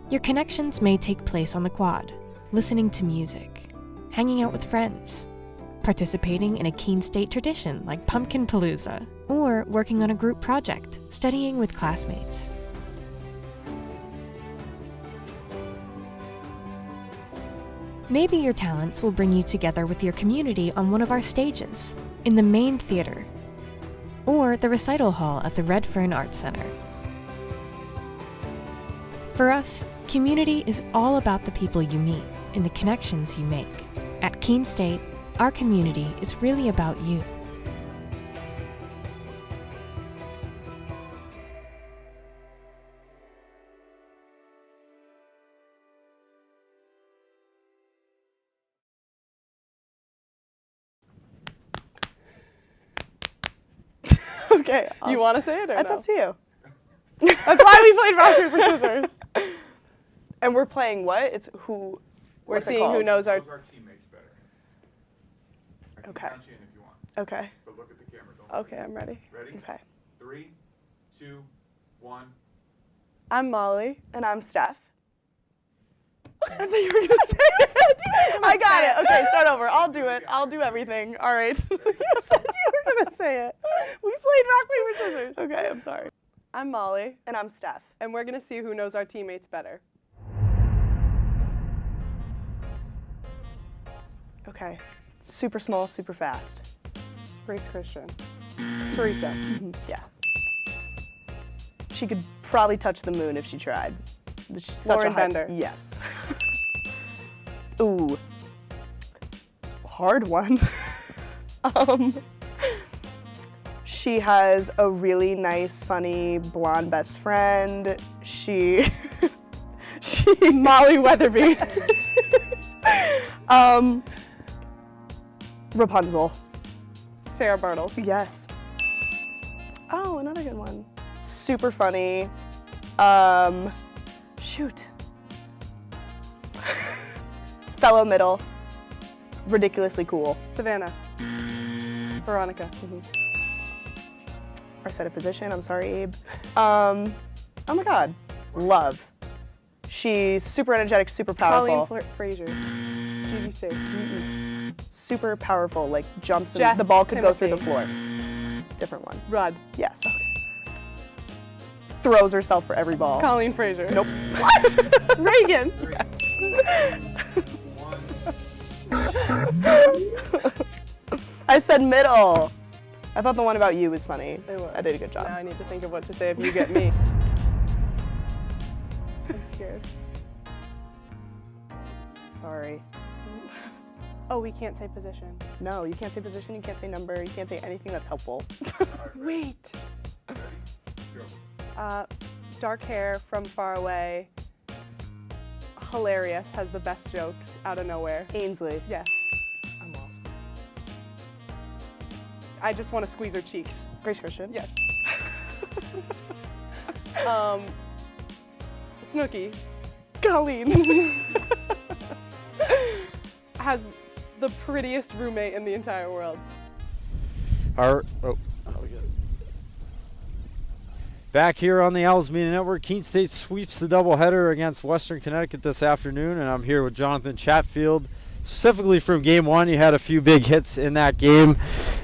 Your connections may take place on the quad, listening to music, hanging out with friends, participating in a Keene State tradition like Pumpkin Palooza, or working on a group project, studying with classmates. Maybe your talents will bring you together with your community on one of our stages, in the main theater, or the recital hall at the Redfern Arts Center. For us, community is all about the people you meet and the connections you make. At Keene State, our community is really about you. Okay. You want to say it or That's no? up to you. That's why we played rock, paper, scissors. And we're playing what? It's who? We're what's it seeing who called? knows our teammates better. I can Okay. count you in if you want. Okay. But look at the camera. Don't Okay, I'm ready. Ready? Okay. 3, 2, 1. I'm Molly. And I'm Steph. I thought you were going to say it. I got it. Okay, start over. I'll do it. I'll do everything. All right. You said you were going to say it. We played rock, paper, scissors. Okay, I'm sorry. I'm Molly. And I'm Steph. And we're going to see who knows our teammates better. Okay. Super small, super fast. Grace Christian. Teresa. Yeah. She could probably touch the moon if she tried. She's such a Lauren Bender. Yes. Ooh. Hard one. She has a really nice, funny, blonde best friend. She Molly Weatherby. Rapunzel. Sarah Bartles. Yes. Oh, another good one. Super funny. Shoot. Fellow middle. Ridiculously cool. Savannah. Veronica. I said a position. I'm sorry, Abe. Oh my God. Love. She's super energetic, super powerful. Colleen Frazier. Gigi C. Super powerful, like jumps and Jess the ball could go through the Timothy. floor. Different one. Rudd. Yes. Throws herself for every ball. Colleen Frazier. Nope. What? Reagan. I said middle. I thought the one about you was funny. It was. I did a good job. Now I need to think of what to say if you get me. I'm scared. Sorry. Oh, we can't say position. No, you can't say position, you can't say number, you can't say anything that's helpful. Wait. Dark hair from far away. Hilarious, has the best jokes out of nowhere. Ainsley. Yes. I'm awesome. I just want to squeeze her cheeks. Grace Christian. Yes. Snooki. Colleen. Has the prettiest roommate in the entire world. Back here on the Owls Media Network, Keene State sweeps the doubleheader against Western Connecticut this afternoon, and I'm here with Jonathan Chatfield. Specifically from Game 1, you had a few big hits in that game,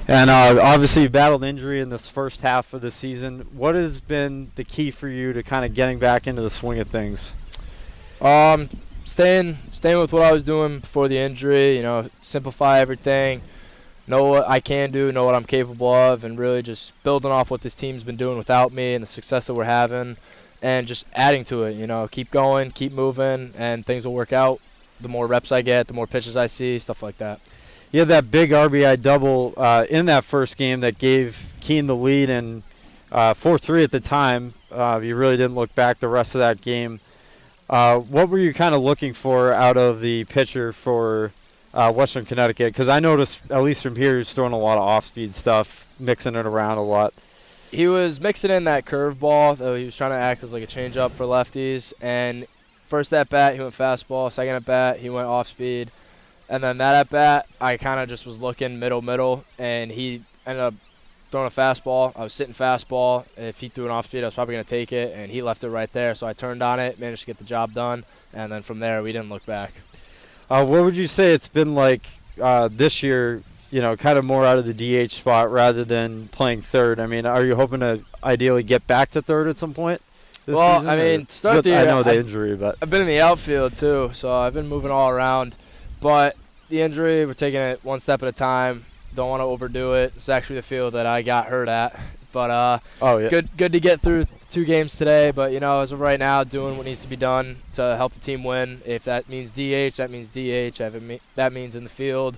and obviously you battled injury in this first half of the season. What has been the key for you to kind of getting back into the swing of things? Staying with what I was doing before the injury, simplify everything, know what I can do, know what I'm capable of, and really just building off what this team's been doing without me and the success that we're having, and just adding to it, keep going, keep moving, and things will work out. The more reps I get, the more pitches I see, stuff like that. You had that big RBI double in that first game that gave Keene the lead, and 4-3 at the time. You really didn't look back the rest of that game. What were you kind of looking for out of the pitcher for Western Connecticut? Because I noticed, at least from here, he's throwing a lot of off-speed stuff, mixing it around a lot. He was mixing in that curveball, though he was trying to act as like a changeup for lefties. And first at bat, he went fastball. Second at bat, he went off-speed. And then that at bat, I kind of just was looking middle, and he ended up throwing a fastball. I was sitting fastball. If he threw an off-speed, I was probably going to take it, and he left it right there. So I turned on it, managed to get the job done, and then from there, we didn't look back. What would you say it's been like this year, kind of more out of the DH spot rather than playing third? I mean, are you hoping to ideally get back to third at some point this season? I mean, start the year. I know the injury, but I've been in the outfield too, so I've been moving all around. But the injury, we're taking it one step at a time. Don't want to overdo it. It's actually the field that I got hurt at. But good to get through 2 games today. But, as of right now, doing what needs to be done to help the team win. If that means DH, that means DH. If that means in the field,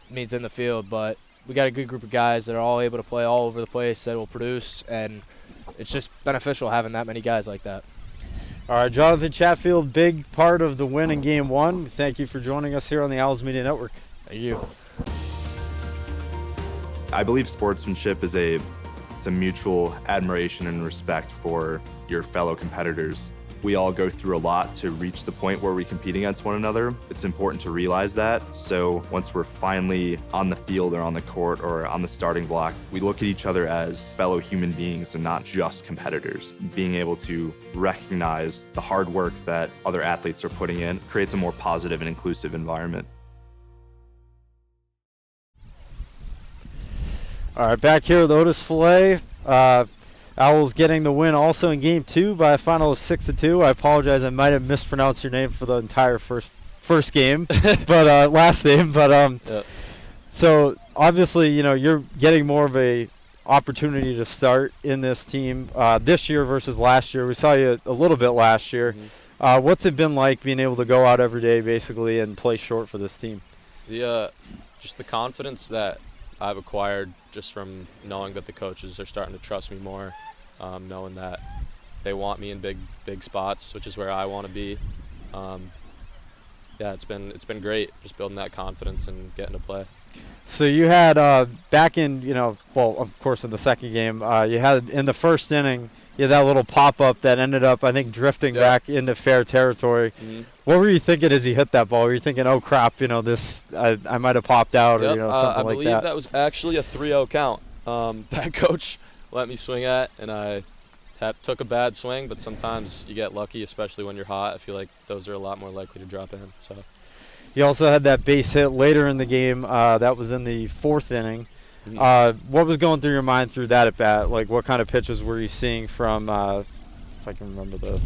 it means in the field. But we got a good group of guys that are all able to play all over the place that will produce. And it's just beneficial having that many guys like that. All right, Jonathan Chatfield, big part of the win in Game 1. Thank you for joining us here on the Owls Media Network. Thank you. I believe sportsmanship is a It's a mutual admiration and respect for your fellow competitors. We all go through a lot to reach the point where we compete against one another. It's important to realize that. So once we're finally on the field or on the court or on the starting block, we look at each other as fellow human beings and not just competitors. Being able to recognize the hard work that other athletes are putting in creates a more positive and inclusive environment. All right, back here with Otis Fillet. Owls getting the win also in Game 2 by a final of 6-2. I apologize, I might have mispronounced your name for the entire first game, but last name. But Yep. So obviously, you're getting more of a opportunity to start in this team this year versus last year. We saw you a little bit last year. Mm-hmm. What's it been like being able to go out every day basically and play short for this team? Just the confidence that I've acquired just from knowing that the coaches are starting to trust me more, knowing that they want me in big spots, which is where I want to be. It's been great just building that confidence and getting to play. So you had back in, of course in the second game, you had in the first inning, you had that little pop-up that ended up, I think, drifting back into fair territory. Mm-hmm. What were you thinking as you hit that ball? Were you thinking, oh, crap, this I might have popped out or something like that? I believe that was actually a 3-0 count. That coach let me swing at, and I took a bad swing, but sometimes you get lucky, especially when you're hot. I feel like those are a lot more likely to drop in. So. You also had that base hit later in the game. That was in the fourth inning. Mm-hmm. What was going through your mind through that at bat? Like, what kind of pitches were you seeing from, if I can remember the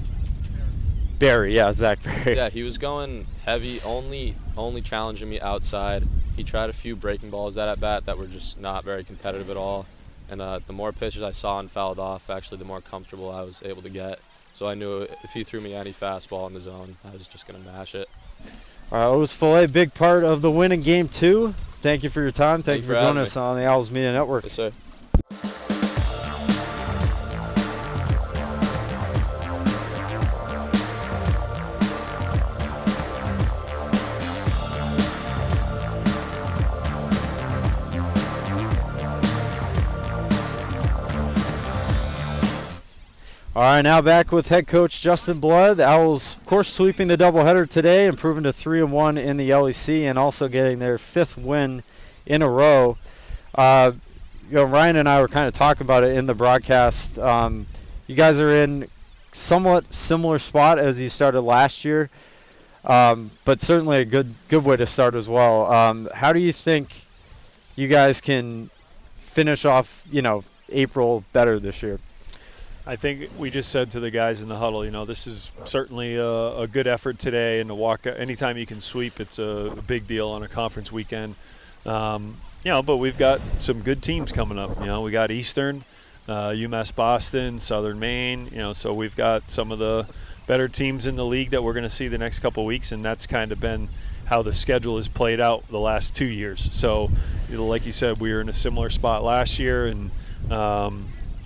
Barry? Yeah, Zach Barry. Yeah, he was going heavy, only challenging me outside. He tried a few breaking balls at bat that were just not very competitive at all. And the more pitches I saw and fouled off, actually, the more comfortable I was able to get. So I knew if he threw me any fastball in the zone, I was just going to mash it. Otis Fillet, big part of the win in Game 2. Thank you for your time. Thank you for joining us on the Owls Media Network. Yes, sir. All right, now back with head coach Justin Blood. The Owls, of course, sweeping the doubleheader today, improving to 3-1 in the LEC, and also getting their 5th win in a row. Ryan and I were kind of talking about it in the broadcast. You guys are in somewhat similar spot as you started last year, but certainly a good way to start as well. How do you think you guys can finish off, April better this year? I think we just said to the guys in the huddle, this is certainly a good effort today, and to walk anytime you can sweep, it's a big deal on a conference weekend. But we've got some good teams coming up. We got Eastern, UMass Boston, Southern Maine. So we've got some of the better teams in the league that we're going to see the next couple of weeks, and that's kind of been how the schedule has played out the last 2 years. So, like you said, we were in a similar spot last year, and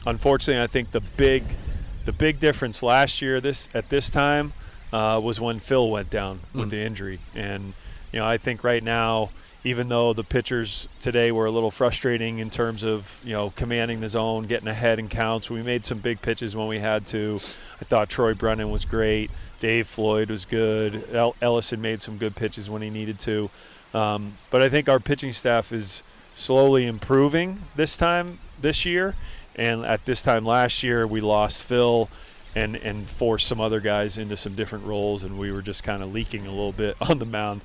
unfortunately, I think the big difference last year at this time was when Phil went down with the injury. And I think right now, even though the pitchers today were a little frustrating in terms of commanding the zone, getting ahead in counts, we made some big pitches when we had to. I thought Troy Brennan was great. Dave Floyd was good. Ellison made some good pitches when he needed to. But I think our pitching staff is slowly improving this year. And at this time last year, we lost Phil and forced some other guys into some different roles, and we were just kind of leaking a little bit on the mound.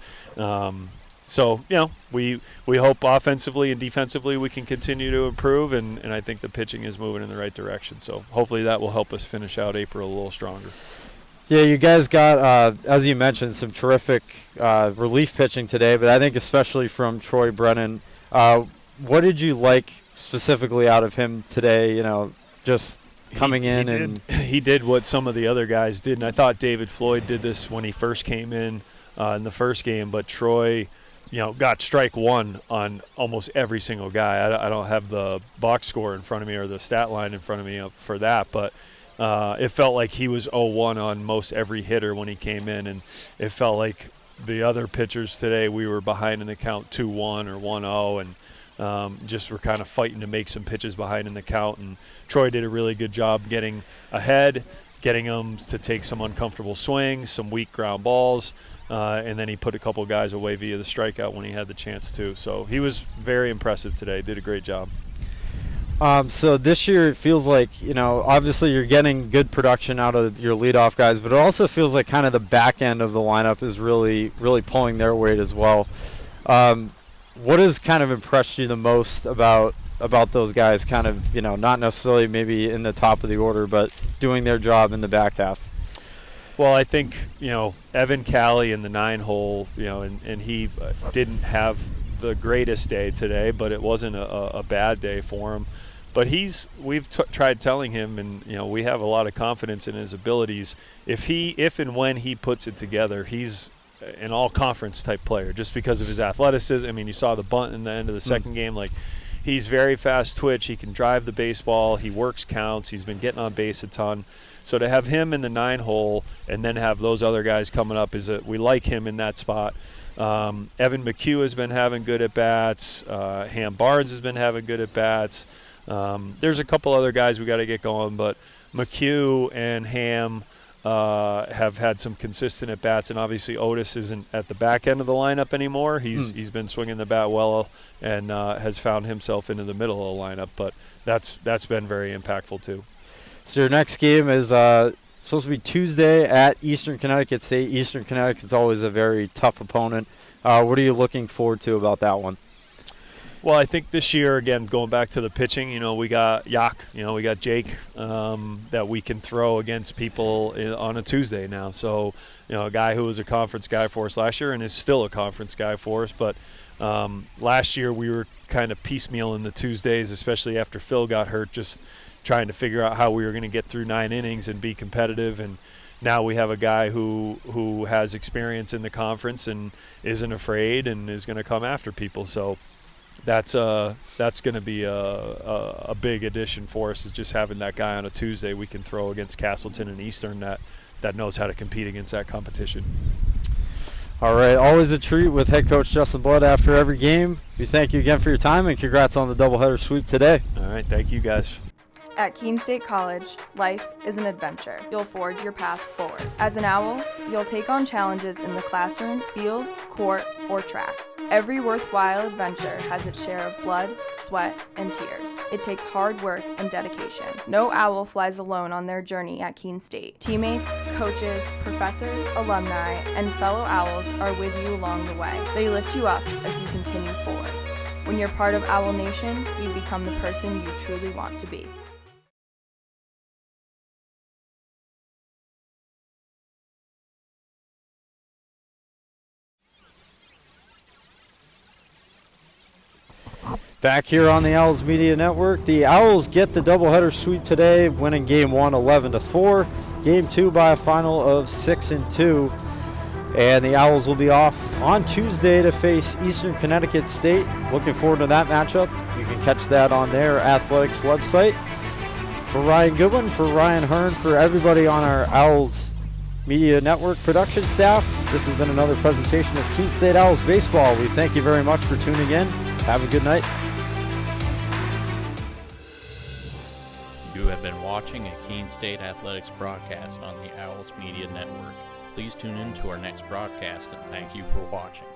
We hope offensively and defensively we can continue to improve, and I think the pitching is moving in the right direction. So hopefully that will help us finish out April a little stronger. Yeah, you guys got, as you mentioned, some terrific relief pitching today, but I think especially from Troy Brennan. What did you like specifically out of him today, just coming in? He did what some of the other guys did, and I thought David Floyd did this when he first came in the first game, but Troy, got strike one on almost every single guy. I don't have the box score in front of me or the stat line in front of me for that, but it felt like he was 0-1 on most every hitter when he came in, and it felt like the other pitchers today, we were behind in the count 2-1 or 1-0, and just were kind of fighting to make some pitches behind in the count, and Troy did a really good job getting ahead, getting them to take some uncomfortable swings, some weak ground balls, and then he put a couple guys away via the strikeout when he had the chance to. So he was very impressive today, did a great job. So this year it feels like, obviously you're getting good production out of your leadoff guys, but it also feels like kind of the back end of the lineup is really, really pulling their weight as well. What has kind of impressed you the most about those guys, kind of, not necessarily maybe in the top of the order, but doing their job in the back half? Well, I think, Evan Cali in the 9-hole, and he didn't have the greatest day today, but it wasn't a bad day for him. But we've tried telling him, and we have a lot of confidence in his abilities. If and when he puts it together, he's an all-conference type player just because of his athleticism. I mean, you saw the bunt in the end of the second game. Like, he's very fast twitch. He can drive the baseball. He works counts. He's been getting on base a ton. So to have him in the 9-hole and then have those other guys coming up we like him in that spot. Evan McHugh has been having good at-bats. Ham Barnes has been having good at-bats. There's a couple other guys we got to get going, but McHugh and Ham have had some consistent at-bats, and obviously Otis isn't at the back end of the lineup anymore. He's been swinging the bat well and has found himself into the middle of the lineup, but that's been very impactful too. So your next game is supposed to be Tuesday at Eastern Connecticut State. Eastern Connecticut's always a very tough opponent. What are you looking forward to about that one? Well, I think this year, again, going back to the pitching, we got Yak, we got Jake that we can throw against people on a Tuesday now. So, a guy who was a conference guy for us last year and is still a conference guy for us. But last year we were kind of piecemealing the Tuesdays, especially after Phil got hurt, just trying to figure out how we were going to get through 9 innings and be competitive. And now we have a guy who has experience in the conference and isn't afraid and is going to come after people. So that's going to be a big addition for us, is just having that guy on a Tuesday we can throw against Castleton and Eastern that knows how to compete against that competition. All right, always a treat with head coach Justin Blood after every game. We thank you again for your time, and congrats on the doubleheader sweep today. All right, thank you guys. At Keene State College, life is an adventure. You'll forge your path forward. As an owl, you'll take on challenges in the classroom, field, court, or track. Every worthwhile adventure has its share of blood, sweat, and tears. It takes hard work and dedication. No owl flies alone on their journey at Keene State. Teammates, coaches, professors, alumni, and fellow owls are with you along the way. They lift you up as you continue forward. When you're part of Owl Nation, you become the person you truly want to be. Back here on the Owls Media Network, the Owls get the doubleheader sweep today, winning Game 1 11-4. Game 2 by a final of 6-2. And the Owls will be off on Tuesday to face Eastern Connecticut State. Looking forward to that matchup. You can catch that on their athletics website. For Ryan Goodwin, for Ryan Hearn, for everybody on our Owls Media Network production staff, this has been another presentation of Keene State Owls Baseball. We thank you very much for tuning in. Have a good night. You have been watching a Keene State Athletics broadcast on the Owls Media Network. Please tune in to our next broadcast, and thank you for watching.